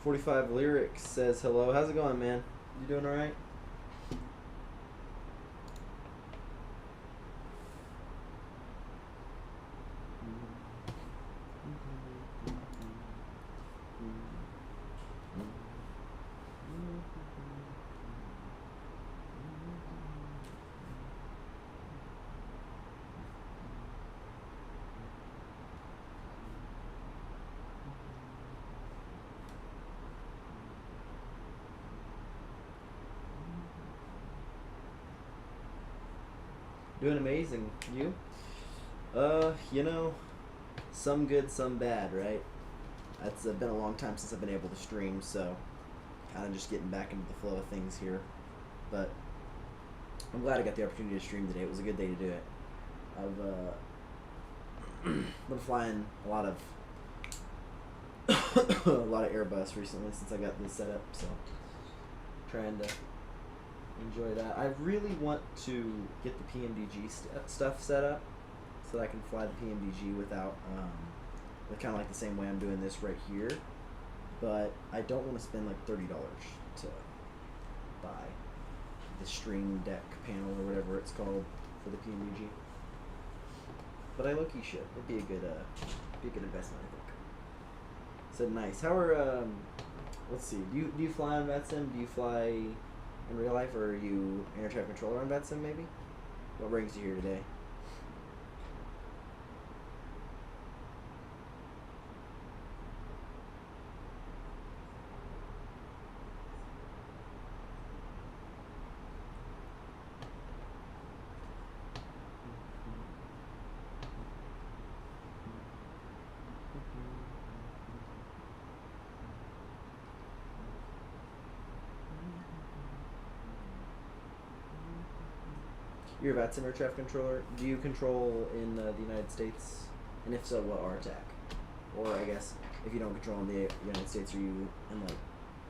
.45 Lyrics says hello. How's it going, man? You doing alright? Doing amazing. You? You know, some good, some bad, right? It's been a long time since I've been able to stream, so kind of just getting back into the flow of things here. But I'm glad I got the opportunity to stream today. It was a good day to do it. I've been flying a lot of Airbus recently since I got this set up, so trying to enjoy that. I really want to get the PMDG stuff set up so that I can fly the PMDG without, kind of like the same way I'm doing this right here. But I don't want to spend like $30 to buy the Stream Deck panel or whatever it's called for the PMDG. But I low-key should. It'd be a good investment, I think. So nice. How are let's see. Do you fly on VATSIM? Do you fly in real life, or are you air traffic controller on VATSIM maybe? What brings you here today? You're a VATSIM air traffic controller. Do you control in the United States? And if so, what RTAC? Or I guess if you don't control in the United States, are you in like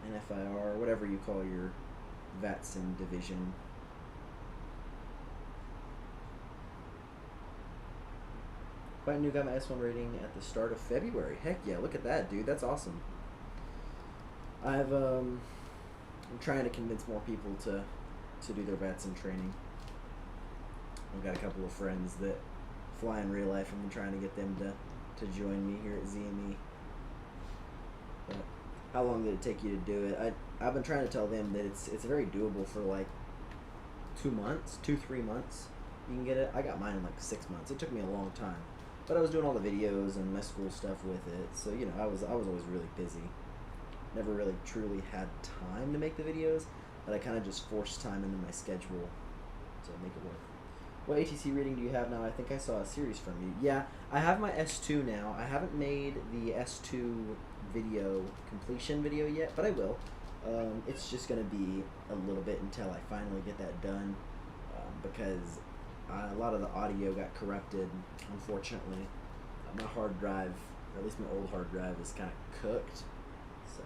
NFIR or whatever you call your VATSIM division? Quite new, got my S1 rating at the start of February. Heck yeah, look at that, dude. That's awesome. I'm trying to convince more people to do their VATSIM training. I've got a couple of friends that fly in real life, and I'm trying to get them to join me here at ZME. But how long did it take you to do it? I've been trying to tell them that it's very doable for like 3 months. You can get it. I got mine in like 6 months. It took me a long time, but I was doing all the videos and my school stuff with it, so you know I was always really busy. Never really truly had time to make the videos, but I kind of just forced time into my schedule to make it work. What ATC reading do you have now? I think I saw a series from you. Yeah, I have my S2 now. I haven't made the S2 video completion video yet, but I will. It's just going to be a little bit until I finally get that done, because a lot of the audio got corrupted, unfortunately. My hard drive, or at least my old hard drive, is kind of cooked, so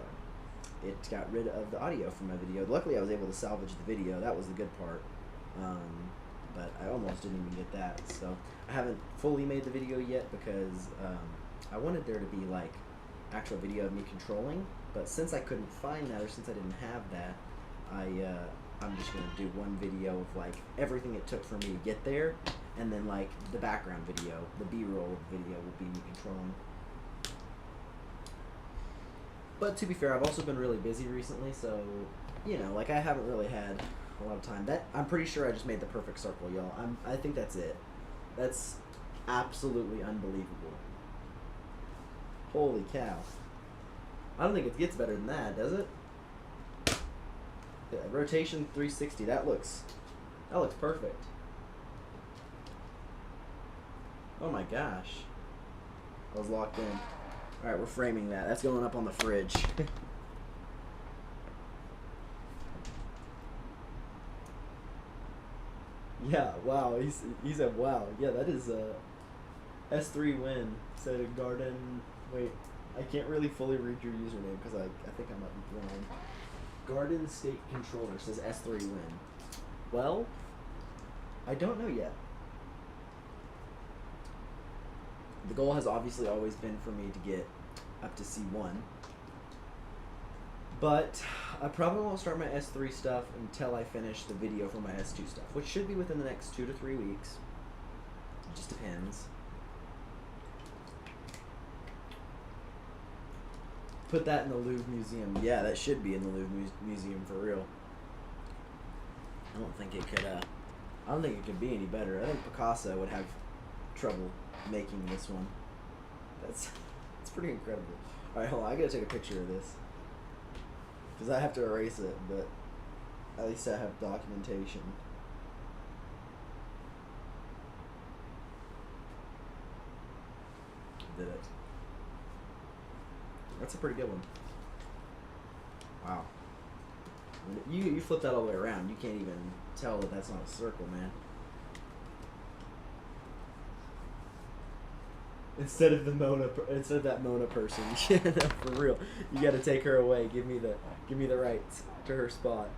it got rid of the audio from my video. Luckily, I was able to salvage the video. That was the good part. But I almost didn't even get that, so I haven't fully made the video yet because I wanted there to be like actual video of me controlling, but since I couldn't find that, or since I didn't have that, I'm just gonna do one video of like everything it took for me to get there, and then like the background video, the B-roll video will be me controlling. But to be fair, I've also been really busy recently, so you know, like I haven't really had a lot of time. That I'm pretty sure I just made the perfect circle, y'all. I think that's it. That's absolutely unbelievable. Holy cow. I don't think it gets better than that, does it? Yeah, rotation 360. That looks perfect. Oh my gosh. I was locked in. Alright, we're framing that. That's going up on the fridge. Yeah, wow. He said, wow. Yeah, that is a S3 win. Said a garden. Wait, I can't really fully read your username because I think I might be blind. Garden State Controller says S3 win. Well, I don't know yet. The goal has obviously always been for me to get up to C1. But I probably won't start my S3 stuff until I finish the video for my S2 stuff, which should be within the next 2 to 3 weeks. It just depends. Put that in the Louvre Museum. Yeah, that should be in the Louvre Museum for real. I don't think it could be any better. I think Picasso would have trouble making this one. It's pretty incredible. Alright, hold on. I gotta take a picture of this. Because I have to erase it, but at least I have documentation. Did it. That's a pretty good one. Wow. You flip that all the way around. You can't even tell that that's not a circle, man. Instead of that Mona person, yeah, no, for real. You got to take her away. Give me the rights to her spot.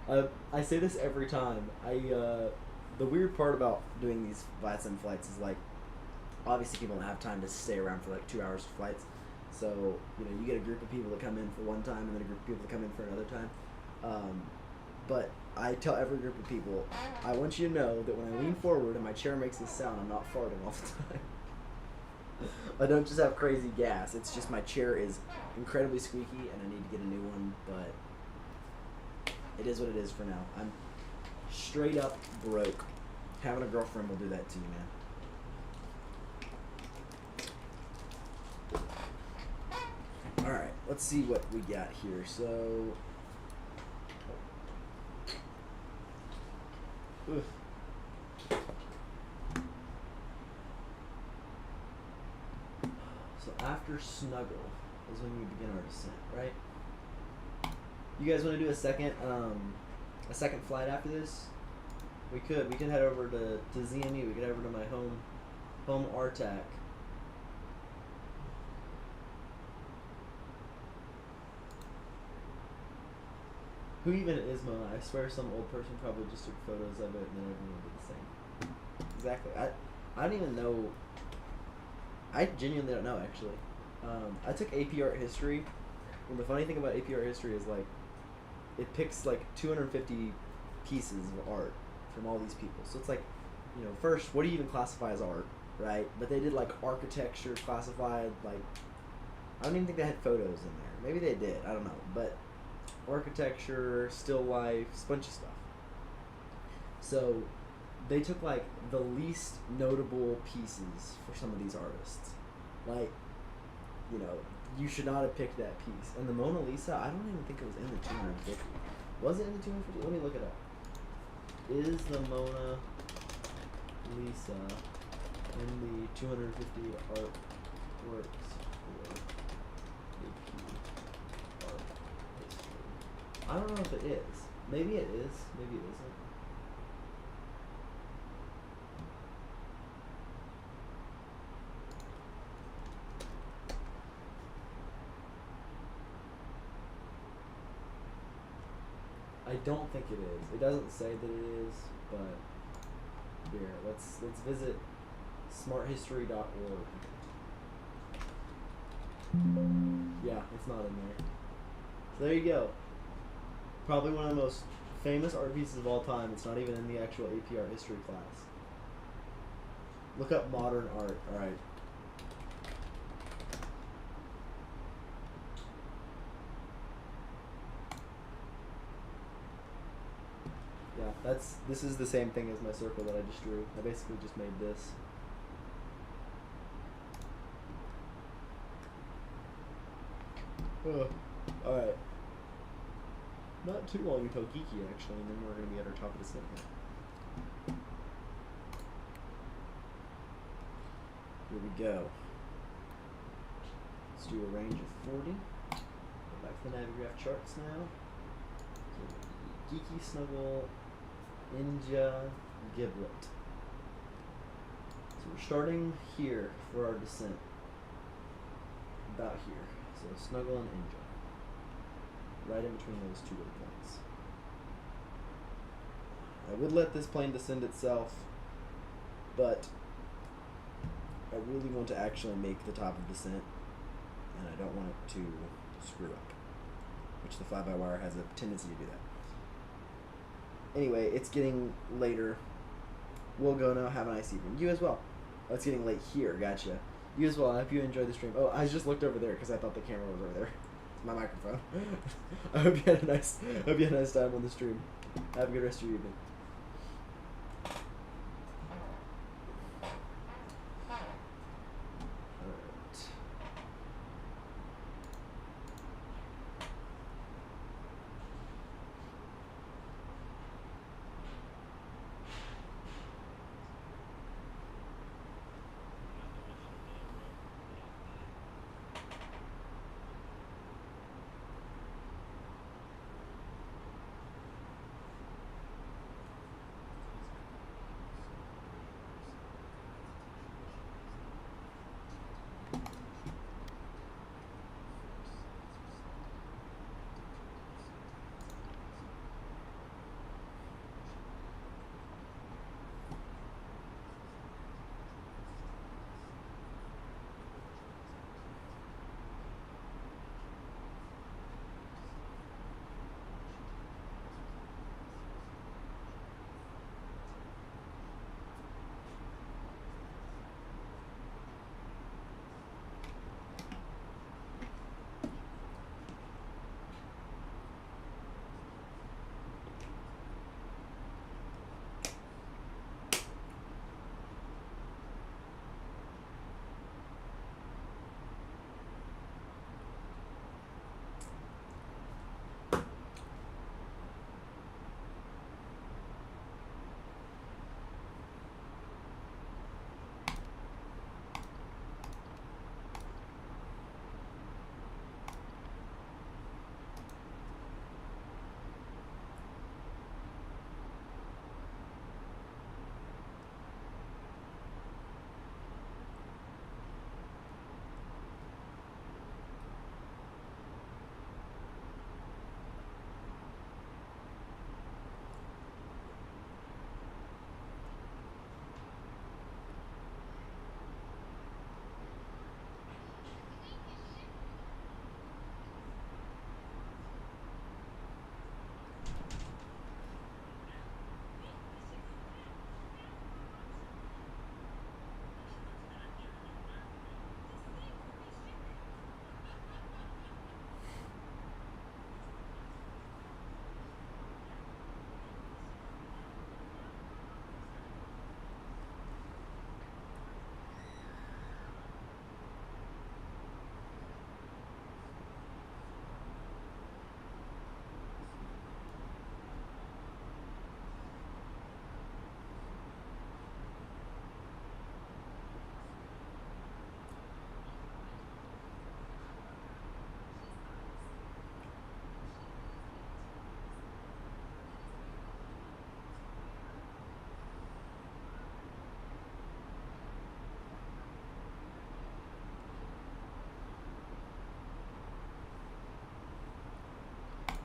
I say this every time. The weird part about doing these VATSIM flights is like, obviously people don't have time to stay around for like 2 hours of flights. So you know, you get a group of people that come in for one time, and then a group of people that come in for another time. But I tell every group of people, I want you to know that when I lean forward and my chair makes this sound, I'm not farting all the time. I don't just have crazy gas. It's just my chair is incredibly squeaky and I need to get a new one, but it is what it is for now. I'm straight up broke. Having a girlfriend will do that to you, man. Alright, let's see what we got here. So after Snuggle is when we begin our descent, right? You guys want to do a second flight after this? We could head over to ZME. We could head over to my home RTAC. Who even is Mona? I swear some old person probably just took photos of it and then everyone did the same. Exactly. I don't even know. I genuinely don't know, actually. I took AP Art History, and the funny thing about AP Art History is, like, it picks, like, 250 pieces of art from all these people. So it's like, you know, first, what do you even classify as art, right? But they did, like, architecture classified, like, I don't even think they had photos in there. Maybe they did, I don't know. But architecture, still lifes, bunch of stuff. So they took, like, the least notable pieces for some of these artists. Like, you know, you should not have picked that piece. And the Mona Lisa, I don't even think it was in the 250. Was it in the 250? Let me look it up. Is the Mona Lisa in the 250 artworks for AP Art History? I don't know if it is. Maybe it is. Maybe it isn't. I don't think it is. It doesn't say that it is, but here, let's visit smarthistory.org. Yeah, it's not in there. So there you go. Probably one of the most famous art pieces of all time. It's not even in the actual AP Art History class. Look up modern art. Alright. Yeah, this is the same thing as my circle that I just drew. I basically just made this. Alright. Not too long until Geeky, actually, and then we're going to be at our top of the set here. Here we go. Let's do a range of 40. Go back to the Navigraph charts now. So, Geeky, Snuggle, Inja, Giblet. So we're starting here for our descent. About here. So Snuggle and Inja. Right in between those two little points. I would let this plane descend itself, but I really want to actually make the top of descent, and I don't want it to screw up, which the fly-by-wire has a tendency to do that. Anyway, it's getting later. We'll go now. Have a nice evening. You as well. Oh, it's getting late here. Gotcha. You as well. I hope you enjoyed the stream. Oh, I just looked over there because I thought the camera was over there. It's my microphone. I hope you had a nice time on the stream. Have a good rest of your evening.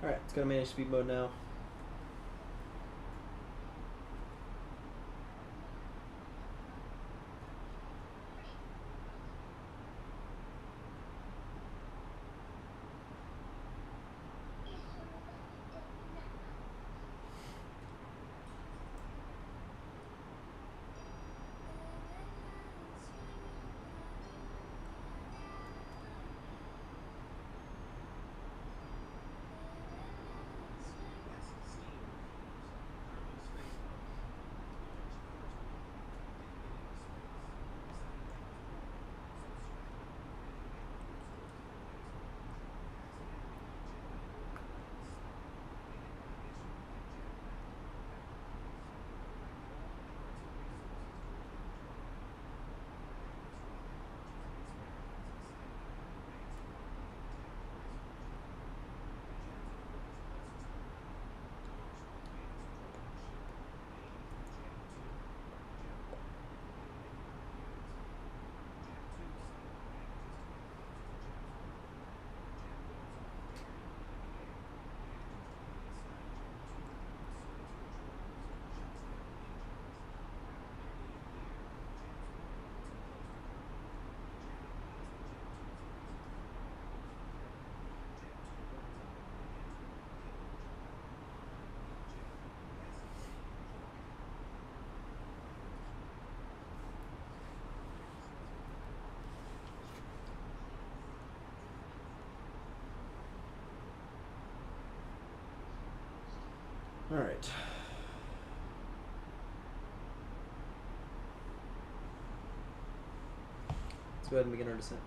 Alright, let's go to manage speed mode now. Alright. Let's go ahead and begin our descent.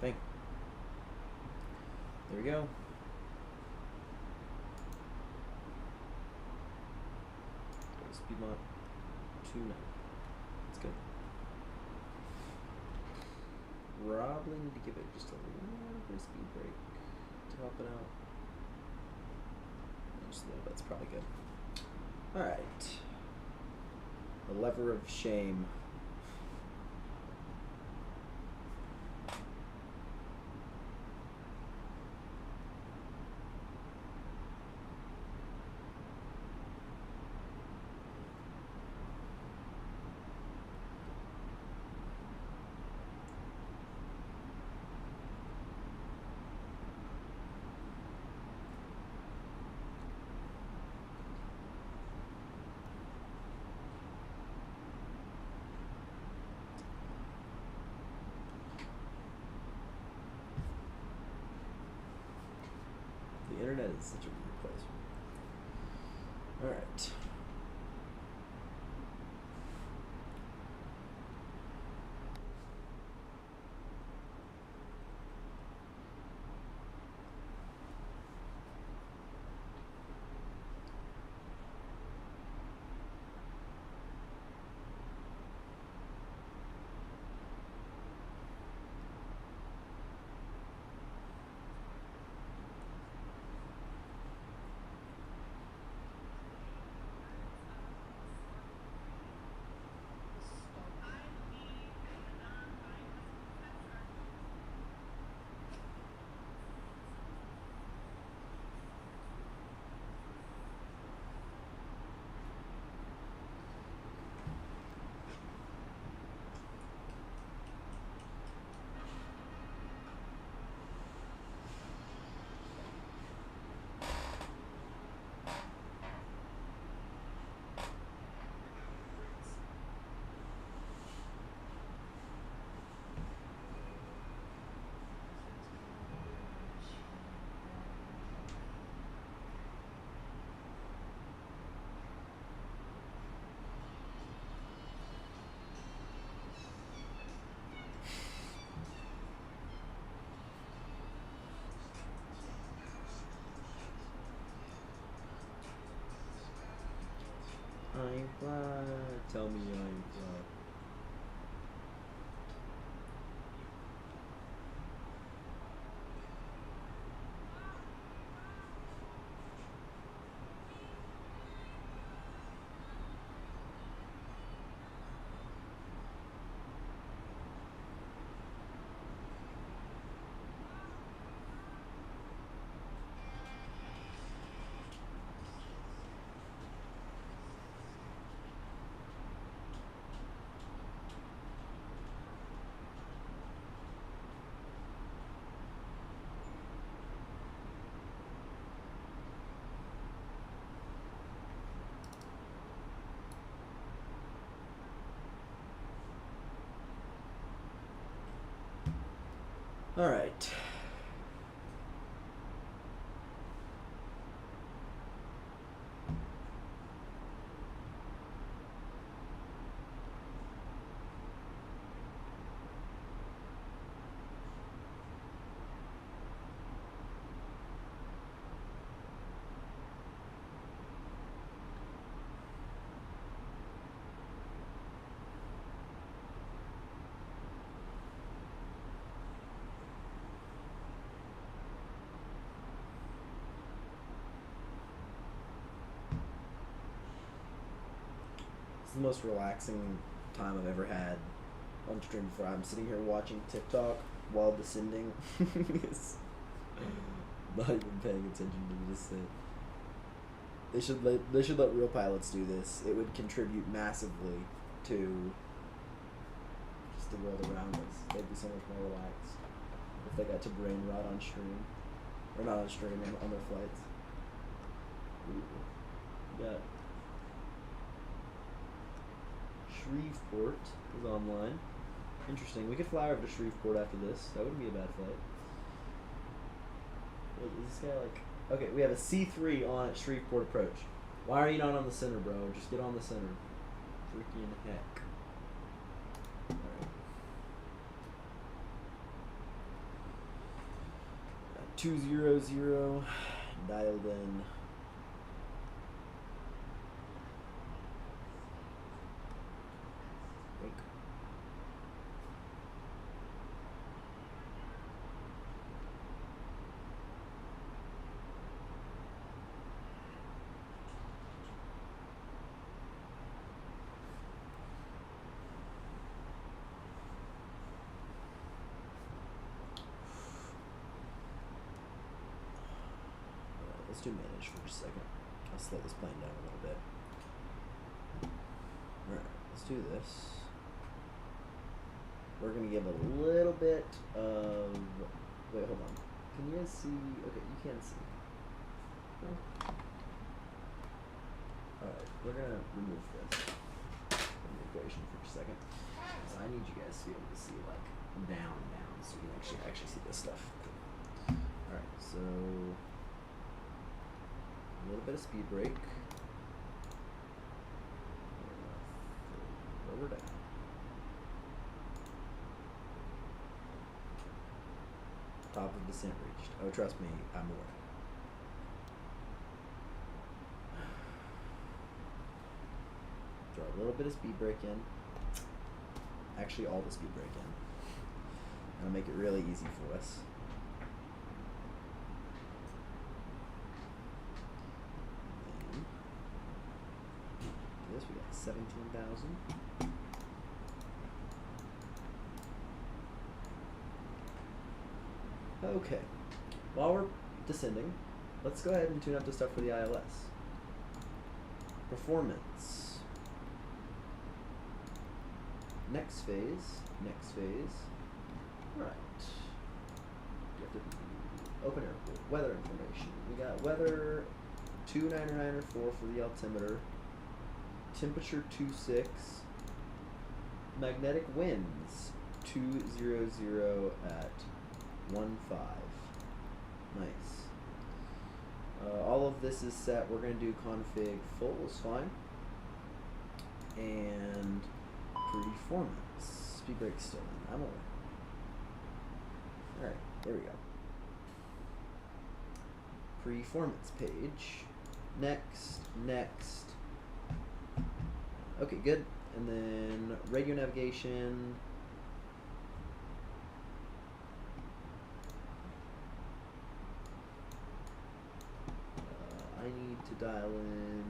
Bang. There we go. Speed mod 2 now. That's good. Probably need to give it just a little bit of speed break to help it out. Just a little bit's probably good. Alright. The lever of shame. The internet is such a weird place. Alright. All right. It's the most relaxing time I've ever had on stream before. I'm sitting here watching TikTok while descending. It's not even paying attention to me, just sit. They should let real pilots do this. It would contribute massively to just the world around us. They'd be so much more relaxed if they got to brain rot on stream. Or not on stream, on their flights. Ooh. Got Shreveport is online. Interesting. We could fly over to Shreveport after this. That wouldn't be a bad flight. Wait, is this guy like... Okay, we have a C3 on at Shreveport approach. Why are you not on the center, bro? Just get on the center. Freaking heck. Alright. 200 dialed in. Wake. Let's do manage for a second. I'll slow this plane down a little bit. Alright, let's do this. We're gonna give a little bit of... Wait, hold on. Can you guys see? Okay, you can see. Alright, we're gonna remove this from the equation for a second. So I need you guys to be able to see like down, so you can actually see this stuff. Alright, so a little bit of speed brake. Lower down. Top of descent reached. Oh, trust me, I'm aware. Throw a little bit of speed brake in. Actually, all the speed brake in. That'll make it really easy for us. This we got 17,000. Okay, while we're descending, let's go ahead and tune up the stuff for the ILS. Performance. Next phase. Right. You have to open airport. Weather information. We got weather 2994 for the altimeter. Temperature 26. Magnetic winds 200 at 15. Nice. All of this is set. We're going to do config full is fine. And performance. Speed brake still in. I'm aware. Alright, there we go. Performance page. Next. Okay, good. And then radio navigation. I need to dial in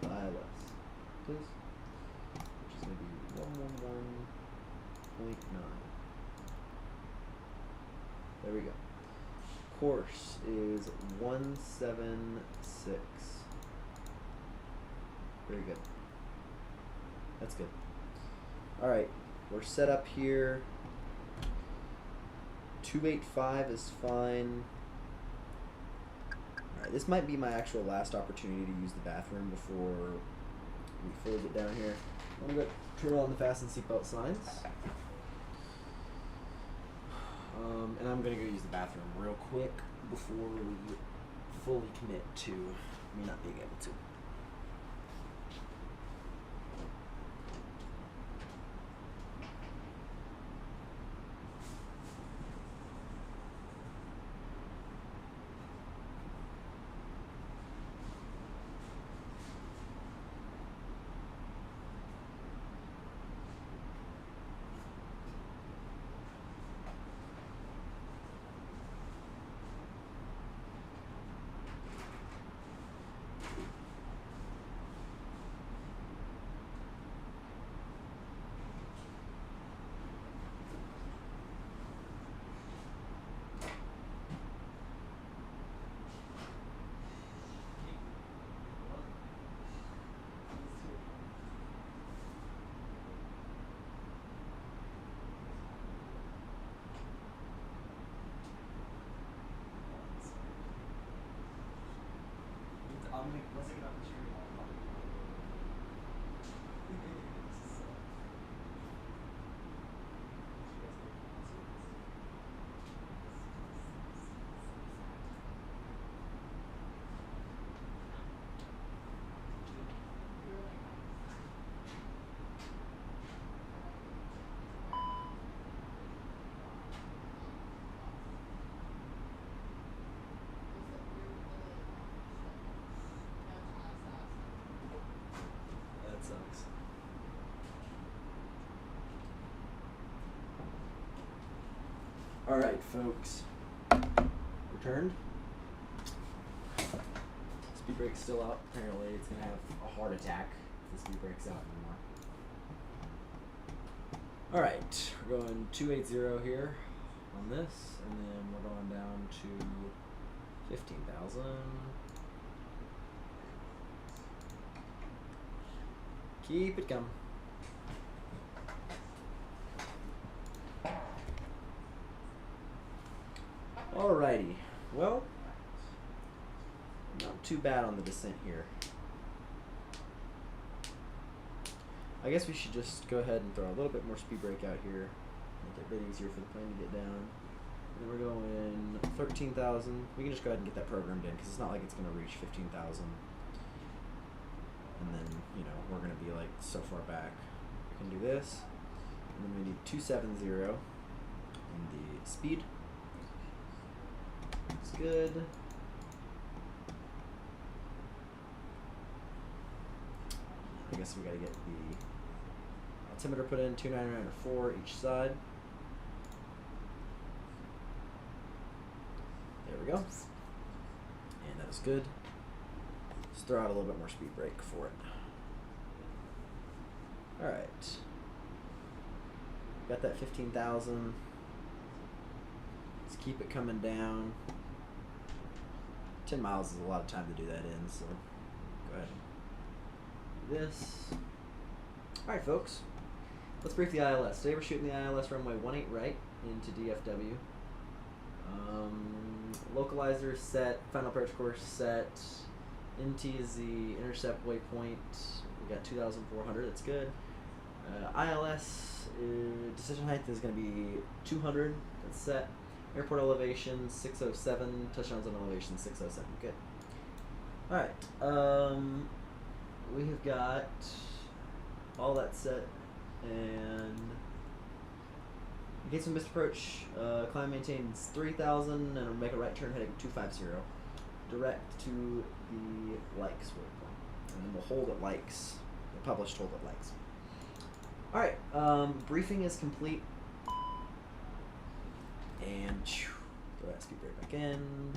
the ILS, please, which is going to be 111.9. There we go. Course is 176. Very good. That's good. Alright, we're set up here. 285 is fine. Alright, this might be my actual last opportunity to use the bathroom before before we get down here, I'm gonna go turn on the fasten seatbelt signs. And I'm gonna go use the bathroom real quick before we fully commit to me not being able to. Sucks. All right, folks. Returned. Speed brake's still out. Apparently, it's gonna have a heart attack if the speed brake's out anymore. All right, we're going 280 here on this, and then we're going down to 15,000. Keep it coming. Alrighty. Well, not too bad on the descent here. I guess we should just go ahead and throw a little bit more speed brake out here. Make it a bit easier for the plane to get down. And then we're going 13,000. We can just go ahead and get that programmed in because it's not like it's going to reach 15,000. And then, you know, we're going to be like so far back. We can do this. And then we need 270 in the speed. Looks good. I guess we got to get the altimeter put in, 299 or 4 each side. There we go. And that was good. Let's throw out a little bit more speed brake for it. Alright. Got that 15,000. Let's keep it coming down. 10 miles is a lot of time to do that in, so go ahead. Do this. Alright, folks. Let's brief the ILS. Today we're shooting the ILS runway 18 right into DFW. Localizer set, final approach course set. NT is the intercept waypoint. We got 2,400. That's good. ILS decision height is going to be 200. That's set. Airport elevation 607. Touchdowns on elevation 607. Good. All right. We have got all that set, and in case we missed approach, climb maintains 3,000, and we'll make a right turn heading 250, direct to the Likes waypoint, and then we'll hold at Likes, the published hold at Likes. All right, briefing is complete, and throw that speed brake back in.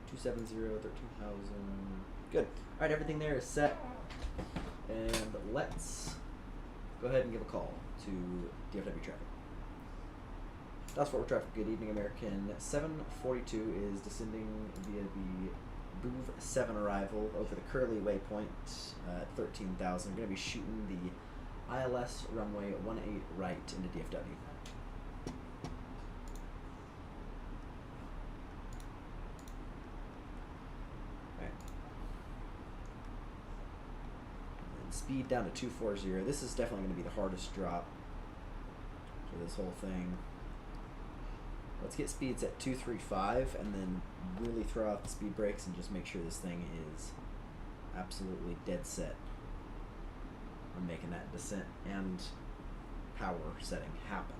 270, 13,000. Good. All right, everything there is set, and let's go ahead and give a call to DFW traffic. Dallas Fort Worth traffic. Good evening, American 742 is descending via the Bouve 7 arrival over the Curly waypoint at 13,000. We're going to be shooting the ILS runway 18 right into DFW. speed down to 240. This is definitely going to be the hardest drop for this whole thing. Let's get speeds at 235 and then really throw out the speed brakes and just make sure this thing is absolutely dead set on making that descent and power setting happen.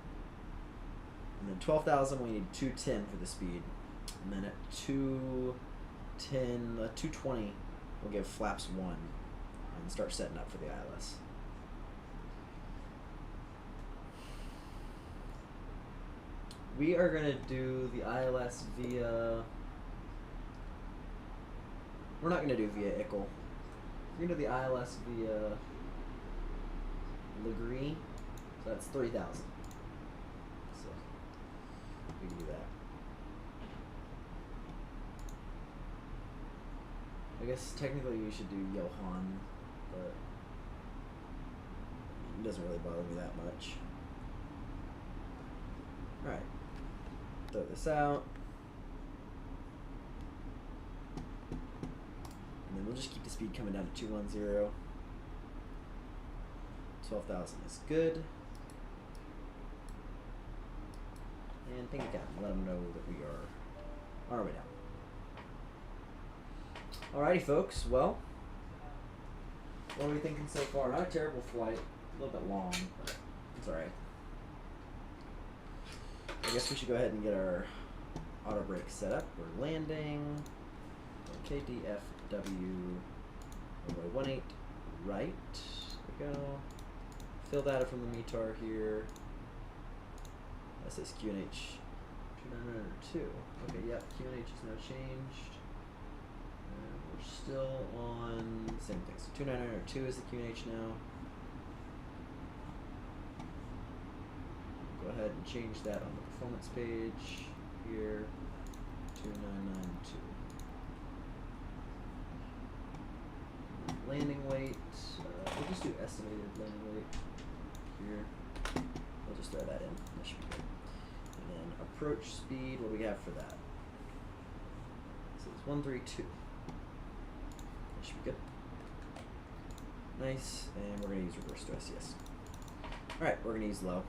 And then 12,000 we need 210 for the speed. And then at 210, 220 we'll give flaps 1 and start setting up for the ILS. We are going to do the ILS via... We're not going to do via Ickle. We're going to do the ILS via Legree. So that's 3,000. So we can do that. I guess technically we should do Johan, but it doesn't really bother me that much. Alright. Throw this out. And then we'll just keep the speed coming down to 210. 12,000 is good. And ping it down. Let them know that we are on our way down. Alrighty, folks. Well, what are we thinking so far? Not a terrible flight. A little bit long, but it's alright. I guess we should go ahead and get our auto brake set up. We're landing. KDFW runway 18 right. There we go. Fill data from the METAR here. That says QNH 2902. Okay, yep, QNH is now changed. And we're still on the same thing. So 2902 is the QNH now. Go ahead and change that on the performance page here. 2992. Landing weight. We'll just do estimated landing weight here. We'll just throw that in. That should be good. And then approach speed. What do we have for that? So it's 132. That should be good. Nice. And we're going to use reverse thrust. Yes. Alright, we're going to use low.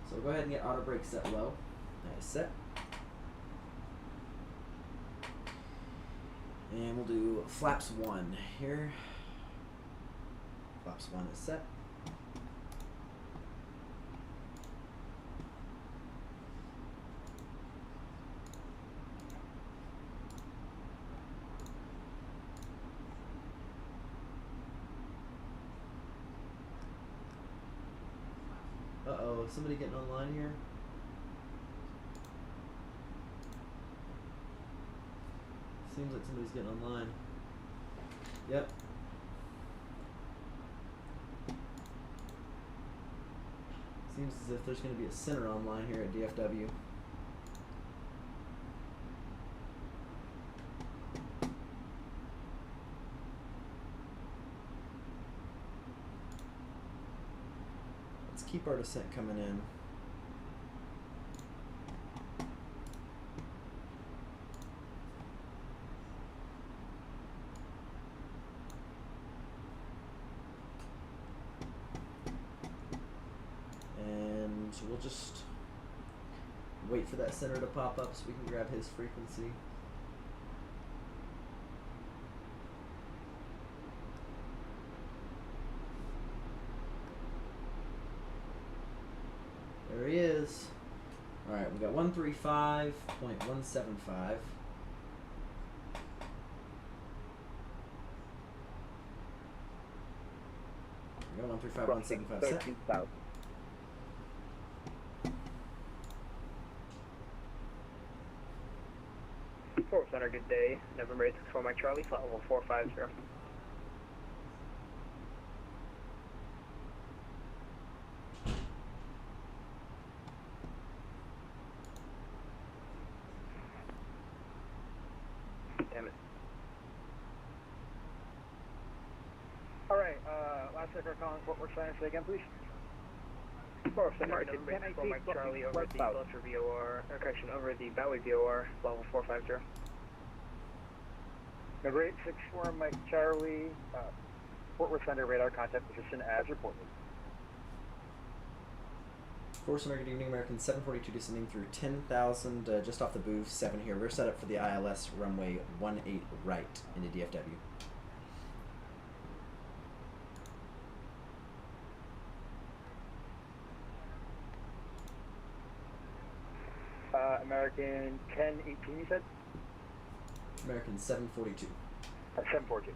So we'll go ahead and get auto brake set low. That is set. And we'll do flaps 1 here. Flaps 1 is set. Uh-oh, is somebody getting online here? Seems like somebody's getting online. Yep. Seems as if there's going to be a center online here at DFW. Let's keep our descent coming in. So we'll just wait for that center to pop up so we can grab his frequency. There he is. Alright, we got 135.175. We got 135.175 set. Fort Center, good day. November 864 Mike Charlie, flight level 450. Damn it. Alright, last sector calling Fort Worth Center, say again, please. Fort Center, November 864 Mike Charlie, over the Belcher VOR, or correction, over the Bowie VOR, level 450. November 864 Mike Charlie, Fort Worth Center radar contact position as reported. Force Center, good evening, American 742 descending through 10,000 just off the booth 7 here. We're set up for the ILS runway 18 right into DFW. American 1018, you said? American 742. 742.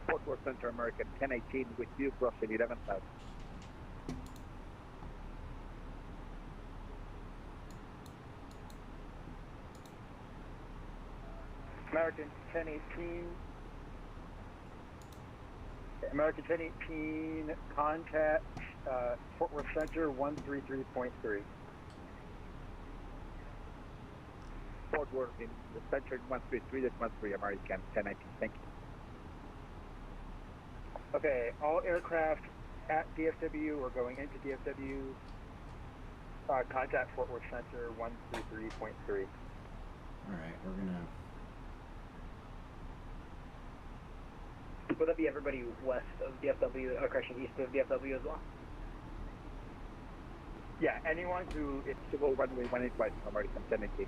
Fort Worth Center, American 1018 with you, crossing 11,000. American 1018. American 1018, contact Fort Worth Center 133.3. Fort Worth in the center 133, that's 13, American 1019, thank you. Okay, all aircraft at DFW or going into DFW, contact Fort Worth Center 133.3. Alright, we're gonna... Will that be everybody west of DFW, or correction, east of DFW as well? Yeah, anyone who is civil runway 18 right, American 1018.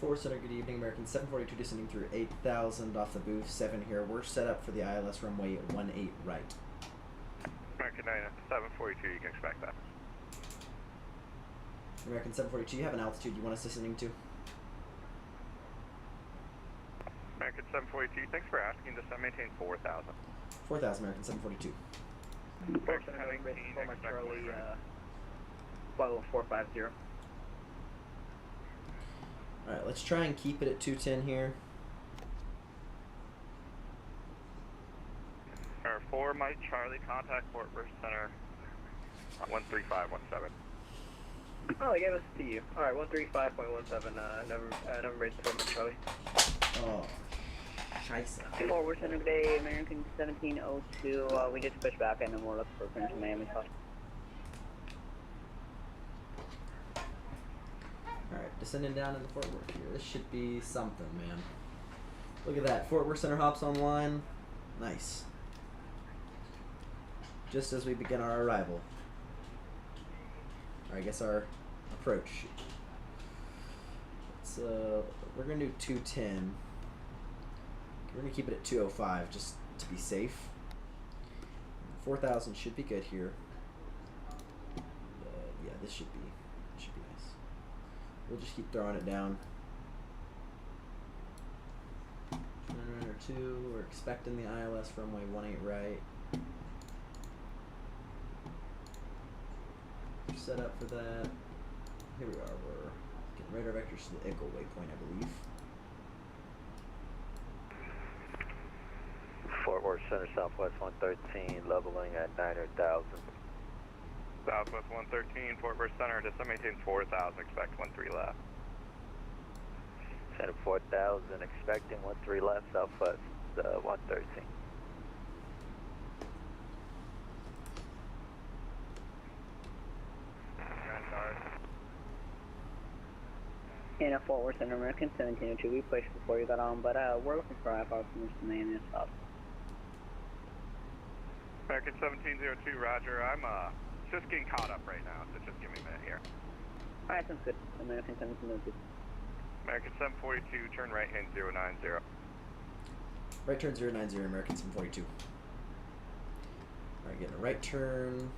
Force Center, good evening, American 742 descending through 8,000 off the booth 7 here. We're set up for the ILS runway 18 right. American 742, you can expect that. American 742, you have an altitude you want us descending to? American 742, thanks for asking. Just maintain 4,000. 4,000, American 742. Force Center, having base Former Charlie, level 450. Alright, let's try and keep it at 210 here. For Mike Charlie, contact Fort Worth Center 13517. Oh, they gave us to you. Alright, 135.17, number rates for Mike Charlie. Oh, scheisse. Fort Worth Center Bay, American 1702, we just pushed back and then we're looking for Prince of Miami. Alright, descending down into Fort Worth here. This should be something, man. Look at that. Fort Worth Center hops online. Nice. Just as we begin our arrival. Or I guess our approach. Let's, we're going to do 210. We're going to keep it at 205 just to be safe. 4,000 should be good here. Yeah, this should be nice. We'll just keep throwing it down. 2, we're expecting the ILS runway 18 right. Set up for that. Here we are, we're getting radar vectors to the Ickle waypoint, I believe. Fort Worth Center, Southwest 113, leveling at 900,000. Southwest 113, Fort Worth Center, just maintain 4,000, expect 13 left. Center 4,000, expecting 13 left, Southwest 113. In a Fort Worth Center, American 1702, we pushed before you got on, but we're looking for IFR from Mr. Miami and stuff. American 1702, roger. I'm just getting caught up right now, so just give me a minute here. Alright, sounds good. American 1702. American 742, turn right hand 090. Right turn 090, American 742. Alright, getting a right turn.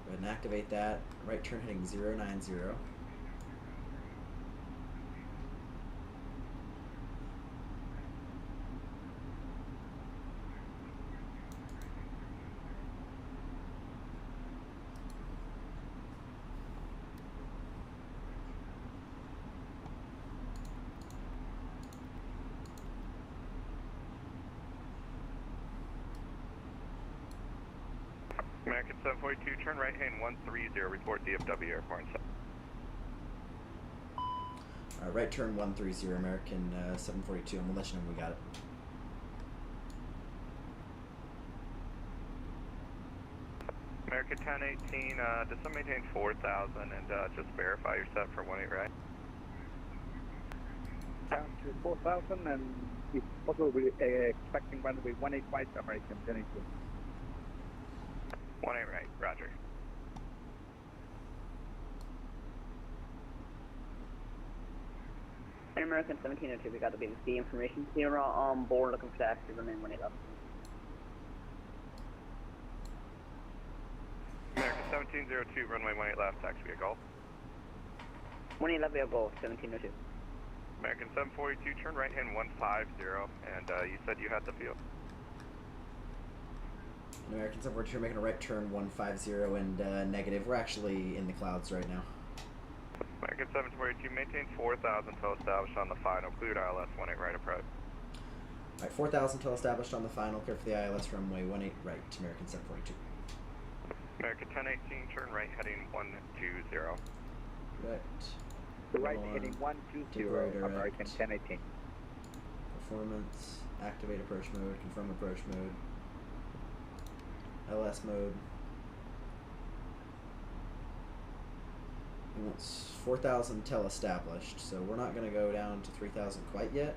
Go ahead and activate that. Right turn heading 090. American 742, turn right hand 130, report DFW Airport. Right turn 130, American 742, and we'll let you know when we got it. American 1018, just maintain 4,000 and just verify you're set for 18 right. down to 4,000, and if possible, we're expecting runway 18 right, American 1082. 18 right, roger. American 1702, we got the BBC information. Sierra on board, looking for taxi, remain 18 left. American 1702, runway 18 left, taxi via Gulf. 18 left via Gulf, 1702. American 742, turn right hand 150, and you said you had the field. American 742, making a right turn 150 and negative. We're actually in the clouds right now. American 742, maintain 4,000 till established on the final, cleared ILS 18 right approach. Alright, 4,000 till established on the final, clear for the ILS runway 18 right, American 742. American 1018, turn right heading 120. Right. Right heading 120, American 1018. Performance, activate approach mode, confirm approach mode, LS mode. He wants 4,000 till established, so we're not going to go down to 3,000 quite yet.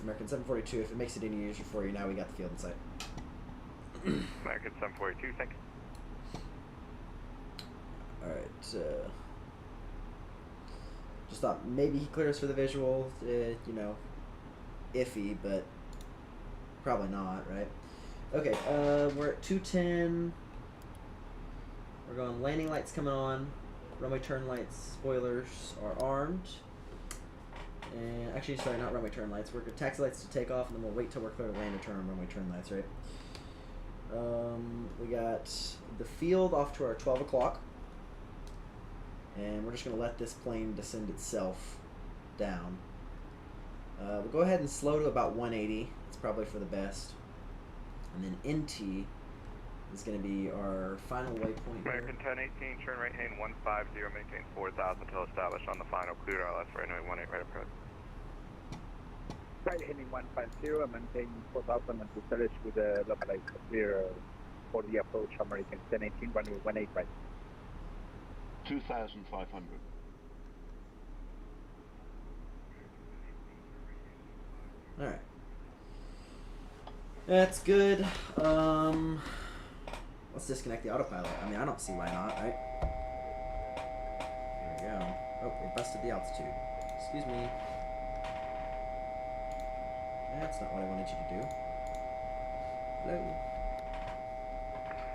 American 742, if it makes it any easier for you, now we got the field in sight. American 742, thank you. Alright, just thought maybe he clears for the visual, you know, iffy, but probably not, right? Okay, we're at 210. We're going landing lights coming on, runway turn lights, spoilers are armed. And actually, sorry, not runway turn lights. We're good. Taxi lights to take off, and then we'll wait till we're clear to land and turn on runway turn lights, right? We got the field off to our 12 o'clock. And we're just going to let this plane descend itself down. We'll go ahead and slow to about 180. It's probably for the best. And then NT is going to be our final waypoint. American 1018, turn right hand 150, maintain 4,000 till established on the final, cleared ILS for runway 18 right approach. Right heading 150, maintain 4,000 and to establish with the localized clear for the approach, American 1018, runway 18 right. 2,500. Alright. That's good. Let's disconnect the autopilot. I mean, I don't see why not, right? There we go. Oh, we busted the altitude. Excuse me. That's not what I wanted you to do. Hello.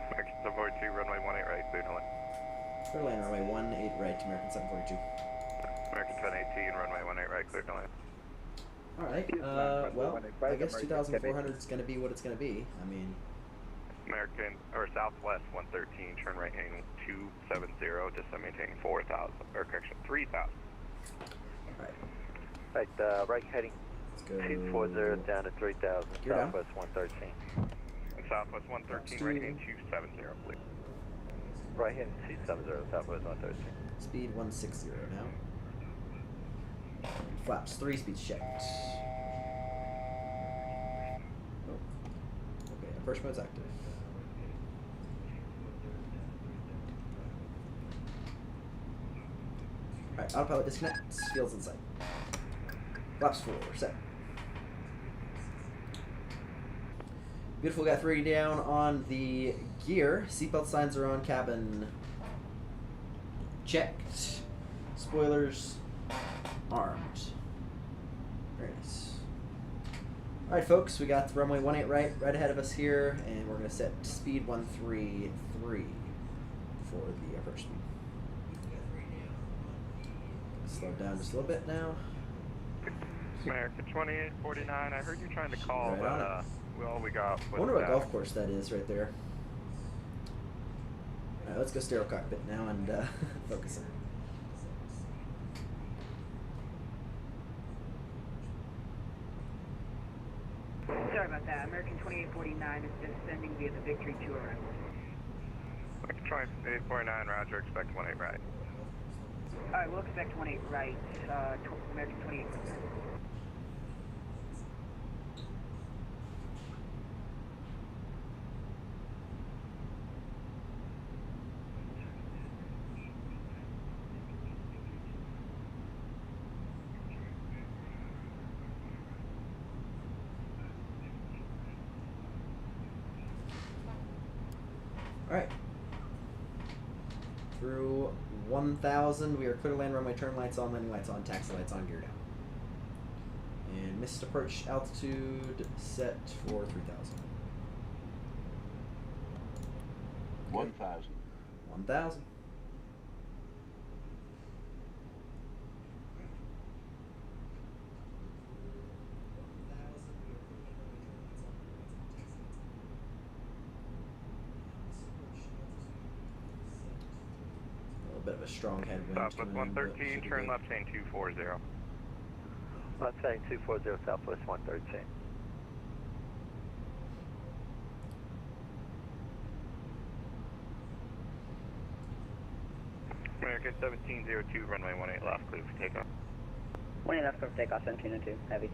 American 742, runway 18 right, clear to land. Clear to land, runway 18 right, American 742. American 1018, runway 18 right, clear to land. Alright, well, I guess 2,400 is going to be what it's going to be. I mean... American, or Southwest 113, turn right heading 270, just maintaining 4,000, or correction, 3,000. Alright. Right, right heading 240 down to 3,000, Southwest 113. And Southwest 113, right heading 270, please. Right heading 270, Southwest 113. Speed 160 now. Flaps 3, speeds checked. Oh. Okay, approach mode's active. Alright, autopilot disconnect, field's in sight. Flaps 4, set. Beautiful, got 3 down on the gear. Seatbelt signs are on, cabin checked. Spoilers armed. Very nice. Alright folks, we got the runway 18 right ahead of us here, and we're going to set speed 133 for the approach speed. Slow down just a little bit now. American 2849, I heard you trying to call, Right but well, we got... I wonder what golf course that is right there. Alright, let's go stereo cockpit now and focus on it. Sorry about that. American 2849 is descending via the Victory 2 arrival. American 2849, roger, expect 18 right. Alright, we'll expect 18 right. American 1000. We are clear to land, runway turn lights on, landing lights on, taxi lights on, gear down. And missed approach altitude set for 3000. 1000. 1000. A bit of a strong headwind. Southwest 113, turn left chain 240. Left chain 240, Southwest 113. American 1702, runway 18 left, clear for takeoff. 18 left for takeoff, 1702, heavy.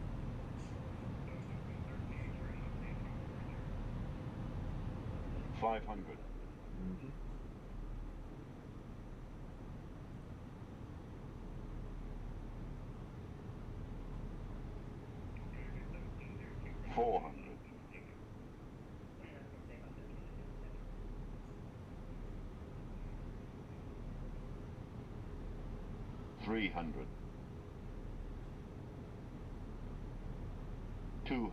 $500. Mm-hmm. $400. $300. $200.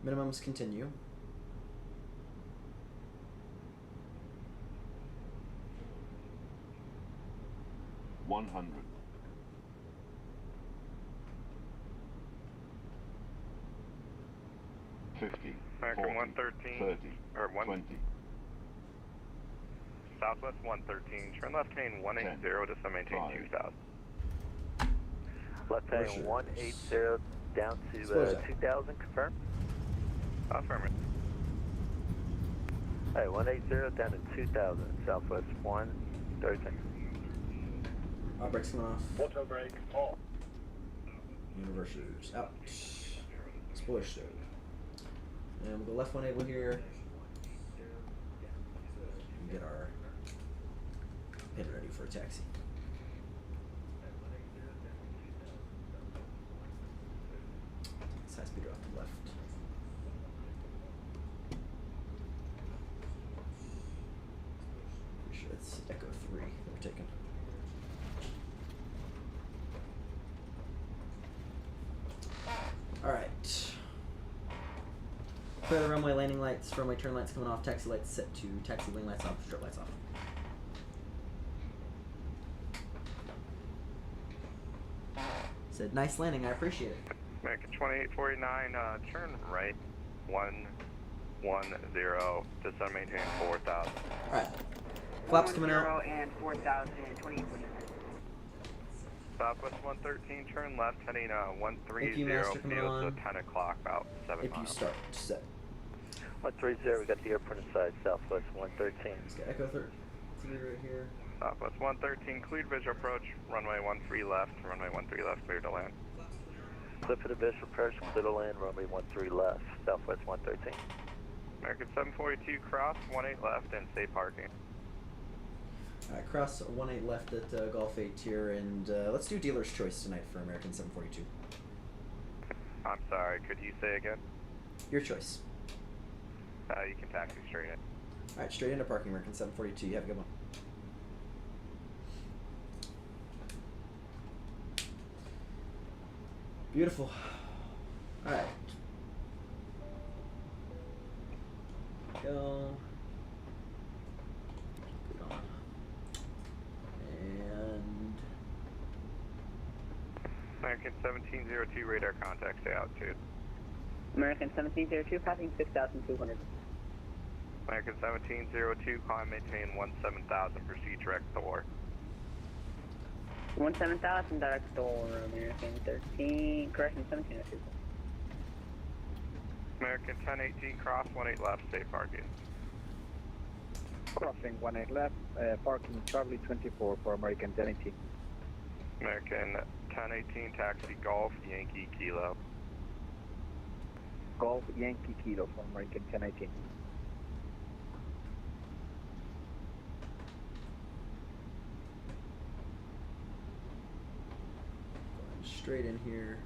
Minimums continue. $100. $50. American 40, 113, 30, or 20. Southwest 113, turn left chain 180 to maintain 2000. Left chain 180 down to 2000, confirm? Affirmative. Hey, 180 down to 2000, Southwest 113. Brakes coming off. Auto brake off. Universals out. Spoiler stowed. And we'll go left 180 here. And get our pin ready for a taxi. High speed off to left. Pretty sure it's Echo 3 that we're taking. Alright. Clear the runway, landing lights, runway turn lights coming off, taxi lights set to taxi wing lights off, strip lights off. Said, nice landing, I appreciate it. American 2849, turn right 110 to sun maintain 4000. Alright. Flaps coming out. 0 and 4000 and 2849. Southwest 113, turn left heading 130, Master coming field on. to 10 o'clock, about 7 If miles. you start, set. 130, we got the airport inside, Southwest 113. Let's get Echo 3 right here. Southwest 113, cleared visual approach, runway 13 left, runway 13 left, cleared to land. Clear for the visual approach, clear to land, runway 13 left, Southwest 113. American 742, cross, 18 left, and stay parking. Alright, cross 18 left at Golf 8 here, and let's do dealer's choice tonight for American 742. I'm sorry, could you say again? Your choice. You can taxi straight in. Alright, straight into parking, American 742. You have a good one. Beautiful. Alright. Go. Put on. And American 1702, radar contact, stay out, too. American 1702, passing 6,200. American 1702, climb, maintain 17,000, proceed direct door. 17,000, direct door, American 13, correction, 1702. American 1018, cross, 18 left, stay parking. Crossing 18 left, parking Charlie 24 for American 1018. American 1018, taxi Golf, Yankee, Kilo. Golf Yankee Kilo for American 1018. straight in here.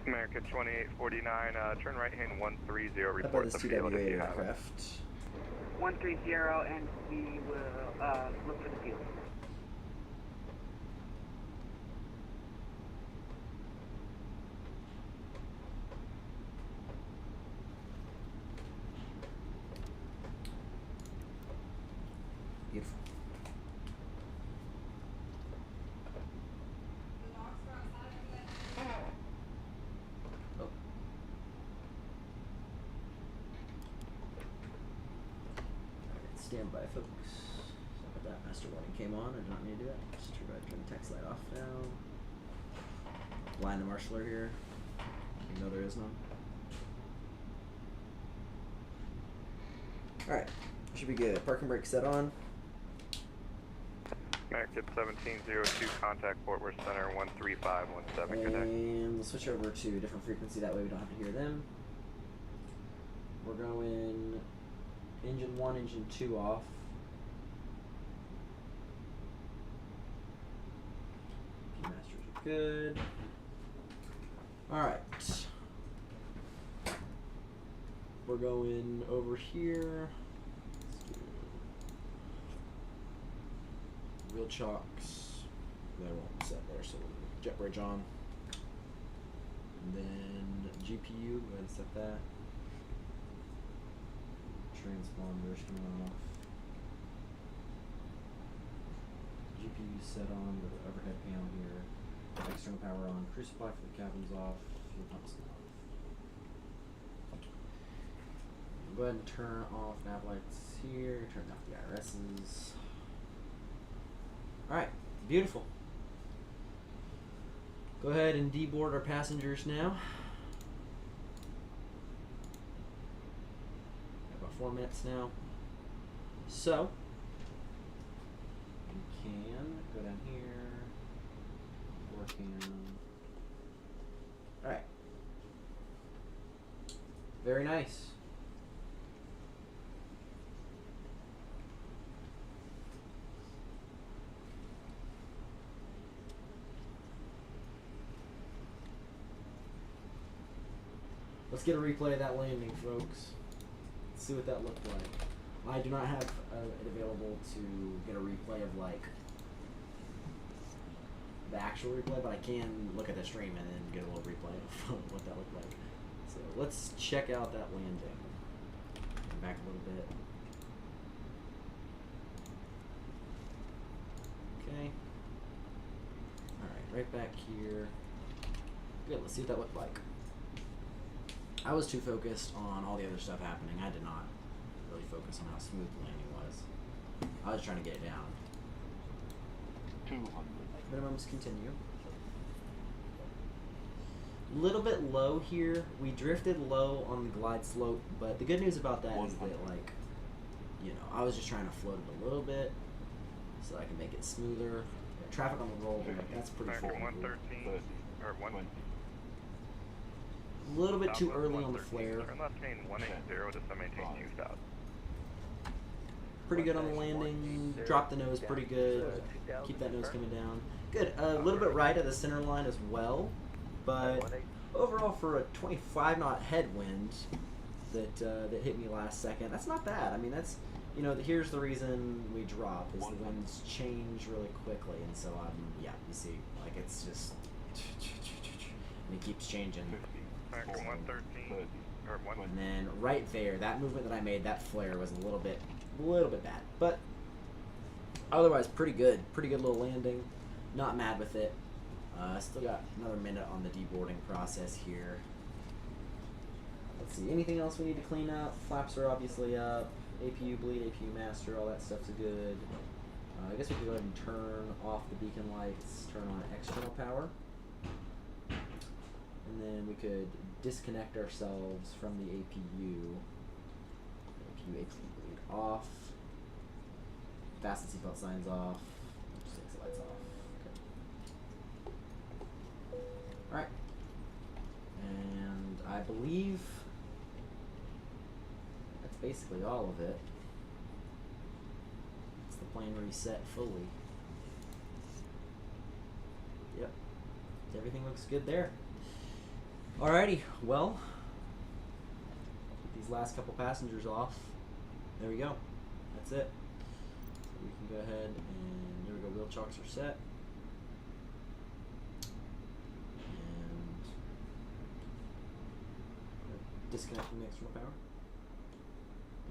American 2849, turn right hand 130, How about report this the field if TWA you have it. aircraft? 130, and we will look for the field. Beautiful. Oh. Stand by, folks. Sorry about that. Master warning came on. I did not need to do that. Just turn the text light off now. Blind the marshaller here. You know there is none. Alright. Should be good. Parking brake set on. American 1702, contact Fort Worth Center 13517. Connect. And we'll switch over to a different frequency. That way we don't have to hear them. We're going engine 1, engine 2 off. Masters are good. Alright. We're going over here. Wheel chocks. They won't set there, so we'll jet bridge on. And then GPU, go ahead and set that. Transponders coming off. GPU set on with the overhead panel here. External power on. Crew supply for the cabins off. Fuel pumps off. Go ahead and turn off nav lights here. Turn off the IRSs. Alright, beautiful. Go ahead and deboard our passengers now. About 4 minutes now. So, we can go down here. Alright. Very nice. Let's get a replay of that landing, folks. Let's see what that looked like. I do not have it available to get a replay of like the actual replay, but I can look at the stream and then get a little replay of what that looked like. So let's check out that landing. Come back a little bit. Okay. Alright, right back here. Good, let's see what that looked like. I was too focused on all the other stuff happening. I did not really focus on how smooth the landing was. I was trying to get it down. 200. Minimums continue. A little bit low here. We drifted low on the glide slope, but the good news about that is that, like, you know, I was just trying to float it a little bit so I can make it smoother. Yeah, traffic on the roll, but that's pretty full. 113 or 1. A little bit too early on the flare. Turn left chain 180 to maintain 2000. Pretty good on the landing. Drop the nose pretty good. Keep that nose coming down. Good. A little bit right of the center line as well. But overall, for a 25 knot headwind that that hit me last second, that's not bad. I mean, that's, you know, here's the reason we drop is the winds change really quickly, and so yeah, you see, like it's just and it keeps changing. American 113 or 1. And then right there, that movement that I made, that flare was a little bit bad, but otherwise pretty good little landing. Not mad with it. Still got another minute on the deboarding process here. Let's see, anything else we need to clean up? Flaps are obviously up. APU bleed, APU master, all that stuff's good. I guess we can go ahead and turn off the beacon lights, turn on external power. And then we could disconnect ourselves from the APU. APU bleed off. Fasten seatbelt signs off. Just takes the lights off. Okay. Alright. And I believe that's basically all of it. It's the plane reset fully. Yep. Everything looks good there. Alrighty, well, get these last couple passengers off. there we go. That's it. So we can go ahead and there we go. Wheel chocks are set. And disconnecting the external power.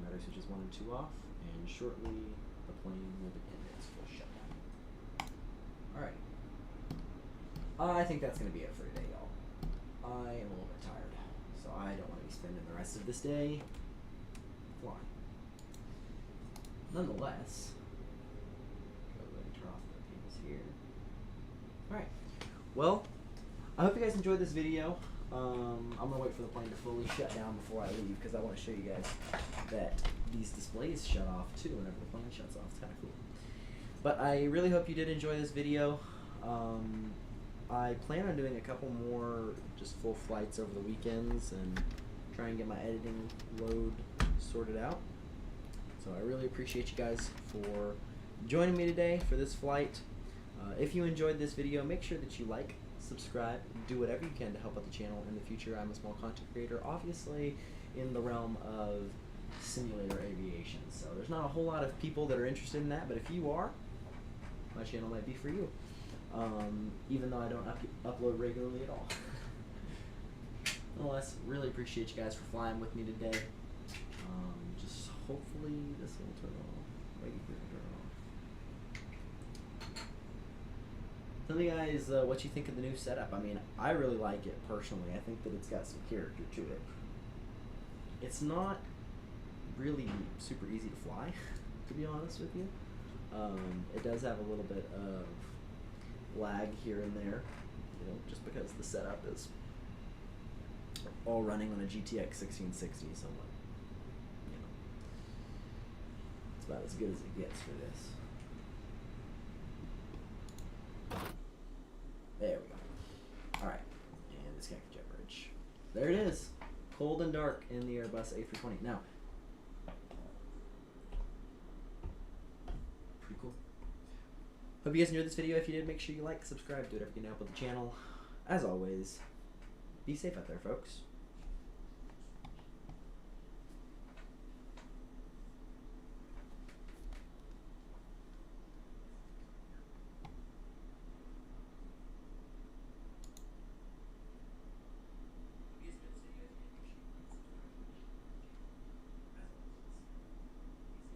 Battery switches 1 and 2 off, and shortly the plane will begin its full shutdown. Alright. I think that's going to be it for today, y'all. I am a little bit tired, so I don't want to be spending the rest of this day flying. Nonetheless, go ahead and turn off the cables here. Alright. Well, I hope you guys enjoyed this video. I'm going to wait for the plane to fully shut down before I leave, because I want to show you guys that these displays shut off too whenever the plane shuts off. It's kind of cool. But I really hope you did enjoy this video. I plan on doing a couple more just full flights over the weekends and try and get my editing load sorted out. So I really appreciate you guys for joining me today for this flight. If you enjoyed this video, make sure that you like, subscribe, do whatever you can to help out the channel in the future. I'm a small content creator, obviously in the realm of simulator aviation. So there's not a whole lot of people that are interested in that, but if you are, my channel might be for you. Even though I don't upload regularly at all. Nonetheless, really appreciate you guys for flying with me today. Just hopefully this will turn off. Wait for it to turn off. Tell me guys what you think of the new setup. I mean, I really like it personally. I think that it's got some character to it. It's not really super easy to fly, to be honest with you. It does have a little bit of lag here and there, you know, just because the setup is all running on a GTX 1660, so you know, it's about as good as it gets for this. There we go. Alright, and disconnect the jet bridge. There it is, cold and dark in the Airbus A320. Now, pretty cool. Hope you guys enjoyed this video. If you did, make sure you like, subscribe, do whatever you can to help with the channel. As always, be safe out there, folks.